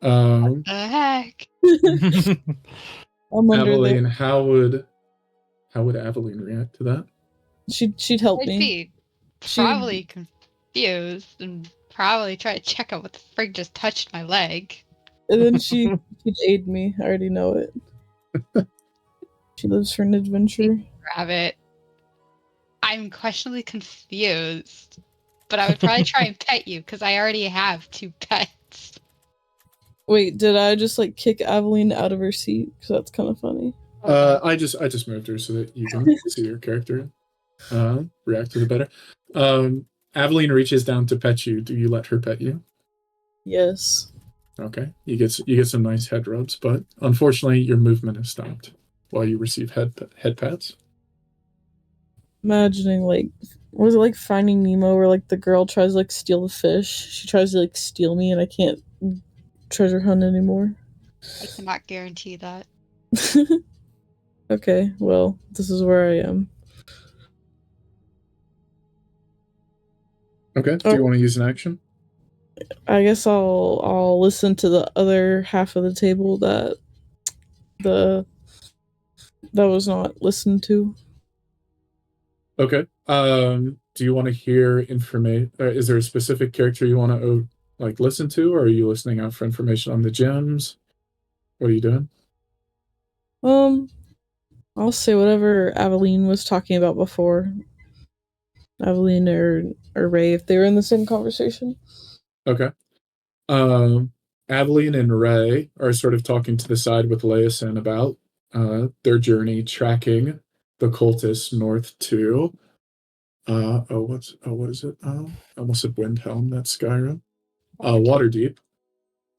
What the heck? I'm under Aveline, there. how would Aveline react to that? She'd help I'd me. be probably confused and probably try to check out what the frig just touched my leg. And then she'd aid me. I already know it. She lives for an adventure. Grab it. I'm questionably confused, but I would probably try and pet you because I already have 2 pets. Wait, did I just like kick Aveline out of her seat? Because that's kind of funny. I just moved her so that you can see your character react to the better. Aveline reaches down to pet you. Do you let her pet you? Yes. Okay. You get some nice head rubs, but unfortunately your movement is stopped while you receive head pats. Imagining like, was it like Finding Nemo where like the girl tries to like steal the fish? She tries to like steal me and I can't treasure hunt anymore. I cannot guarantee that. Okay, well, this is where I am. Okay. Do you want to use an action? I guess I'll listen to the other half of the table that was not listened to. Okay. Do you want to hear information? Is there a specific character you want to like listen to, or are you listening out for information on the gems? What are you doing? I'll say whatever Aveline was talking about before. Aveline or Ray, if they were in the same conversation. Okay. Aveline and Ray are sort of talking to the side with Leosin about their journey tracking the cultists north to what is it? I almost said Windhelm, that's Skyrim. Waterdeep.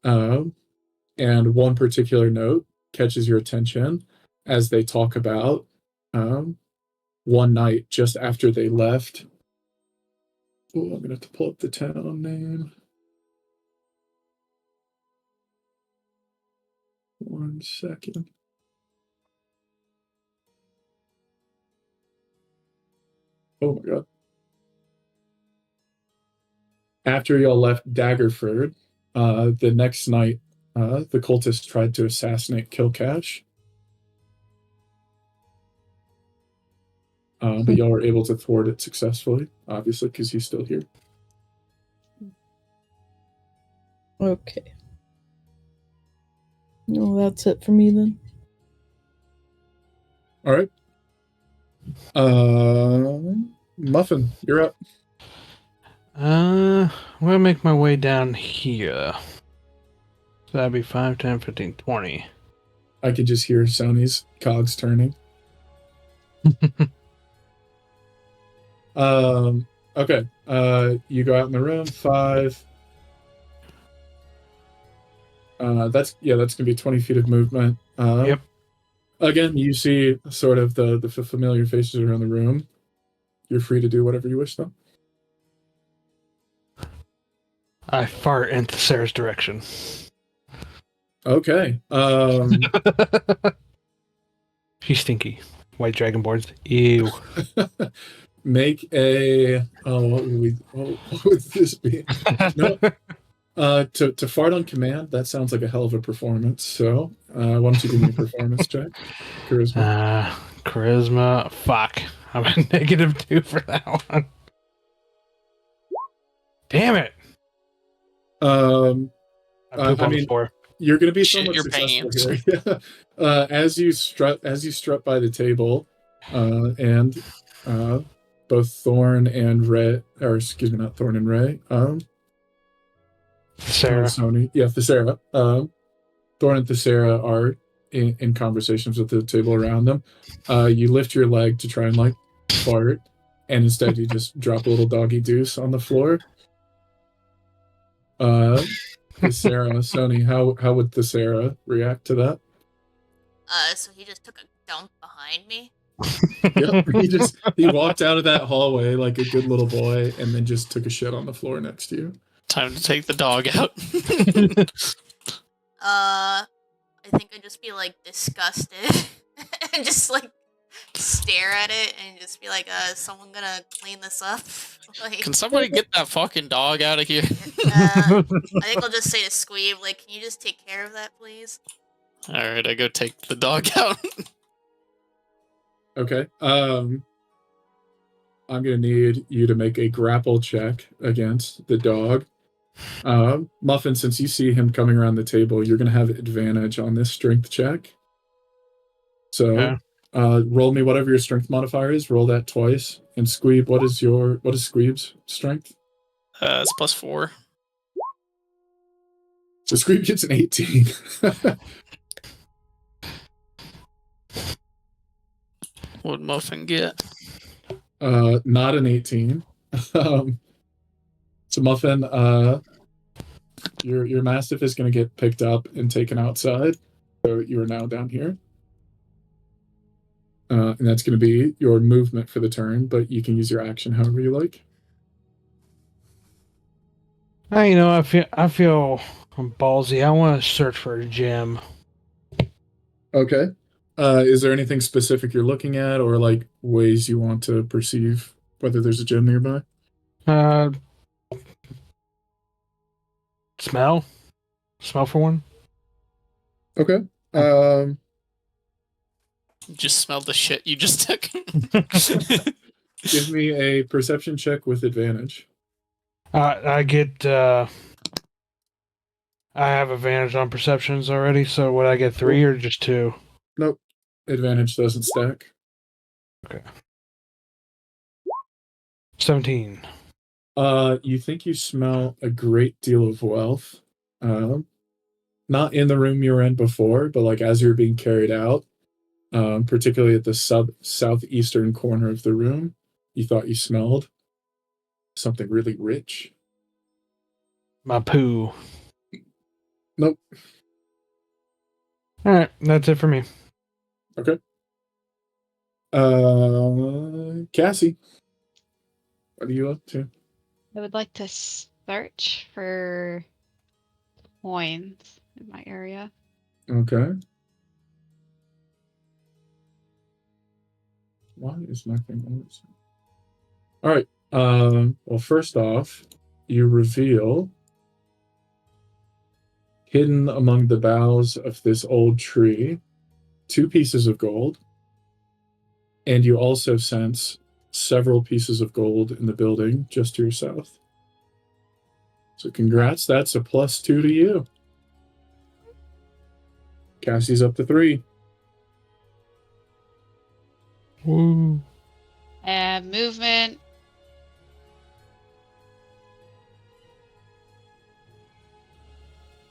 And one particular note catches your attention as they talk about one night just after they left. Oh, I'm gonna have to pull up the town name. One second. Oh my god. After y'all left Daggerford, the next night, the cultists tried to assassinate Kilcash. But y'all were able to thwart it successfully, obviously, because he's still here. Okay. No, that's it for me then. All right. Muffin, you're up. I'm gonna make my way down here. So that'd be 5, 10, 15, 20. I could just hear Sony's cogs turning. Okay. You go out in the room. 5. That's gonna be 20 feet of movement. Yep. Again, you see sort of the familiar faces around the room. You're free to do whatever you wish, though. I fart in Sarah's direction. Okay. She's stinky. White dragonborns. Ew. Make a. What would this be? No. To fart on command. That sounds like a hell of a performance. So, why don't you give me a performance check? Charisma. Charisma. Fuck. I'm a -2 for that one. Damn it. I mean, you're going to be Shit somewhat your successful pants. here. As you strut by the table, and both Thorn and Ray, or excuse me, not Thorn and Ray. Sarah. Sony. Yeah, Thessera. Thorn and Thessera are in conversations with the table around them. You lift your leg to try and like fart, and instead you just drop a little doggy deuce on the floor. Thessera, Sony, how would Thessera react to that? So he just took a dump behind me. Yep, he walked out of that hallway like a good little boy, and then just took a shit on the floor next to you. Time to take the dog out. I think I'd just be like disgusted and just like stare at it and just be like, is someone gonna clean this up? Like, Can somebody get that fucking dog out of here? I think I'll just say to Squeeb, like, can you just take care of that, please? Alright, I go take the dog out. Okay. I'm gonna need you to make a grapple check against the dog. Muffin, since you see him coming around the table, you're gonna have advantage on this strength check. So, roll me whatever your strength modifier is. Roll that twice. And Squeeb, what is Squeeb's strength? It's +4. So Squeeb gets an 18. What'd Muffin get? Not an 18. So Muffin, your Mastiff is going to get picked up and taken outside. So you are now down here. And that's going to be your movement for the turn, but you can use your action however you like. I feel ballsy. I want to search for a gym. Okay. Is there anything specific you're looking at, or like ways you want to perceive whether there's a gym nearby? Uh, smell for one. Okay. Um, Just smell the shit you just took. give me a perception check with advantage. I get. I have advantage on perceptions already. So would I get 3 or just 2? Nope. Advantage doesn't stack. Okay. 17. You think you smell a great deal of wealth. Not in the room you were in before, but like as you're being carried out, particularly at the southeastern corner of the room, you thought you smelled something really rich. My poo. Nope. All right, that's it for me. Okay. Cassie, what are you up to? I would like to search for coins in my area. Okay. Why is my thing always? All right. Well, first off, you reveal hidden among the boughs of this old tree 2 pieces of gold, and you also sense several pieces of gold in the building just to your south. So congrats, that's a +2 to you. Cassie's up to 3. Woo. And movement.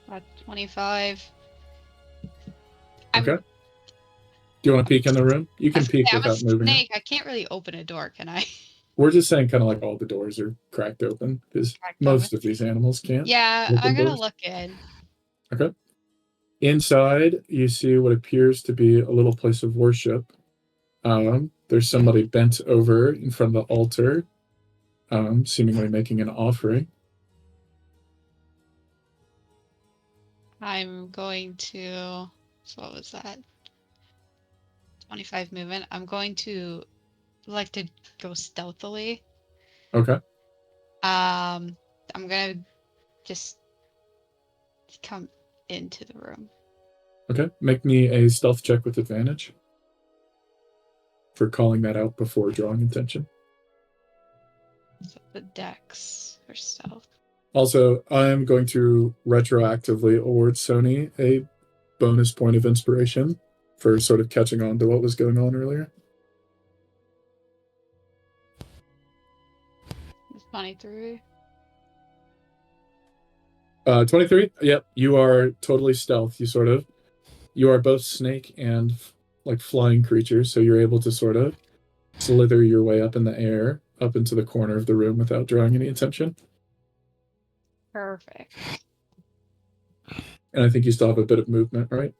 About 25. Okay. Do you want to peek in the room? You can peek I'm a without moving it. snake. I can't really open a door, can I? We're just saying kind of like all the doors are cracked open because most of these animals can't. Yeah, open I'm gonna doors. look in. Okay. Inside, you see what appears to be a little place of worship. There's somebody bent over in front of the altar, seemingly making an offering. I'm going to. So what was that? 25 movement. I'm going to like to go stealthily. Okay. I'm gonna just come into the room. Okay. Make me a stealth check with advantage for calling that out before drawing attention. So the dex for stealth. Also, I'm going to retroactively award Sony a bonus point of inspiration for sort of catching on to what was going on earlier. It's 23. 23? Yep, you are totally stealth. You are both snake and like flying creatures, so you're able to sort of slither your way up in the air, up into the corner of the room without drawing any attention. Perfect. And I think you still have a bit of movement, right?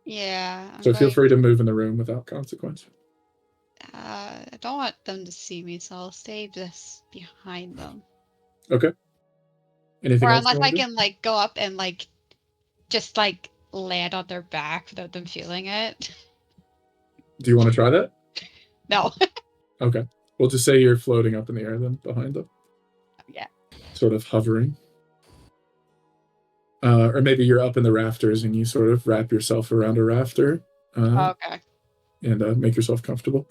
Yeah. So feel free to move in the room without consequence. I don't want them to see me, so I'll stay just behind them. Okay. Anything Or else unless you I want to do? can like go up and like just like land on their back without them feeling it. Do you want to try that? No. Okay. We'll just say you're floating up in the air then behind them. Yeah. Sort of hovering. Or maybe you're up in the rafters and you sort of wrap yourself around a rafter Okay. and make yourself comfortable.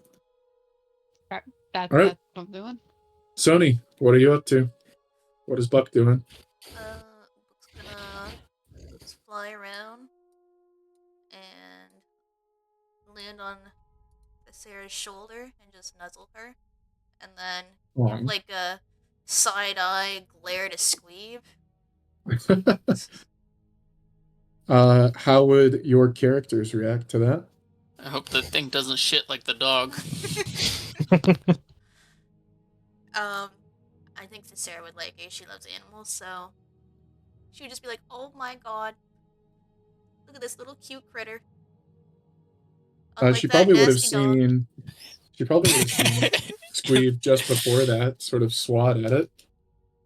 That's All right. what I'm doing. Sony, what are you up to? What is Buck doing? Buck's gonna just fly around and land on Sarah's shoulder and just nuzzle her, and then give like a side eye glare to Squeeb. How would your characters react to that? I hope the thing doesn't shit like the dog. I think that Sarah would like it. She loves animals, so she would just be like, "Oh my god, look at this little cute critter." She probably would have seen. She probably would have seen Squeeb just before that, sort of swat at it,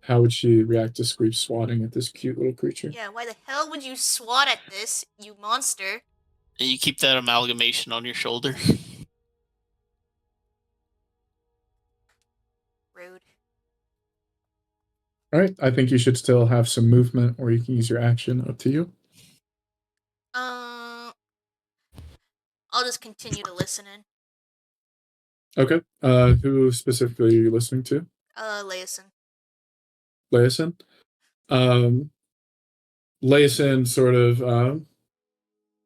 How would she react to Screech swatting at this cute little creature? Yeah, why the hell would you swat at this, you monster? And you keep that amalgamation on your shoulder. Rude. All right, I think you should still have some movement, or you can use your action. Up to you. I'll just continue to listen in. Okay. Who specifically are you listening to? Leeson. Leeson? Leeson sort of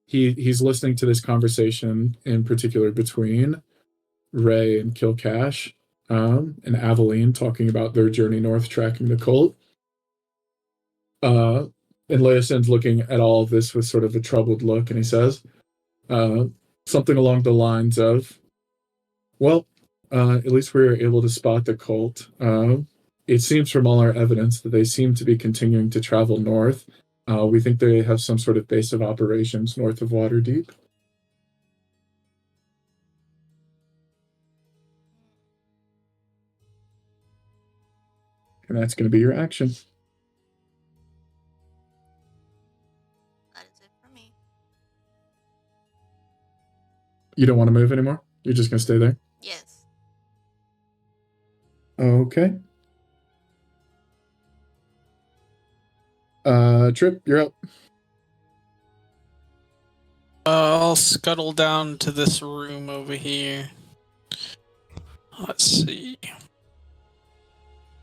he's listening to this conversation in particular between Ray and Kilcash, and Aveline talking about their journey north tracking the cult. And Leeson's looking at all of this with sort of a troubled look, and he says something along the lines of, well, at least we were able to spot the cult. It seems from all our evidence that they seem to be continuing to travel north. We think they have some sort of base of operations north of Waterdeep. And that's going to be your action. That is it for me. You don't want to move anymore? You're just going to stay there? Yes. Okay. Trip, you're up. I'll scuttle down to this room over here. Let's see.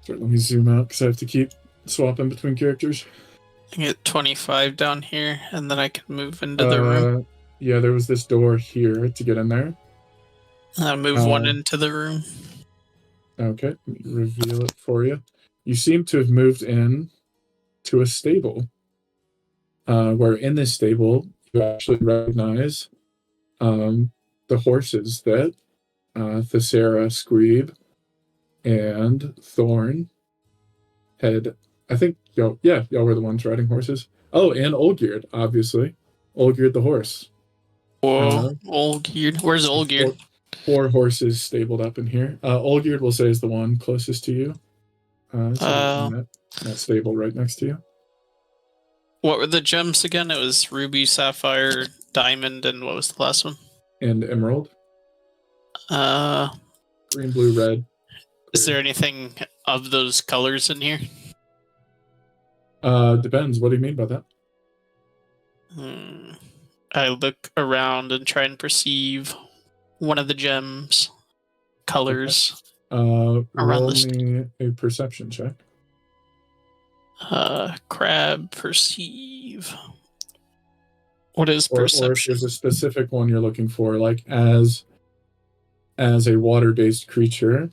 Sorry, let me zoom out because I have to keep swapping between characters. I get 25 down here, and then I can move into the room. Yeah, there was this door here to get in there. Move one into the room. Okay, let me reveal it for you. You seem to have moved in to a stable. Where in this stable, you actually recognize the horses that Thessera, Screeb, and Thorn had. I think y'all were the ones riding horses. Oh, and Olgierd, obviously. Olgierd the horse. Whoa, Olgierd. Where's Olgierd? Four horses stabled up in here. Olgierd, we'll say, is the one closest to you. In that stable right next to you. What were the gems again? It was ruby, sapphire, diamond, and what was the last one? And emerald. Green, blue, red. Is there anything of those colors in here? Depends. What do you mean by that? I look around and try and perceive one of the gems colors. Okay. Roll me a perception check. Crab perceive. What is perception? Or if there's a specific one you're looking for, like as a water-based creature,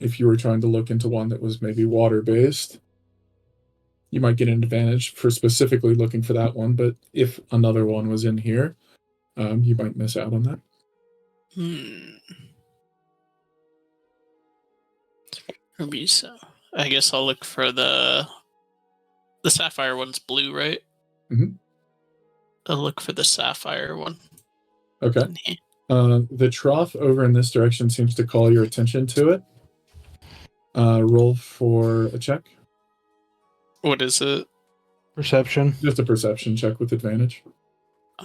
if you were trying to look into one that was maybe water-based, you might get an advantage for specifically looking for that one, but if another one was in here, you might miss out on that. Ruby, so I guess I'll look for the sapphire one's blue, right? Mm-hmm. I'll look for the sapphire one. Okay. The trough over in this direction seems to call your attention to it. Roll for a check. What is it? Perception. Just a perception check with advantage,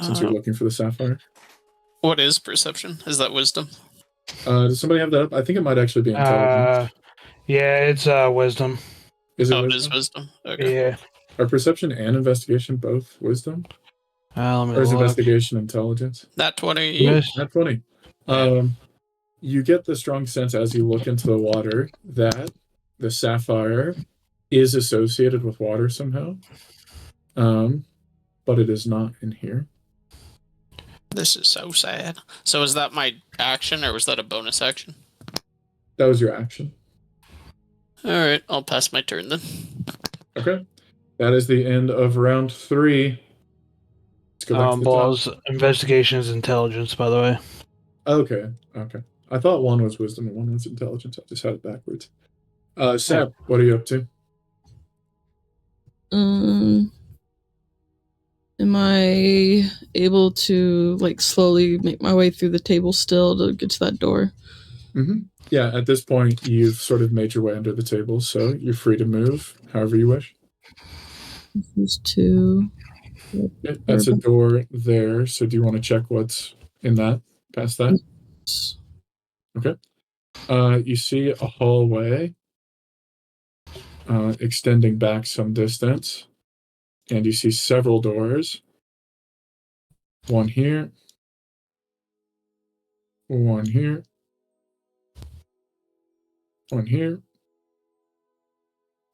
since you're looking for the sapphire. What is perception? Is that wisdom? Does somebody have that up? I think it might actually be intelligence. Yeah, it's wisdom. Is it wisdom? wisdom? It is wisdom. Okay. Yeah. Are perception and investigation both wisdom? Let me Or is look. investigation intelligence? That 20. Yes. Not 20. You get the strong sense as you look into the water that the sapphire is associated with water somehow. But it is not in here. This is so sad. So is that my action, or was that a bonus action? That was your action. Alright, I'll pass my turn then. Okay. That is the end of round 3. Let's go back to the Ball's top. investigation is intelligence, by the way. Okay. I thought one was wisdom and one was intelligence. I just had it backwards. Sab, what are you up to? Am I able to slowly make my way through the table still to get to that door? Mm-hmm. Yeah, at this point, you've sort of made your way under the table, so you're free to move however you wish. There's two. Yeah, that's a door there, so do you want to check what's in that, past that? Okay. You see a hallway extending back some distance, and you see several doors. One here, one here, one here,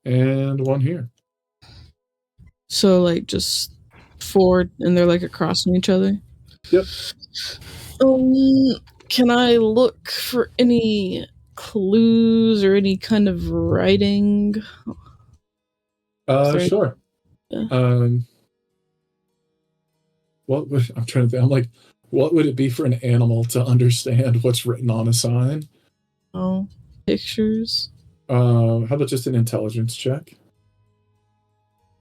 and one here. So, like, just four, and they're, like, across from each other? Yep. Can I look for any clues or any kind of writing? Sure. Yeah. What would I'm trying to think? I'm like, what would it be for an animal to understand what's written on a sign? Oh, pictures. How about just an intelligence check?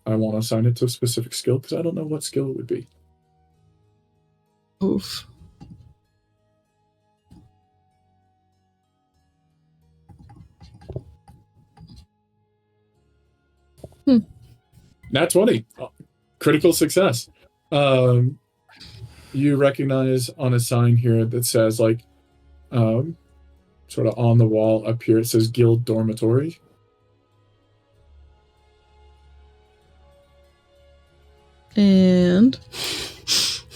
I want to assign it to a specific skill because I don't know what skill it would be. Oof. Nat 20. Critical success. You recognize on a sign here that says, like, sort of on the wall up here, it says Guild Dormitory. And is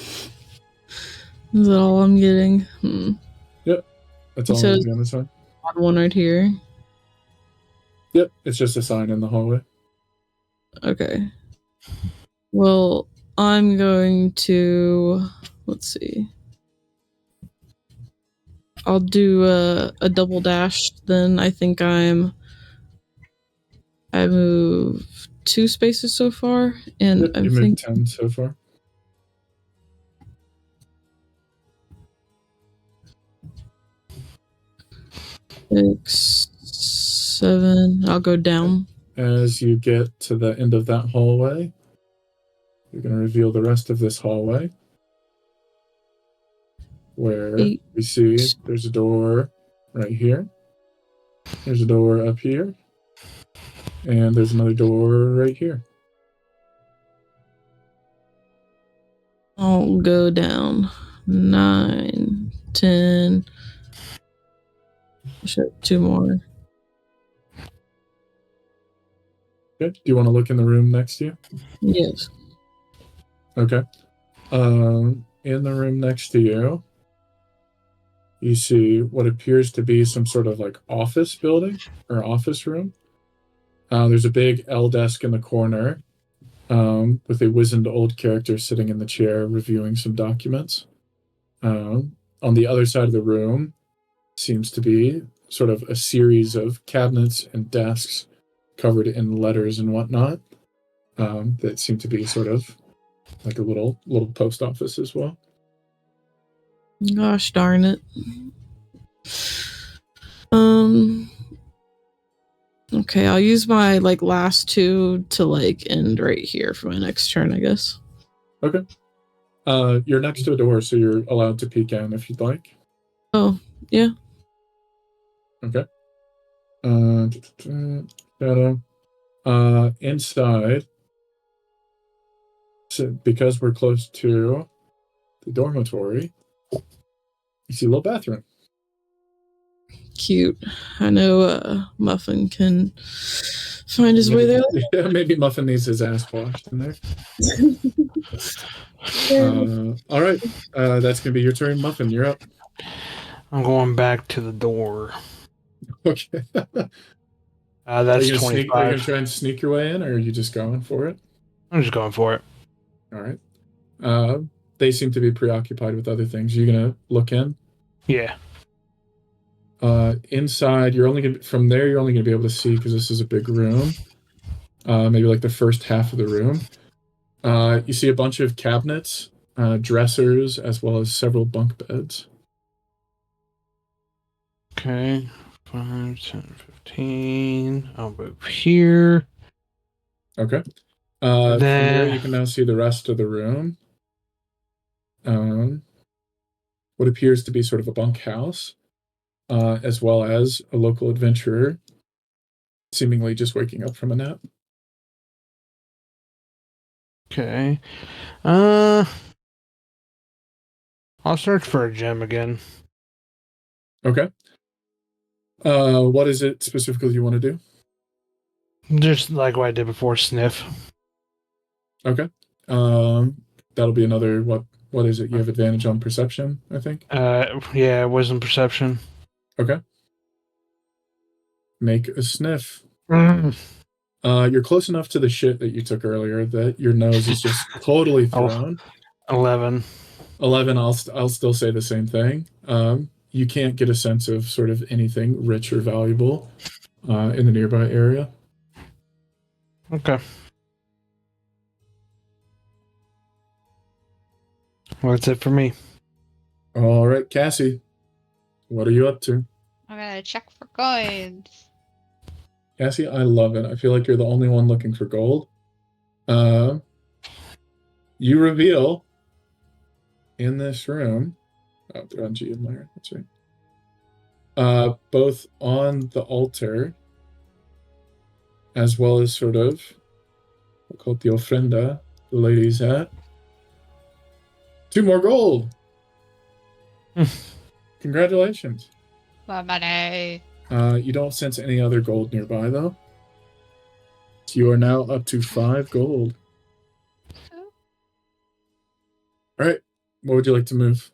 that all I'm getting? Yep. That's You all said that'll be on the sign. one right here. Yep. It's just a sign in the hallway. Okay. Well, I'm going to, let's see. I'll do a double dash. Then I think I moved 2 spaces so far, and Yep, I'm you moved thinking 10 so far. six, 7. I'll go down. As you get to the end of that hallway, you're going to reveal the rest of this hallway, where 8. we see there's a door right here. There's a door up here. And there's another door right here. I'll go down. 9, 10. Show 2 more. Okay. Do you want to look in the room next to you? Yes. Okay. In the room next to you, you see what appears to be some sort of like office building or office room. There's a big L desk in the corner with a wizened old character sitting in the chair reviewing some documents. On the other side of the room seems to be sort of a series of cabinets and desks covered in letters and whatnot that seem to be sort of like a little post office as well. Gosh darn it. Okay, I'll use my like last 2 to like end right here for my next turn, I guess. Okay. You're next to a door, so you're allowed to peek in if you'd like. Oh, yeah. Okay. Inside, so because we're close to the dormitory, you see a little bathroom. Cute. I know Muffin can find his way there. Yeah, maybe Muffin needs his ass washed in there. All right. That's going to be your turn. Muffin, you're up. I'm going back to the door. Okay. That's are you 25. Are you going to try and sneak your way in, or are you just going for it? I'm just going for it. All right. They seem to be preoccupied with other things. Are you going to look in? Yeah. Inside, you're only going to be able to see, because this is a big room, maybe like the first half of the room. You see a bunch of cabinets, dressers, as well as several bunk beds. Okay. 5, 10, 15. I'll move here. Okay. From there, you can now see the rest of the room. What appears to be sort of a bunkhouse. as well as a local adventurer, seemingly just waking up from a nap. Okay. I'll search for a gem again. Okay. What is it specifically you want to do? Just like what I did before, sniff. Okay. That'll be another what is it? You have advantage on perception, I think. Yeah, wisdom perception. Okay. Make a sniff. Mm. You're close enough to the shit that you took earlier that your nose is just totally thrown. 11. 11, I'll still say the same thing. You can't get a sense of sort of anything rich or valuable in the nearby area. Okay. Well, that's it for me. All right, Cassie, what are you up to? I'm gonna check for coins. Cassie, I love it. I feel like you're the only one looking for gold. You reveal in this room. Oh, they're on G and Lair. That's right. Both on the altar, as well as sort of, we'll call it the ofrenda, the lady's hat. 2 more gold. Congratulations. My money. You don't sense any other gold nearby, though. So you are now up to 5 gold. All right. What would you like to move?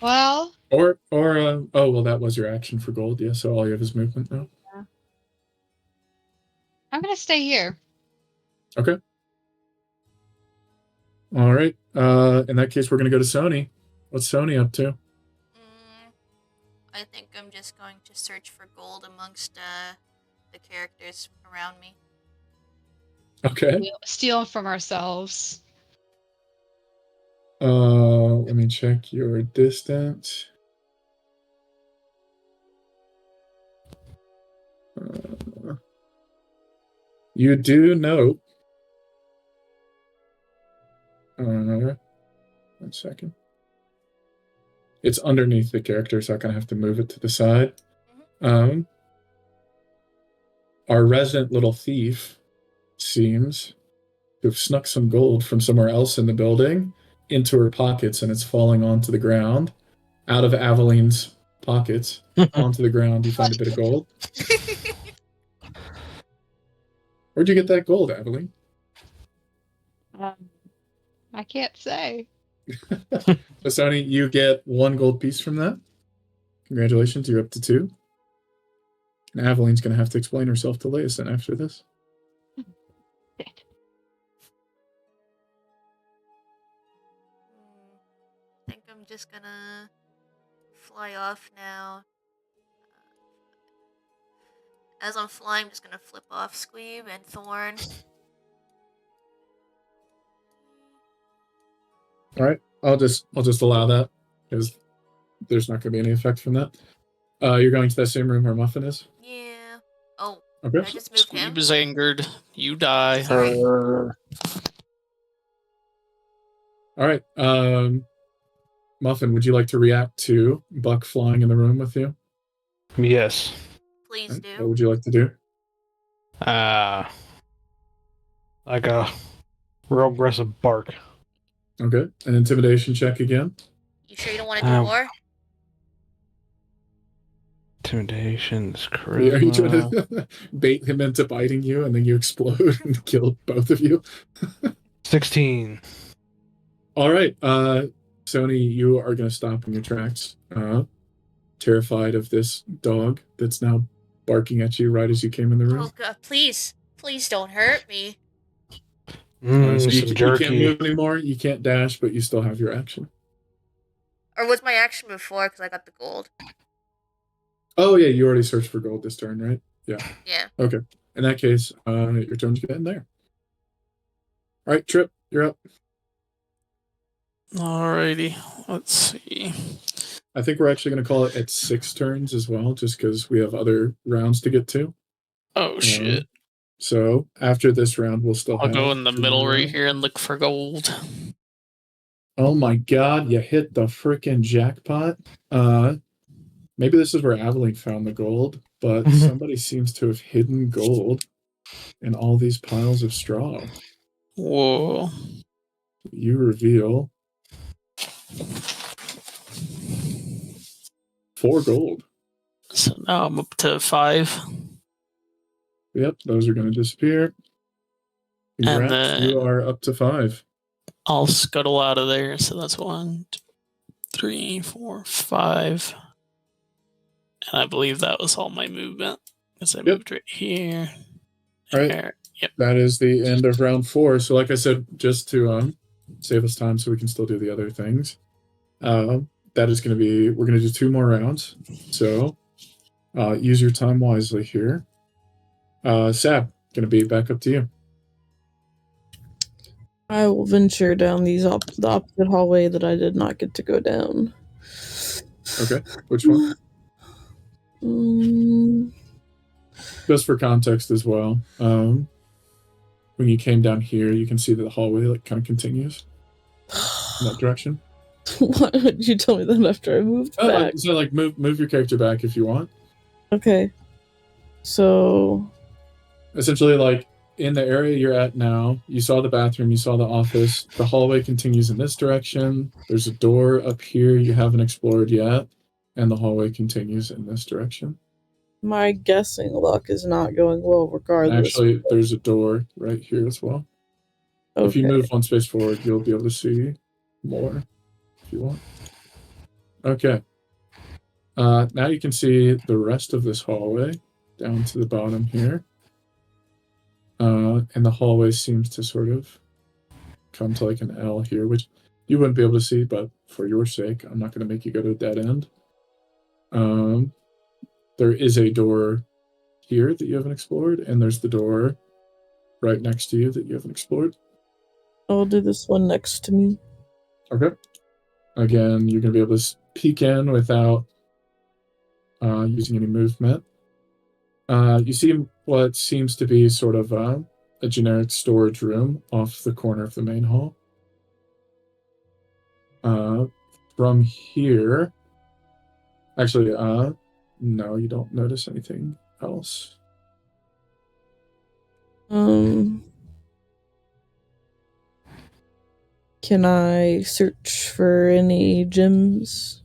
Well, Oh, well, that was your action for gold. Yeah, so all you have is movement now. I'm gonna stay here. Okay. All right. In that case, we're going to go to Sony. What's Sony up to? I think I'm just going to search for gold amongst the characters around me. Okay. Steal from ourselves. Let me check your distance. You do note. 1 second. It's underneath the character, so I kind of have to move it to the side. Our resident little thief seems to have snuck some gold from somewhere else in the building into her pockets, and it's falling onto the ground. Out of Aveline's pockets, onto the ground, you find a bit of gold. Where'd you get that gold, Aveline? I can't say. So, Sony, you get 1 gold piece from that. Congratulations, you're up to 2. And Aveline's going to have to explain herself to Leosin after this. I think I'm just gonna fly off now. As I'm flying, I'm just gonna flip off Squeeb and Thorn. All right, I'll just allow that because there's not going to be any effect from that. You're going to that same room where Muffin is. Yeah. Oh, Okay. I just moved him. Squeeb is angered. You die. Sorry. All right. Muffin, would you like to react to Buck flying in the room with you? Yes. Please What do. would you like to do? Like a real aggressive bark. Okay. An intimidation check again. You sure you don't want to do more? Intimidation, Are you charisma. trying to bait him into biting you and then you explode and kill both of you? 16. All right. Sony, you are going to stop in your tracks. Terrified of this dog that's now barking at you right as you came in the room. Oh god, please don't hurt me. So you Some can't jerky. move anymore. You can't dash, but you still have your action. Or was my action before because I got the gold? Oh yeah, you already searched for gold this turn, right? Yeah. Yeah. Okay. In that case, your turn to get in there. All right, Trip, you're up. Alrighty, let's see. I think we're actually going to call it at 6 turns as well, just because we have other rounds to get to. Oh shit. So after this round, we'll still I'll have go in the 3 middle more right rounds. here and look for gold. Oh my god, you hit the frickin' jackpot. Maybe this is where Aveline found the gold, but somebody seems to have hidden gold in all these piles of straw. Whoa. You reveal 4 gold. So now I'm up to 5. Yep, those are going to disappear. Congrats, then- you are up to 5. I'll scuttle out of there. So that's 1, 2, 3, 4, 5. And I believe that was all my movement. Because I moved right here. All right. There. Yep. That is the end of round 4. So like I said, just to save us time so we can still do the other things, that is going to be, we're going to do 2 more rounds. So use your time wisely here. Sab, going to be back up to you. I will venture down the opposite hallway that I did not get to go down. Okay, which one? Just for context as well, when you came down here, you can see that the hallway like kind of continues in that direction. Why would you tell me that after I moved back? So like move your character back if you want. Okay. So essentially, like in the area you're at now, you saw the bathroom, you saw the office. The hallway continues in this direction. There's a door up here you haven't explored yet, and the hallway continues in this direction. my guessing luck is not going well regardless. Actually, there's a door right here as well. Okay. If you move 1 space forward, you'll be able to see more if you want. Okay. Now you can see the rest of this hallway down to the bottom here. And the hallway seems to sort of come to like an L here, which you wouldn't be able to see, but for your sake, I'm not going to make you go to a dead end. There is a door here that you haven't explored, and there's the door right next to you that you haven't explored. I'll do this one next to me. Okay. Again, you're going to be able to peek in without using any movement. You see what seems to be sort of a generic storage room off the corner of the main hall. From here, actually, no, you don't notice anything else. Can I search for any gems?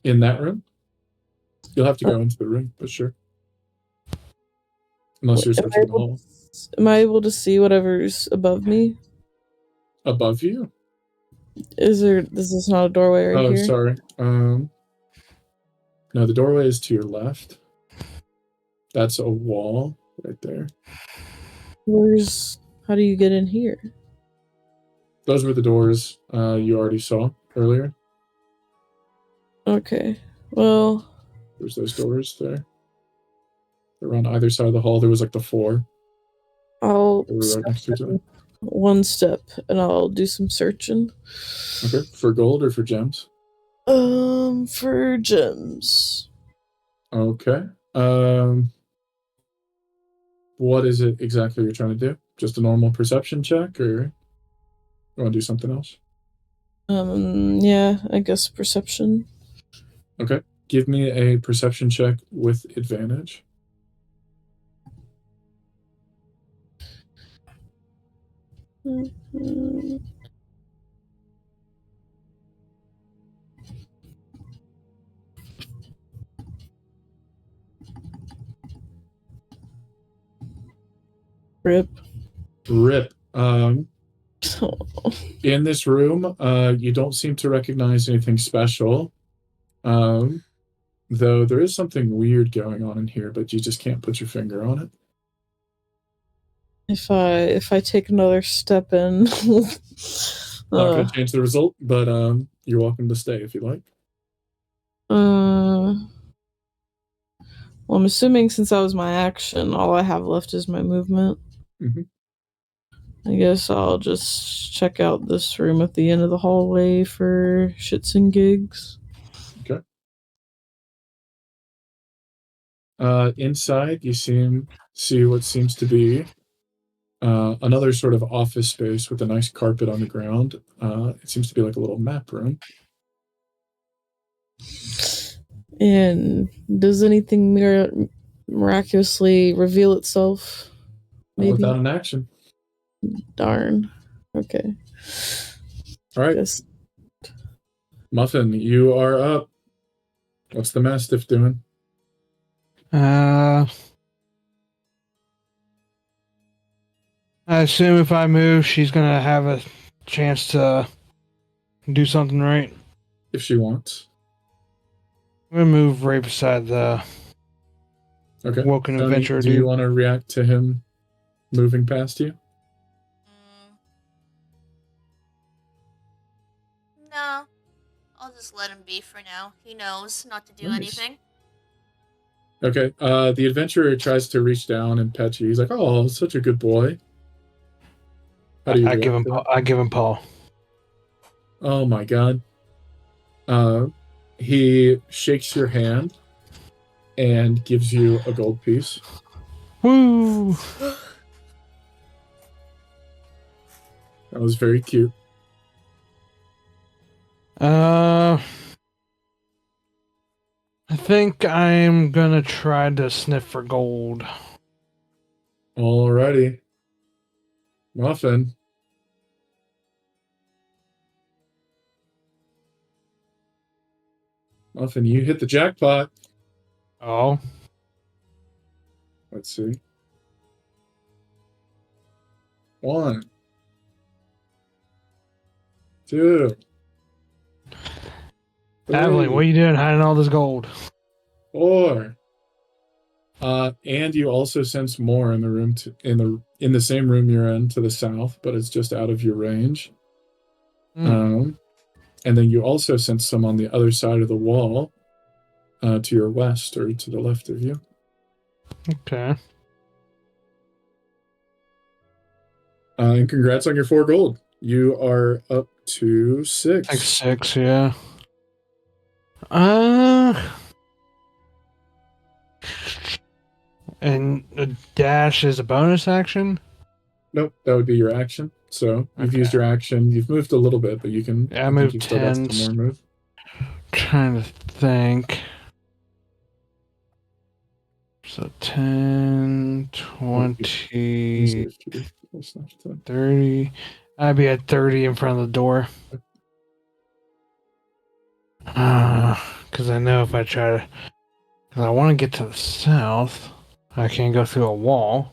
In that room? You'll have to go into the room, but sure. Unless you're searching the hall. Am I able to see whatever's above me? Above you? Is this not a doorway right here? Oh, sorry. No, the doorway is to your left. That's a wall right there. How do you get in here? Those were the doors you already saw earlier. Okay. Well, there's those doors there. They're on either side of the hall. There was like the 4. I'll right next to each other. 1 step and I'll do some searching. Okay. For gold or for gems? For gems. Okay. What is it exactly you're trying to do? Just a normal perception check, or you want to do something else? Yeah, I guess perception. Okay. Give me a perception check with advantage. Rip. In this room, you don't seem to recognize anything special. Though there is something weird going on in here, but you just can't put your finger on it. If I take another step in, not gonna change the result, but you're welcome to stay if you like. Well, I'm assuming since that was my action, all I have left is my movement. I guess I'll just check out this room at the end of the hallway for shits and gigs. Okay. Inside, you see what seems to be another sort of office space with a nice carpet on the ground. It seems to be like a little map room. And does anything miraculously reveal itself? Maybe. Without an action. Darn. Okay. All right. Guess. Muffin, you are up. What's the Mastiff doing? I assume if I move, she's gonna have a chance to do something right. If she wants. I'm gonna move right beside the Okay. woken Tony, adventurer do you dude. want to react to him moving past you? No. I'll just let him be for now. He knows not to do Nice. anything. Okay. The adventurer tries to reach down and pet you. He's like, "Oh, such a good boy." How do you I give react him. to that? I give him Paul. Oh my god. He shakes your hand and gives you a gold piece. Woo! That was very cute. I think I'm gonna try to sniff for gold. Alrighty. Muffin. Muffin, you hit the jackpot. Oh, Let's see. 1, 2, 3, Evelyn, what are you doing hiding all this gold? 4. And you also sense more in the room in the same room you're in to the south, but it's just out of your range. And then you also sense some on the other side of the wall, to your west or to the left of you. Okay. And congrats on your 4 gold. You are up to 6. Like 6, yeah. And a dash is a bonus action? Nope, that would be your action. So you've Okay. used your action. You've moved a little bit, but you can. Yeah, I think moved you've still got 10. some more move. Trying to think. So 10, 20, 30. I'd be at 30 in front of the door. Because I know if I try to... Because I want to get to the south. I can't go through a wall.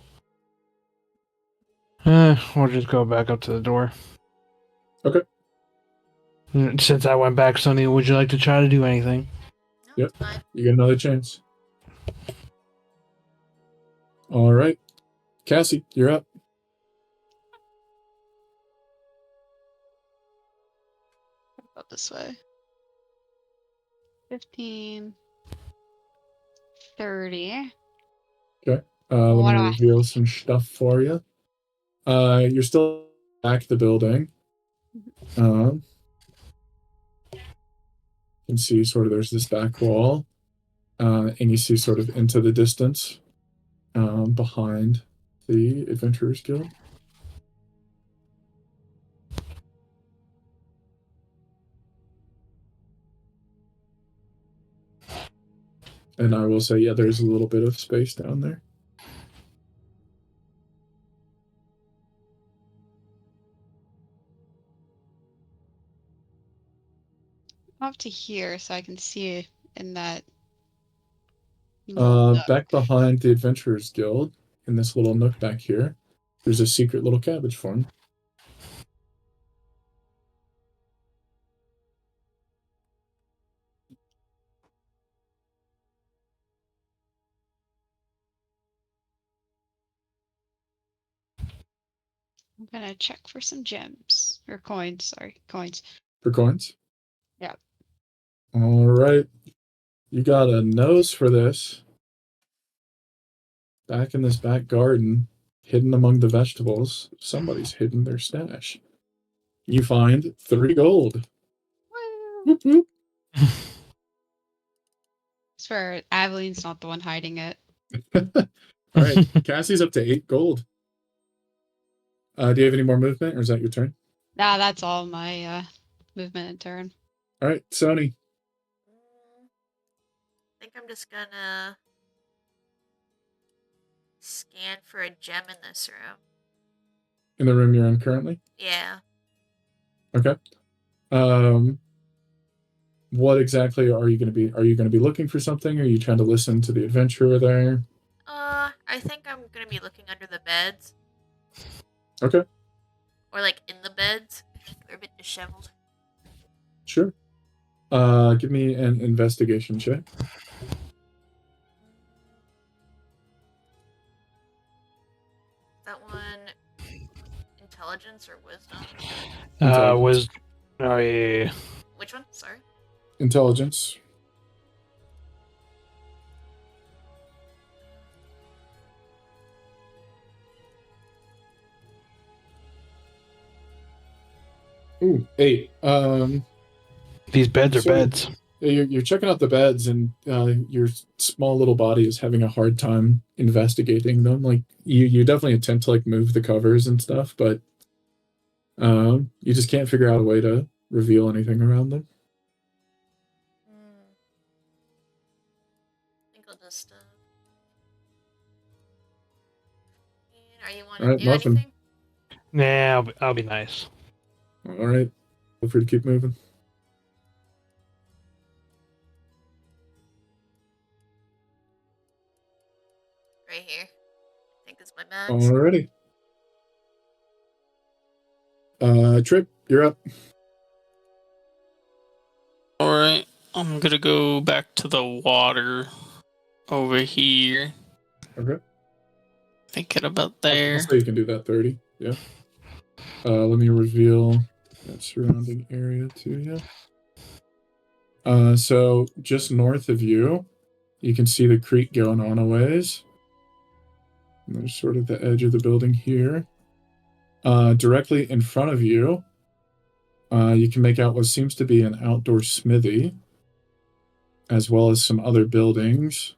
We'll just go back up to the door. Okay. Since I went back, Sonny, would you like to try to do anything? No, Yep. it's fine. You get another chance. All right. Cassie, you're up. About this way. 15. 30. Let What me do I- reveal some stuff for you. You're still back the building. You can see sort of there's this back wall, and you see sort of into the distance, behind the Adventurers Guild. And I will say, yeah, there's a little bit of space down there. Up to here so I can see in that. little nook. Back behind the Adventurers Guild, in this little nook back here, there's a secret little cabbage farm. I'm gonna check for some gems or coins. Sorry, coins. For coins? Yeah. All right. You got a nose for this. Back in this back garden, hidden among the vegetables, somebody's hidden their stash. You find 3 gold. Woo! Whoop, whoop. I swear, Aveline's not the one hiding it. All right. Cassie's up to 8 gold. Do you have any more movement, or is that your turn? Nah, that's all my movement and turn. All right, Sony. I think I'm just gonna scan for a gem in this room. In the room you're in currently? Yeah. Okay. What exactly are you going to be? Are you going to be looking for something? Or are you trying to listen to the adventurer there? I think I'm gonna be looking under the beds. Okay, Or like in the beds. They're a bit disheveled. sure. Give me an investigation check. That one intelligence or wisdom? Intelligence. Oh yeah. Which one? Sorry. Intelligence. Ooh, 8. These beds are So beds. you're checking out the beds, and your small little body is having a hard time investigating them. Like you definitely attempt to like move the covers and stuff, but you just can't figure out a way to reveal anything around them. I think I'll just are you want All to right, do Muffin. anything? Nah, I'll be nice. All right, feel free to keep moving. Right here. I think it's my max. Alrighty. Trip, you're up. Alright, I'm gonna go back to the water over here. Okay. Thinking about I'll there. say you can do that 30. Yeah. Let me reveal that surrounding area to you. So just north of you, you can see the creek going on a ways. And there's sort of the edge of the building here. Directly in front of you, you can make out what seems to be an outdoor smithy, as well as some other buildings,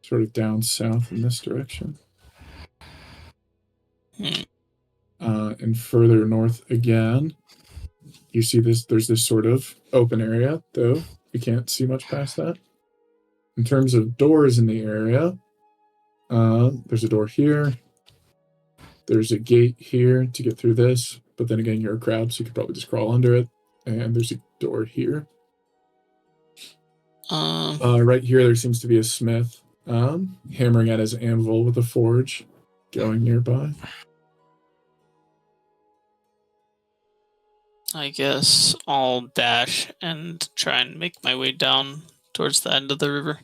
sort of down south in this direction. And further north again, you see this. There's this sort of open area, though you can't see much past that. In terms of doors in the area, there's a door here. There's a gate here to get through this, but then again, you're a crab, so you could probably just crawl under it. And there's a door here. Right here, there seems to be a smith hammering at his anvil with a forge going nearby. I guess I'll dash and try and make my way down towards the end of the river.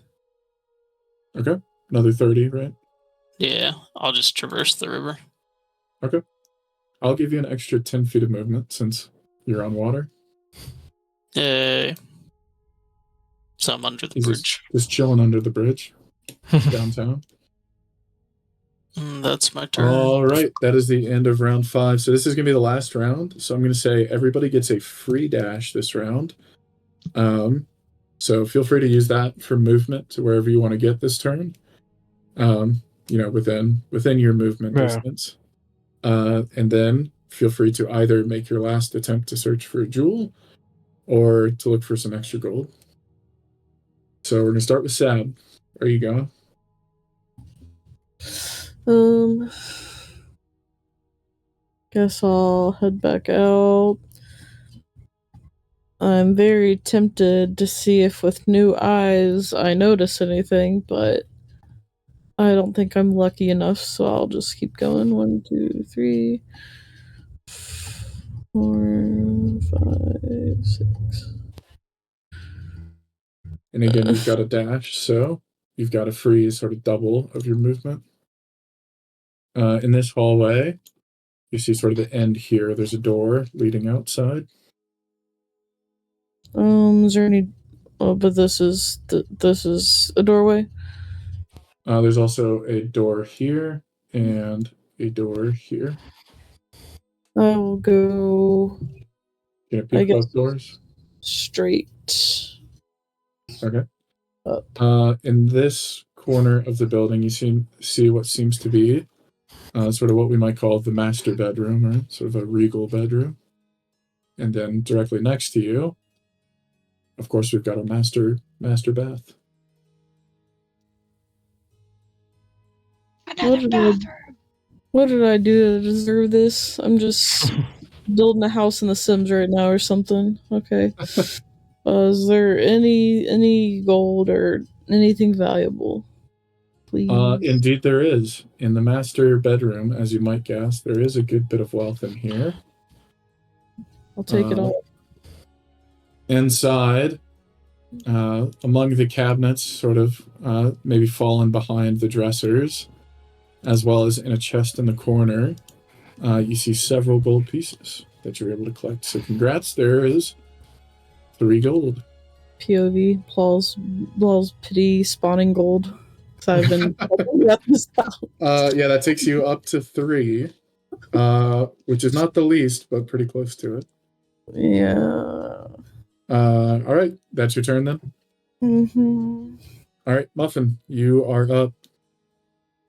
Okay, another 30, right? Yeah, I'll just traverse the river. Okay. I'll give you an extra 10 feet of movement since you're on water. Yay. So I'm under the He's bridge. just chilling under the bridge downtown. That's my turn. All right, that is the end of round 5. So this is going to be the last round. So I'm going to say everybody gets a free dash this round. So feel free to use that for movement to wherever you want to get this turn. Within your movement distance. And then feel free to either make your last attempt to search for a jewel or to look for some extra gold. So we're going to start with Sab. Where are you going? Guess I'll head back out. I'm very tempted to see if with new eyes I notice anything, but I don't think I'm lucky enough, so I'll just keep going. 1, 2, 3, 4, 5, 6. And again, you've got a dash, so you've got a free sort of double of your movement. In this hallway, you see sort of the end here. There's a door leading outside. Is there any? Oh, but this is a doorway. There's also a door here and a door here. I will go. Can you pick both doors? Straight. Okay. Up. In this corner of the building, you see what seems to be sort of what we might call the master bedroom, or sort of a regal bedroom. And then directly next to you, of course, we've got a master bath. Another did I- bathroom. What did I do to deserve this? I'm just building a house in The Sims right now or something. Okay. Is there any gold or anything valuable? Please. Indeed, there is. In the master bedroom, as you might guess, there is a good bit of wealth in here. I'll take it all. Inside, among the cabinets, sort of maybe fallen behind the dressers, as well as in a chest in the corner, you see several gold pieces that you're able to collect. So congrats, there is 3 gold. POV, Blaw's pity spawning gold. So I've been at this out. Yeah, that takes you up to 3, which is not the least, but pretty close to it. Yeah. All right, that's your turn then. Mm-hmm. All right, Muffin, you are up.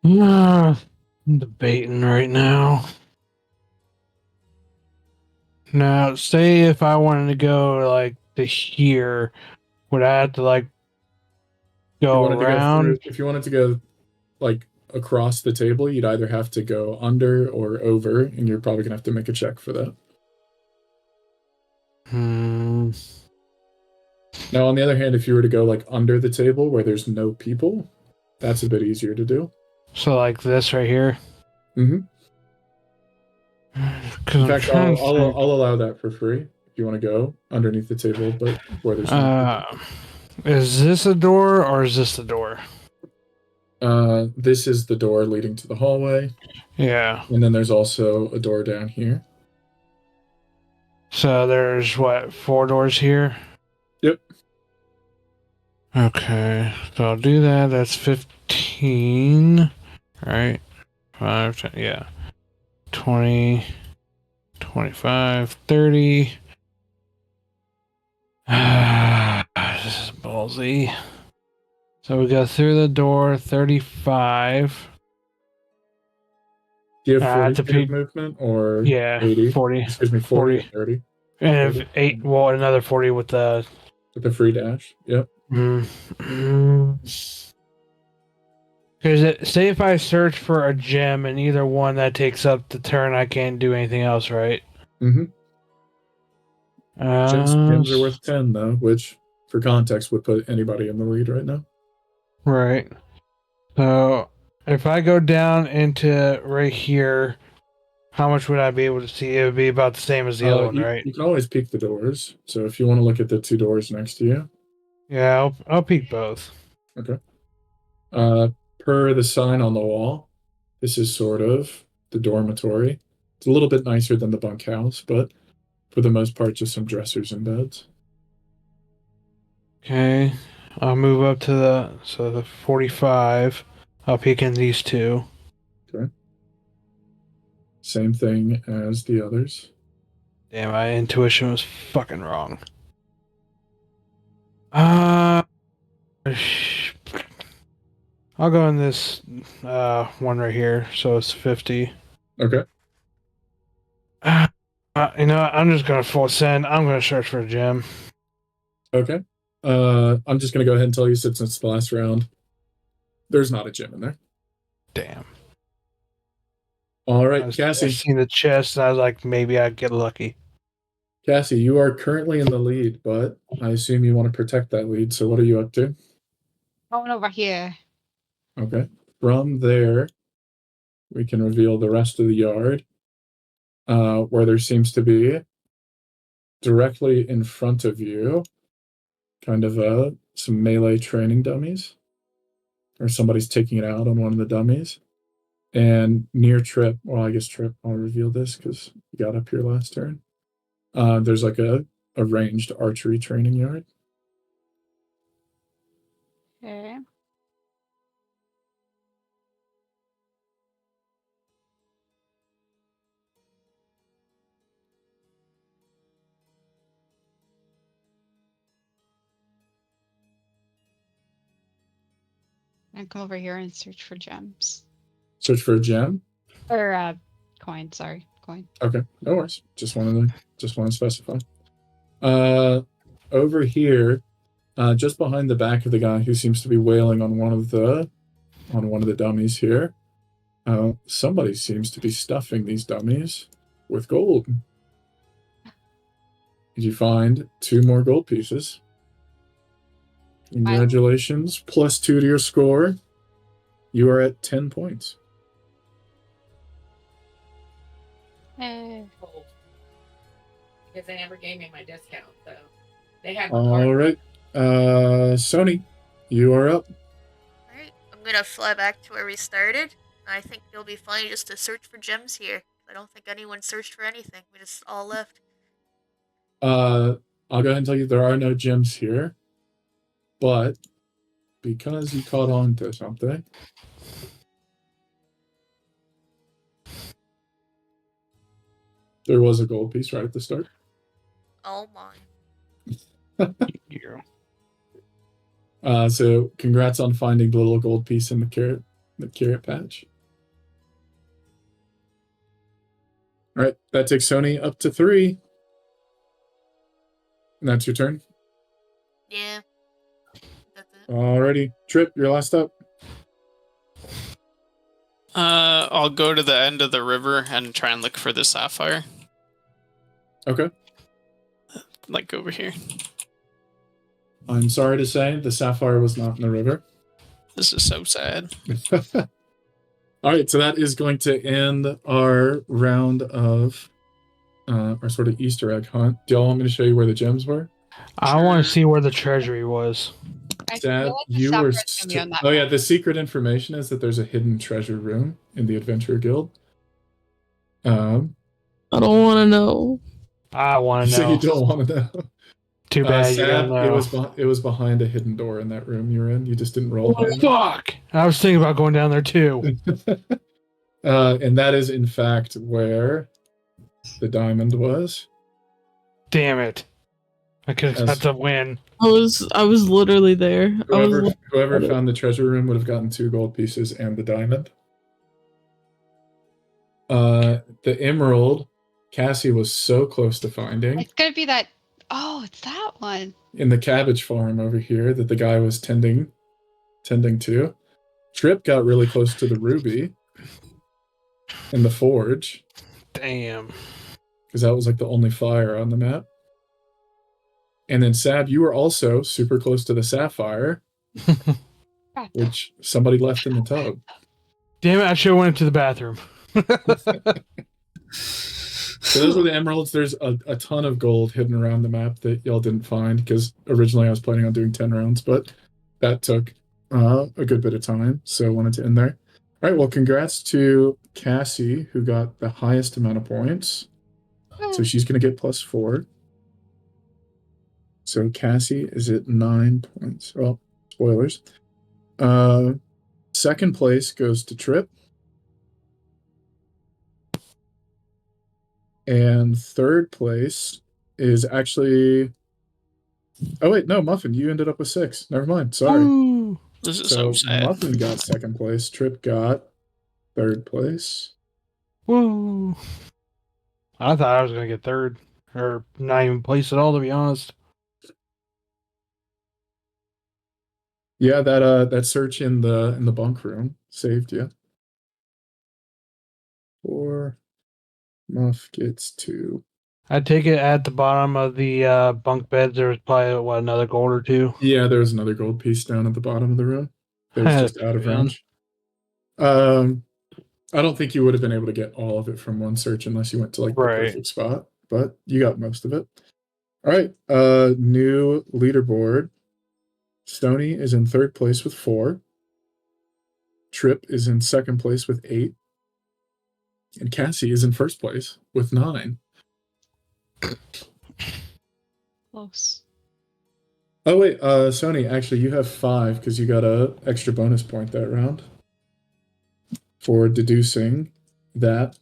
I'm debating right now. Now, say if I wanted to go like to here, would I have to like go around? If you wanted to go like across the table, you'd either have to go under or over, and you're probably gonna have to make a check for that. Now, on the other hand, if you were to go like under the table where there's no people, that's a bit easier to do. So like this right here. Mm-hmm. In fact, I'll think. allow that for free if you want to go underneath the table, but where there's no people. Is this a door or is this the door? This is the door leading to the hallway. Yeah. And then there's also a door down here. So there's what, 4 doors here? Yep. Okay, so I'll do that. That's 15. Right? 5, 10, yeah. 20, 25, 30. This is ballsy. So we go through the door, 35. Do you have 40 to feet of peek- movement or Yeah, 80? 40. Excuse me, 40 or 30 And 30. 8, well, another 40 with the. with the free dash. Yep. Because say if I search for a gem and either one that takes up the turn, I can't do anything else, right? Mm-hmm. Gems are worth 10 though, which for context would put anybody in the lead right now. Right. So if I go down into right here, how much would I be able to see? It would be about the same as the other one, right? You can always peek the doors. So if you want to look at the 2 doors next to you. Yeah, I'll peek both. Okay. Per the sign on the wall, this is sort of the dormitory. It's a little bit nicer than the bunkhouse, but for the most part, just some dressers and beds. Okay. I'll move up to the 45. I'll peek in these 2. Okay. Same thing as the others. Damn, my intuition was fucking wrong. I'll go in this one right here, so it's 50. Okay. You know what? I'm just gonna full send. I'm gonna search for a gem. Okay. I'm just gonna go ahead and tell you since it's the last round. There's not a gem in there. Damn. All right, Cassie. I seen the chest, and I was like, maybe I'd get lucky. Cassie, you are currently in the lead, but I assume you want to protect that lead. So what are you up to? Going over here. Okay. From there, we can reveal the rest of the yard, where there seems to be directly in front of you, kind of some melee training dummies, or somebody's taking it out on one of the dummies. And near Trip, well, I guess Trip, I'll reveal this because you got up here last turn. There's like a ranged archery training yard. Okay. And come over here and search for gems. Search for a gem. Or coin, sorry. Coin. Okay, no worries. Just want to specify. Over here, just behind the back of the guy who seems to be wailing on one of the dummies here, somebody seems to be stuffing these dummies with gold. You find 2 more gold pieces. Congratulations. +2 to your score. You are at 10 points. Eh. Because they never gave me my discount, so they had. All right. Sony, you are up. Alright, I'm gonna fly back to where we started. I think it'll be funny just to search for gems here. I don't think anyone searched for anything. We just all left. I'll go ahead and tell you there are no gems here. But because you caught on to something, there was a gold piece right at the start. Oh my. So congrats on finding the little gold piece in the carrot patch. All right, that takes Sony up to 3. And that's your turn. Yeah. That's it. Alrighty, Trip, you're last up. I'll go to the end of the river and try and look for the sapphire. Okay. Like over here. I'm sorry to say the sapphire was not in the river. This is so sad. All right, so that is going to end our round of our sort of Easter egg hunt. Do y'all want me to show you where the gems were? I want to see where the treasury was. I Dad, feel like the you were. sapphires gonna be on that Oh yeah, map. the secret information is that there's a hidden treasure room in the Adventure Guild. I don't want to know. I want to So you know. don't want to know. Too bad you Sad, don't know. it was behind a hidden door in that room you're in. You just didn't roll high enough. Fuck! I was thinking about going down there too. And that is in fact where the diamond was. Damn it! I could have had to win. I was literally there. Whoever found the treasure room would have gotten 2 gold pieces and the diamond. The emerald, Cassie was so close to finding It's gonna be that. Oh, it's that one. in the cabbage farm over here that the guy was tending to. Trip got really close to the ruby in the forge Damn. because that was like the only fire on the map. And then Sab, you were also super close to the sapphire, which somebody left in the tub. Damn it! I should have went to the bathroom. So those were the emeralds. There's a ton of gold hidden around the map that y'all didn't find because originally I was planning on doing 10 rounds, but that took a good bit of time, so I wanted to end there. All right, well, congrats to Cassie, who got the highest amount of points. So she's going to get +4. So Cassie is at 9 points. Well, spoilers. Second place goes to Trip. And third place is actually... Oh, wait, no, Muffin, you ended up with 6. Never mind, sorry. Ooh. This is so sad. Muffin got second place. Trip got third place. Woo. I thought I was gonna get third, or not even place at all, to be honest. Yeah, that search in the bunk room saved you. 4. Muff gets 2. I take it at the bottom of the bunk beds there was probably another gold or 2. Yeah, there was another gold piece down at the bottom of the room. It was just out of range. I don't think you would have been able to get all of it from one search unless you went to like the perfect spot, but you got most of it. All right, new leaderboard. Stoney is in third place with 4. Trip is in second place with 8. And Cassie is in first place with 9. Close. Oh wait, Sony, actually you have 5 because you got a extra bonus point that round for deducing that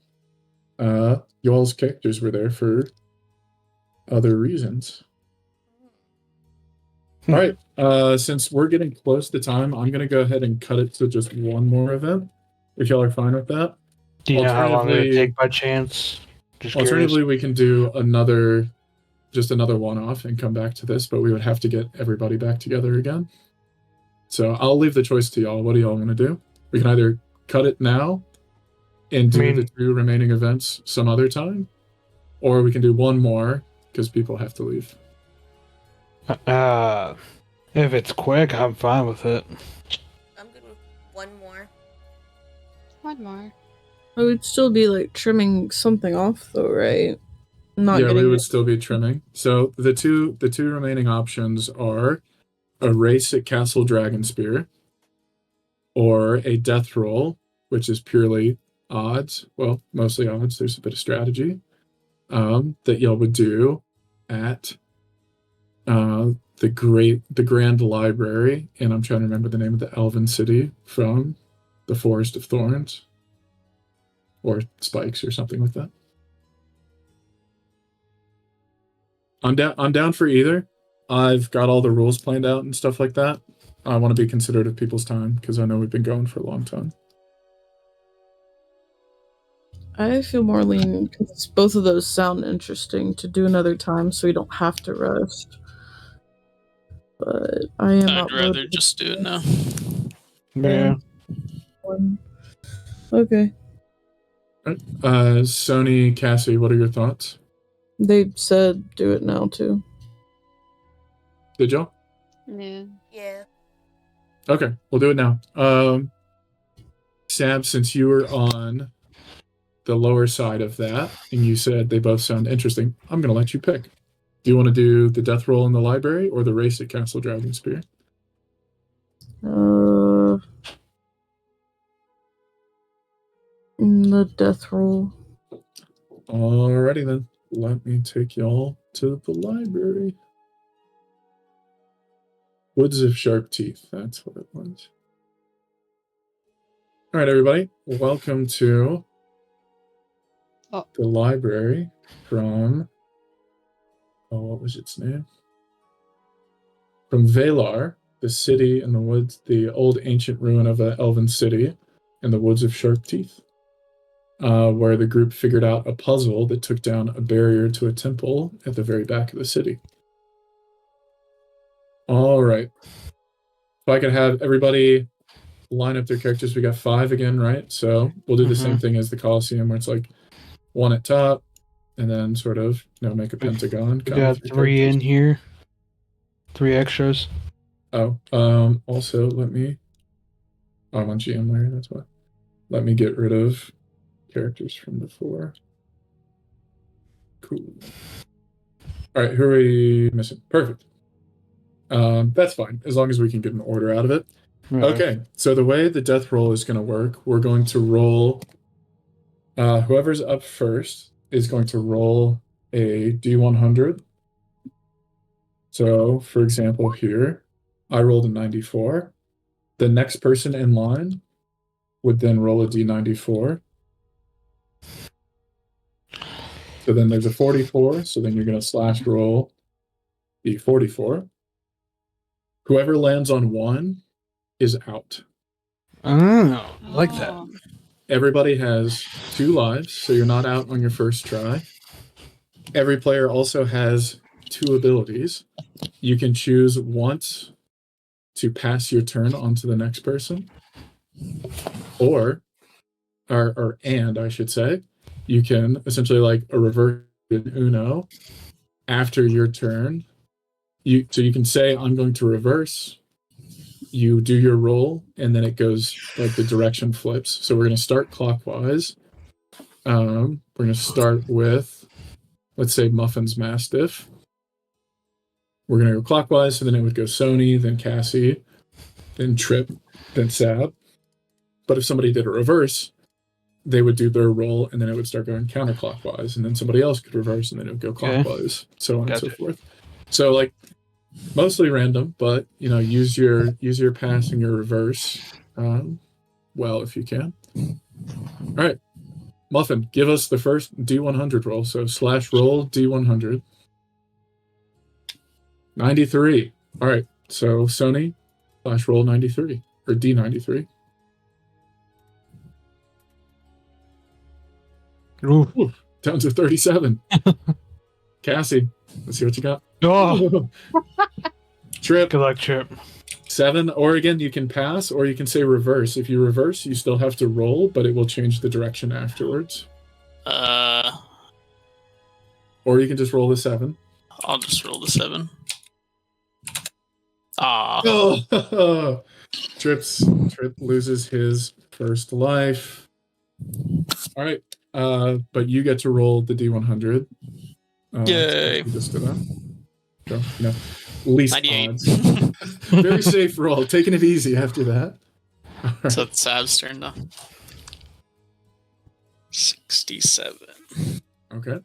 y'all's characters were there for other reasons. All right, since we're getting close to time, I'm gonna go ahead and cut it to just one more event, if y'all are fine with that. Do you know how long it would Alternatively- take by chance? Just curious. Alternatively, we can do another one-off and come back to this, but we would have to get everybody back together again. So I'll leave the choice to y'all. What do y'all want to do? We can either cut it now and do the 2 remaining events some other time, or we can do one more because people have to leave. If it's quick, I'm fine with it. I'm good with one more. One more. I would still be like trimming something off though, right? Not Yeah, we getting would still be trimming. So the two remaining options are a race at Castle Dragonspear, or a death roll, which is purely odds. Well, mostly odds. There's a bit of strategy that y'all would do at the Grand Library, and I'm trying to remember the name of the Elven city from the Forest of Thorns, or Spikes, or something like that. I'm down for either. I've got all the rules planned out and stuff like that. I want to be considerate of people's time because I know we've been going for a long time. I feel more lean because both of those sound interesting to do another time, so we don't have to rush. But I am. I'd rather just do it now. Yeah. Okay. Sony, Cassie, what are your thoughts? They said do it now too. Did y'all? Yeah. Yeah. Okay, we'll do it now. Sam, since you were on the lower side of that, and you said they both sound interesting, I'm going to let you pick. Do you want to do the death roll in the library or the race at Castle Dragonspear? The death roll. Alrighty then. Let me take y'all to the library. Woods of Sharp Teeth. That's what it was. All right, everybody. Welcome to the library from... Oh, what was its name? From Valar, the city in the woods, the old ancient ruin of an elven city in the Woods of Sharp Teeth, where the group figured out a puzzle that took down a barrier to a temple at the very back of the city. All right. If I could have everybody line up their characters, we got 5 again, right? So we'll do the same thing as the Colosseum, where it's like 1 at top, and then sort of, make a pentagon. We got 3 in here. 3 extras. Oh, also let me... Oh, I'm on GM layer, that's why. Let me get rid of characters from before. Cool. All right, who are we missing? Perfect. That's fine, as long as we can get an order out of it. Right. Okay, so the way the death roll is going to work, we're going to roll... whoever's up first is going to roll a D100. So, for example, here, I rolled a 94. The next person in line would then roll a D94. So then there's a 44, so then you're going to slash roll the 44. Whoever lands on 1 is out. Oh, I like that. Everybody has 2 lives, so you're not out on your first try. Every player also has 2 abilities. You can choose once to pass your turn on to the next person, or I should say, you can essentially like a reverse Uno after your turn. So you can say, I'm going to reverse. You do your roll, and then it goes like the direction flips. So we're going to start clockwise. We're going to start with, let's say, Muffin's Mastiff. We're going to go clockwise, so then it would go Sony, then Cassie, then Trip, then Sab. But if somebody did a reverse, they would do their roll, and then it would start going counterclockwise, and then somebody else could reverse, and then it would go clockwise, so on and so forth. So, like, mostly random, but, use your pass and your reverse well if you can. All right. Muffin, give us the first D100 roll. So slash roll D100. 93. All right. So Sony, slash roll 93 or D93. Ooh. Ooh, down to 37. Cassie, let's see what you got. Oh, Trip, good luck, Trip. 7. Or again, you can pass, or you can say reverse. If you reverse, you still have to roll, but it will change the direction afterwards. Or you can just roll the 7. I'll just roll the 7. Ah. Oh, Trip loses his first life. All right, but you get to roll the D100. Yay. You just did that. Go. No, least 98. odds. Very safe roll. Taking it easy after that. All right. So it's Sav's turn now. 67. Okay.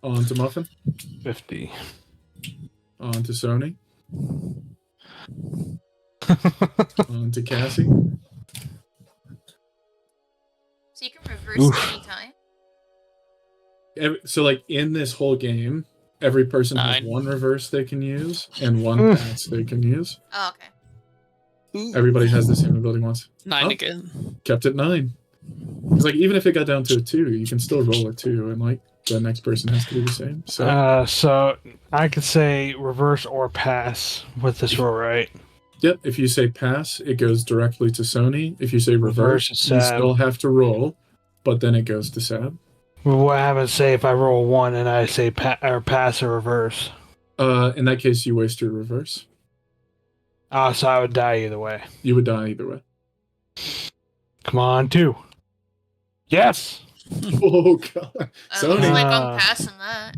On to Muffin. 50. On to Sony. On to Cassie. So you can reverse Oof. anytime. So, like, in this whole game, every person has 9. one reverse they can use and one Oof. pass they can use. Oh, okay. Everybody has the same ability once. 9 Oh. again. Kept at 9. It's like, even if it got down to a 2, you can still roll a 2, and, like, the next person has to do the same. So, So I could say reverse or pass with this roll, right? yep, if you say pass, it goes directly to Sony. If you say reverse, Reverse is you Sab. still have to roll, but then it goes to Sab. Well, what happens, say, if I roll 1 and I say pass or reverse? In that case, you waste your reverse. So I would die either way. You would die either way. Come on, 2. Yes! Oh, God. Looks Sony, like I'm passing that.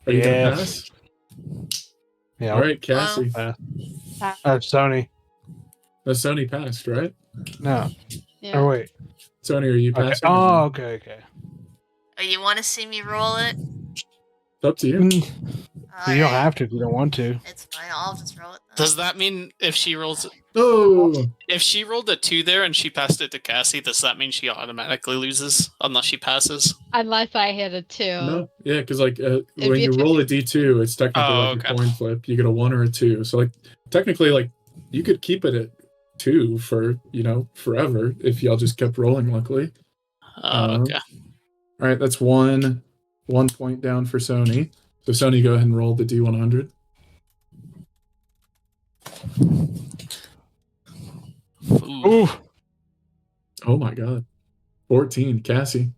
are you going to Yes. pass? Yeah. All right, Cassie. Sony. No, Sony passed, right? No. Yeah. Oh, wait. Sony, are you Okay. passing? Oh, okay. Oh, you want to see me roll it? It's up to you. You Alright. don't have to if you don't want to. It's fine. I'll just roll it. Then. Does that mean if she rolls Oh, if she rolled a 2 there and she passed it to Cassie, does that mean she automatically loses unless she passes? Unless I hit a 2. no. Yeah, because, like, when be you roll a D2, it's technically Oh, like okay. a coin flip. You get a 1 or a 2. So, like, technically, like, you could keep it at 2 for, forever if y'all just kept rolling, luckily. Okay. All right, that's 1 point down for Sony. So, Sony, go ahead and roll the D100. Ooh. Ooh. Oh, my God. 14. Cassie.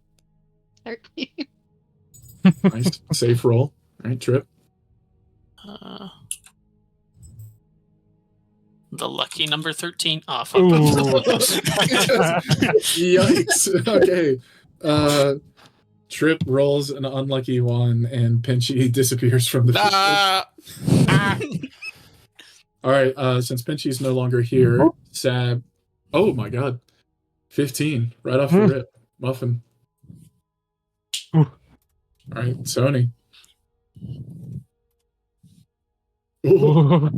13. Nice. Safe roll. All right, Trip. The lucky number 13. Oh, fuck. Ooh. Yikes. Okay. Trip rolls an unlucky 1, and Pinchy disappears from the field. Ah. All right, since Pinchy's no longer here, Sab. Oh my God, 15 right off the rip. Muffin. Ooh. All right, Sony. Ooh,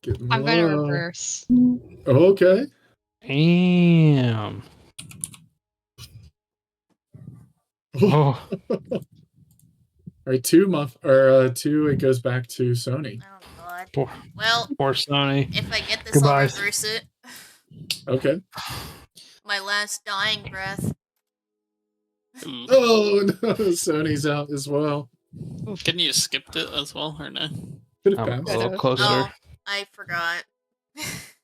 getting I'm gonna low. reverse. Okay. Damn. Oh. All right, 2. It goes back to Sony. Oh God. Poor, Well, poor Sony. if I get this, Goodbye. I'll reverse it. Okay. My last dying breath. Ooh. Oh no, Sony's out as well. Couldn't you have skipped it as well, or no? Could I'm have a passed. little closer. Oh, I forgot. It's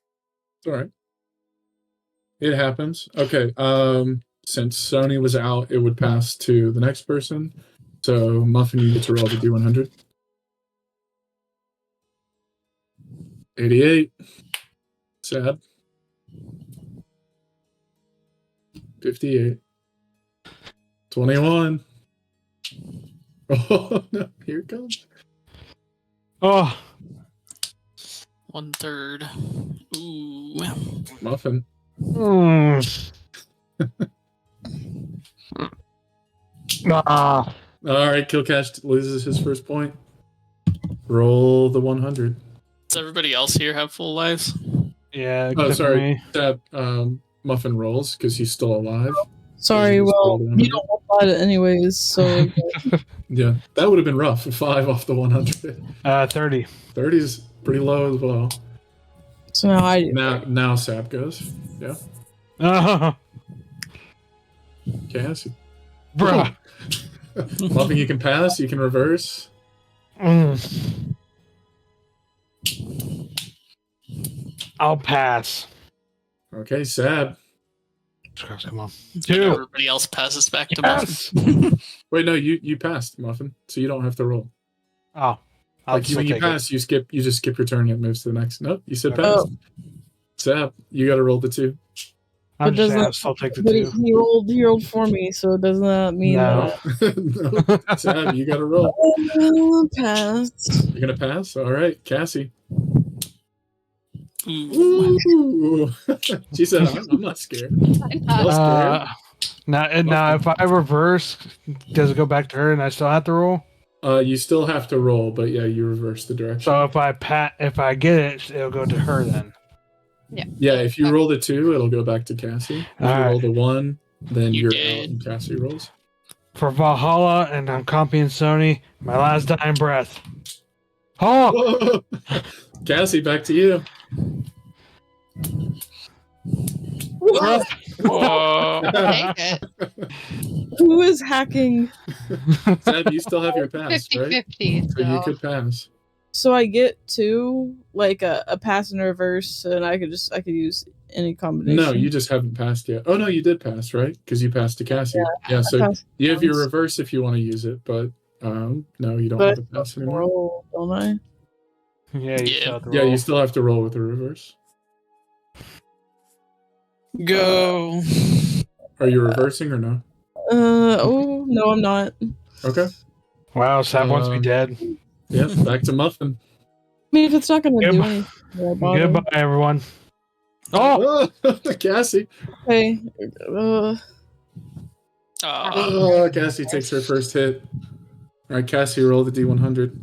all right. It happens. Okay. Since Sony was out, it would pass to the next person. So Muffin, you get to roll the D100. 88. Sad. 58. 21. Oh no! Here it comes. Oh. 1/3. Ooh. Muffin. Mm. Ah. All right, Killcash loses his first point. Roll the 100. Does everybody else here have full lives? Yeah. Oh, except for sorry. me. That Muffin rolls because he's still alive. Sorry, Just well, roll the 100. you don't apply it anyways, so Yeah, that would have been rough. 5 off the 100. 30. 30 is pretty low as well. now I do. Now Sap goes. Yeah. Oh. Cassie. Bruh. Muffin, you can pass, you can reverse. I'll pass. Okay, Sab. Come on. And 2. everybody else passes back to Muffin. Yes. Wait, no, you passed, Muffin, so you don't have to roll. Oh. I'll Like still when you take pass, you just skip your turn and it moves to the next. Nope, you said Okay. pass. Oh. Sab, you gotta roll the 2. I'm But just saying, doesn't- I'll still take the But 2. he rolled for me, so doesn't that mean No. No, Sab, you gotta roll. that pass? You're gonna pass? Alright, Cassie. Ooh. Ooh. She said, I'm not scared. Y'all scared? Now, if I reverse, does it go back to her and I still have to roll? You still have to roll, but yeah, you reverse the direction. So if I get it, it'll go to her then. Yeah, if you roll the 2, it'll go back to Cassie. If you Alright. roll the 1, then You you're did. out and Cassie rolls. For Valhalla and I'm copying Sony, my last dying breath. Oh! Whoa! Cassie, back to you. Whoa. Whoa. I'll take it. Who is hacking? Sab, you still have your pass, 50 right? 50. So you could pass. So I get 2, like a pass and a reverse, and I could use any combination. No, you just haven't passed yet. Oh no, you did pass, right? Because you passed to Cassie. Yeah, so passed you have your once. reverse if you want to use it, but no, you don't But have a pass anymore. roll, don't I? Yeah, you Yeah. still have to Yeah, roll. you still have to roll with the reverse. Go. Are you reversing or no? Oh no, I'm not. Okay. Wow, Sab wants me Um, dead. Yeah, back to Muffin. I mean, if it's not gonna do Goodbye. anything, why bother? Goodbye, everyone. Oh! Cassie. Okay. Cassie takes her first hit. All right, Cassie, roll the D100.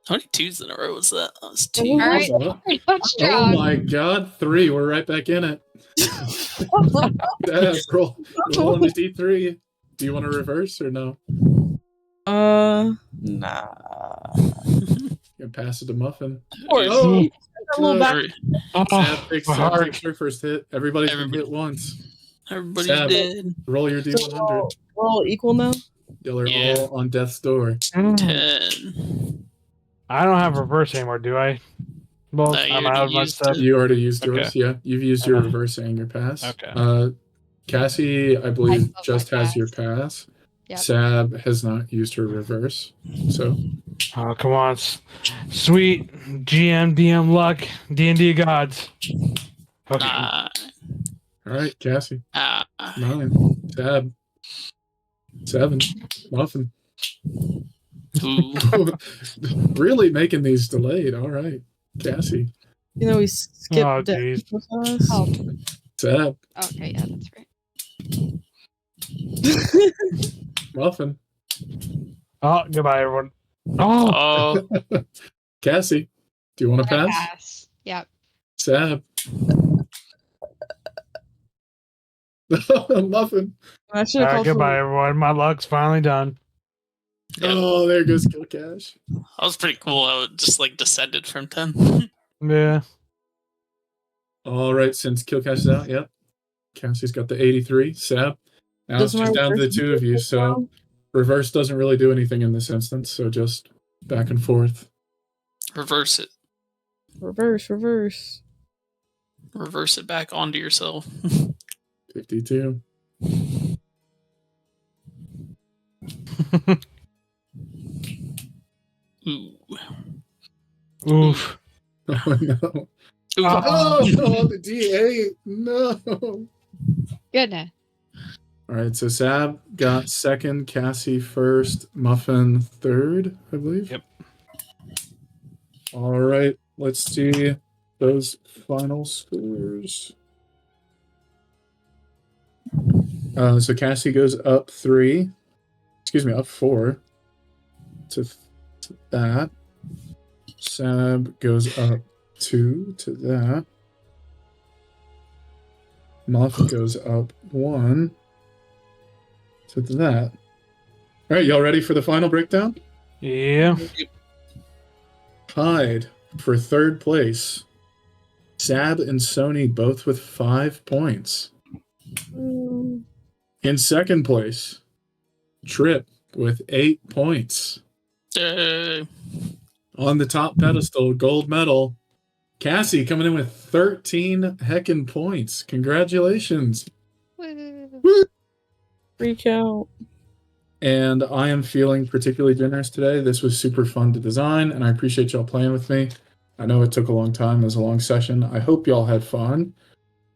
How many 2s in a row was that? That was 2. All right. Oh, Pretty much strong. my God, 3. We're right back in it. Dad, roll on the D3. Do you want to reverse or no? Nah. You can pass it to Muffin. course. Oh, A little back. Oh, Sab takes my heart. her first hit. Everybody's been Everybody- hit once. Everybody's Sab. dead. Roll your D100. We're all equal now. Y'all are Yeah. all on death's door. 10. I don't have reverse anymore, do I? Well, No, you I'm already out of my used stuff. it. You already used Okay. yours. Yeah, you've used your Okay. reverse and your pass. Okay. Cassie, I believe, still have just my has pass. your pass. Yep. Sab has not used her reverse. So Oh, come on. Sweet GM, luck, D&D gods. Okay. Nah. all right, Cassie. 9. 9. Sab. 7. Muffin. Ooh. Really making these delayed. All right. Cassie. You know, we skipped Oh, death geez. with us. Oh, Sab. okay, yeah, that's right. Muffin. Oh, goodbye, everyone. Oh, Oh. Cassie. Do you want to pass? Pass. Yep. Sab. Muffin. I should have called goodbye, for everyone. My luck's finally done. Yeah. Oh, there goes Kill Cash. That was pretty cool how it just like descended from 10. Yeah. All right, since Kill Cash is out, yep. Cassie's got the 83. Sab. Now it's Doesn't just my down to the reverse two of you. do So reverse doesn't really do anything in this instance. So just back and forth. Reverse it. reverse. Reverse it back onto yourself. 52. Ooh. Oof. Oh no. Ooh. Oh no, the D8. No. Goodness. All right, so Sab got second, Cassie first, Muffin third, I believe. Yep. All right, let's see those final scores. So Cassie goes up 3. Excuse me, up 4 to that. Sab goes up 2 to that. Muff goes up 1 to that. All right, y'all ready for the final breakdown? Yeah. Tied for third place. Sab and Sony both with 5 points. In second place, Trip with 8 points. On the top pedestal, gold medal, Cassie coming in with 13 heckin' points. Congratulations. Woo. Freak out. And I am feeling particularly generous today. This was super fun to design, and I appreciate y'all playing with me. I know it took a long time. It was a long session. I hope y'all had fun.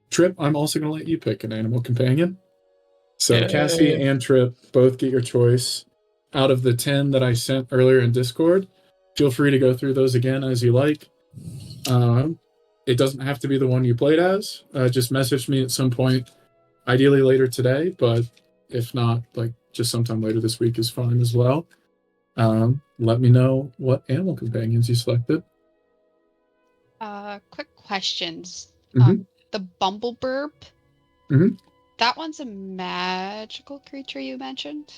Trip, I'm also going to let you pick an animal companion. So Yeah. Cassie and Trip both get your choice. Out of the 10 that I sent earlier in Discord, feel free to go through those again as you like. It doesn't have to be the one you played as. Just message me at some point, ideally later today, but if not, like just sometime later this week is fine as well. Let me know what animal companions you selected. Quick questions. Mhm. The Bumbleburb. Mhm. That one's a magical creature you mentioned.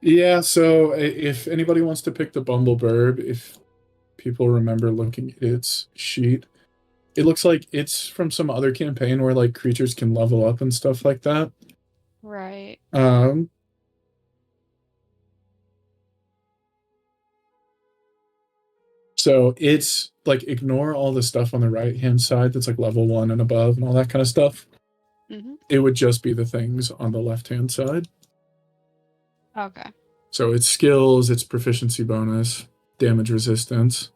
Yeah, so if anybody wants to pick the Bumbleburb, if people remember looking at its sheet, it looks like it's from some other campaign where like creatures can level up and stuff like that. Right. So it's like ignore all the stuff on the right hand side that's like level 1 and above and all that kind of stuff. Mm-hmm. It would just be the things on the left hand side. Okay. So it's skills, it's proficiency bonus, damage resistance.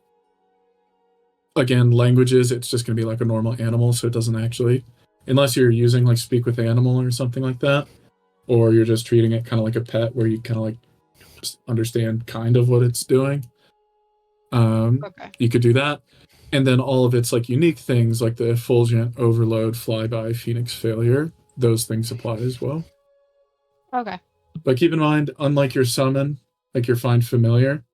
Again, languages, it's just going to be like a normal animal, so it doesn't actually, unless you're using like speak with animal or something like that, or you're just treating it kind of like a pet where you kind of like understand kind of what it's doing. Okay. You could do that. And then all of its like unique things like the Effulgent, Overload, Flyby, Phoenix Failure, those things apply as well. Okay. But keep in mind, unlike your summon, like your Find Familiar,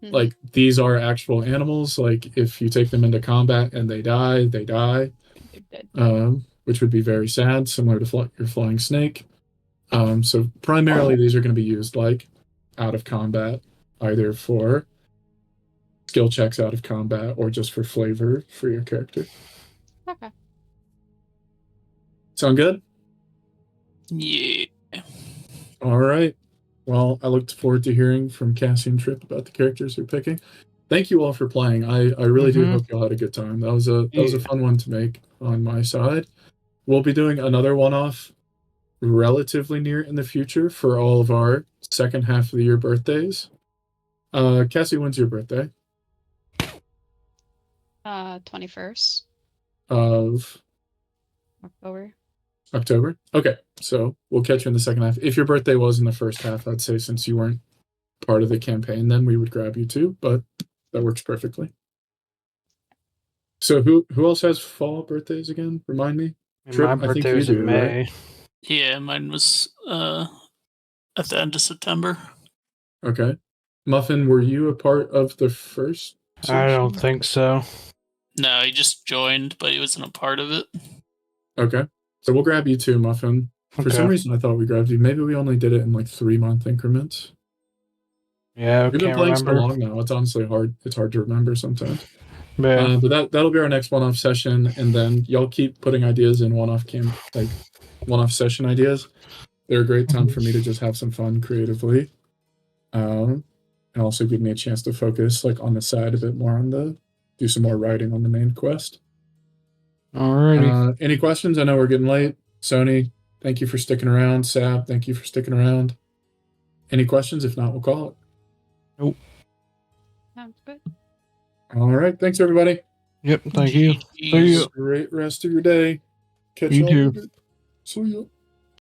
like these are actual animals. Like if you take them into combat and they die, they die. Which would be very sad, similar to your Flying Snake. So primarily these are going to be used like out of combat, either for skill checks out of combat or just for flavor for your character. Okay. Sound good? Yeah. All right. Well, I look forward to hearing from Cassie and Trip about the characters they're picking. Thank you all for playing. I really do hope y'all had a good time. That was a fun one to make on my side. We'll be doing another one-off relatively near in the future for all of our second half of the year birthdays. Cassie, when's your birthday? 21st Of October? Okay, so we'll catch you in the second half. If your birthday was in the first half, I'd say since you weren't part of the campaign, then we would grab you too, but that works perfectly. So who else has fall birthdays again? Remind me. Trip, My I think birthday you was in do, May. right? Yeah, mine was at the end of September. Okay. Muffin, were you a part of the first session? I don't think so. No, he just joined, but he wasn't a part of it. Okay. So we'll grab you too, Muffin. For some reason, I thought we grabbed you. Maybe we only did it in like 3-month increments. Yeah, I We've been can't playing remember. so long now. It's honestly hard. It's hard to remember sometimes. Yeah. But that'll be our next one-off session, and then y'all keep putting ideas in one-off session ideas. They're a great time for me to just have some fun creatively, and also give me a chance to focus like on the side a bit more do some more writing on the main quest. Alrighty. Any questions? I know we're getting late. Sony, thank you for sticking around. Sab, thank you for sticking around. Any questions? If not, we'll call it. Nope. Sounds good. All right. Thanks, everybody. Yep. Thank you. See you. Great rest of your day. Catch You y'all too. later. See ya.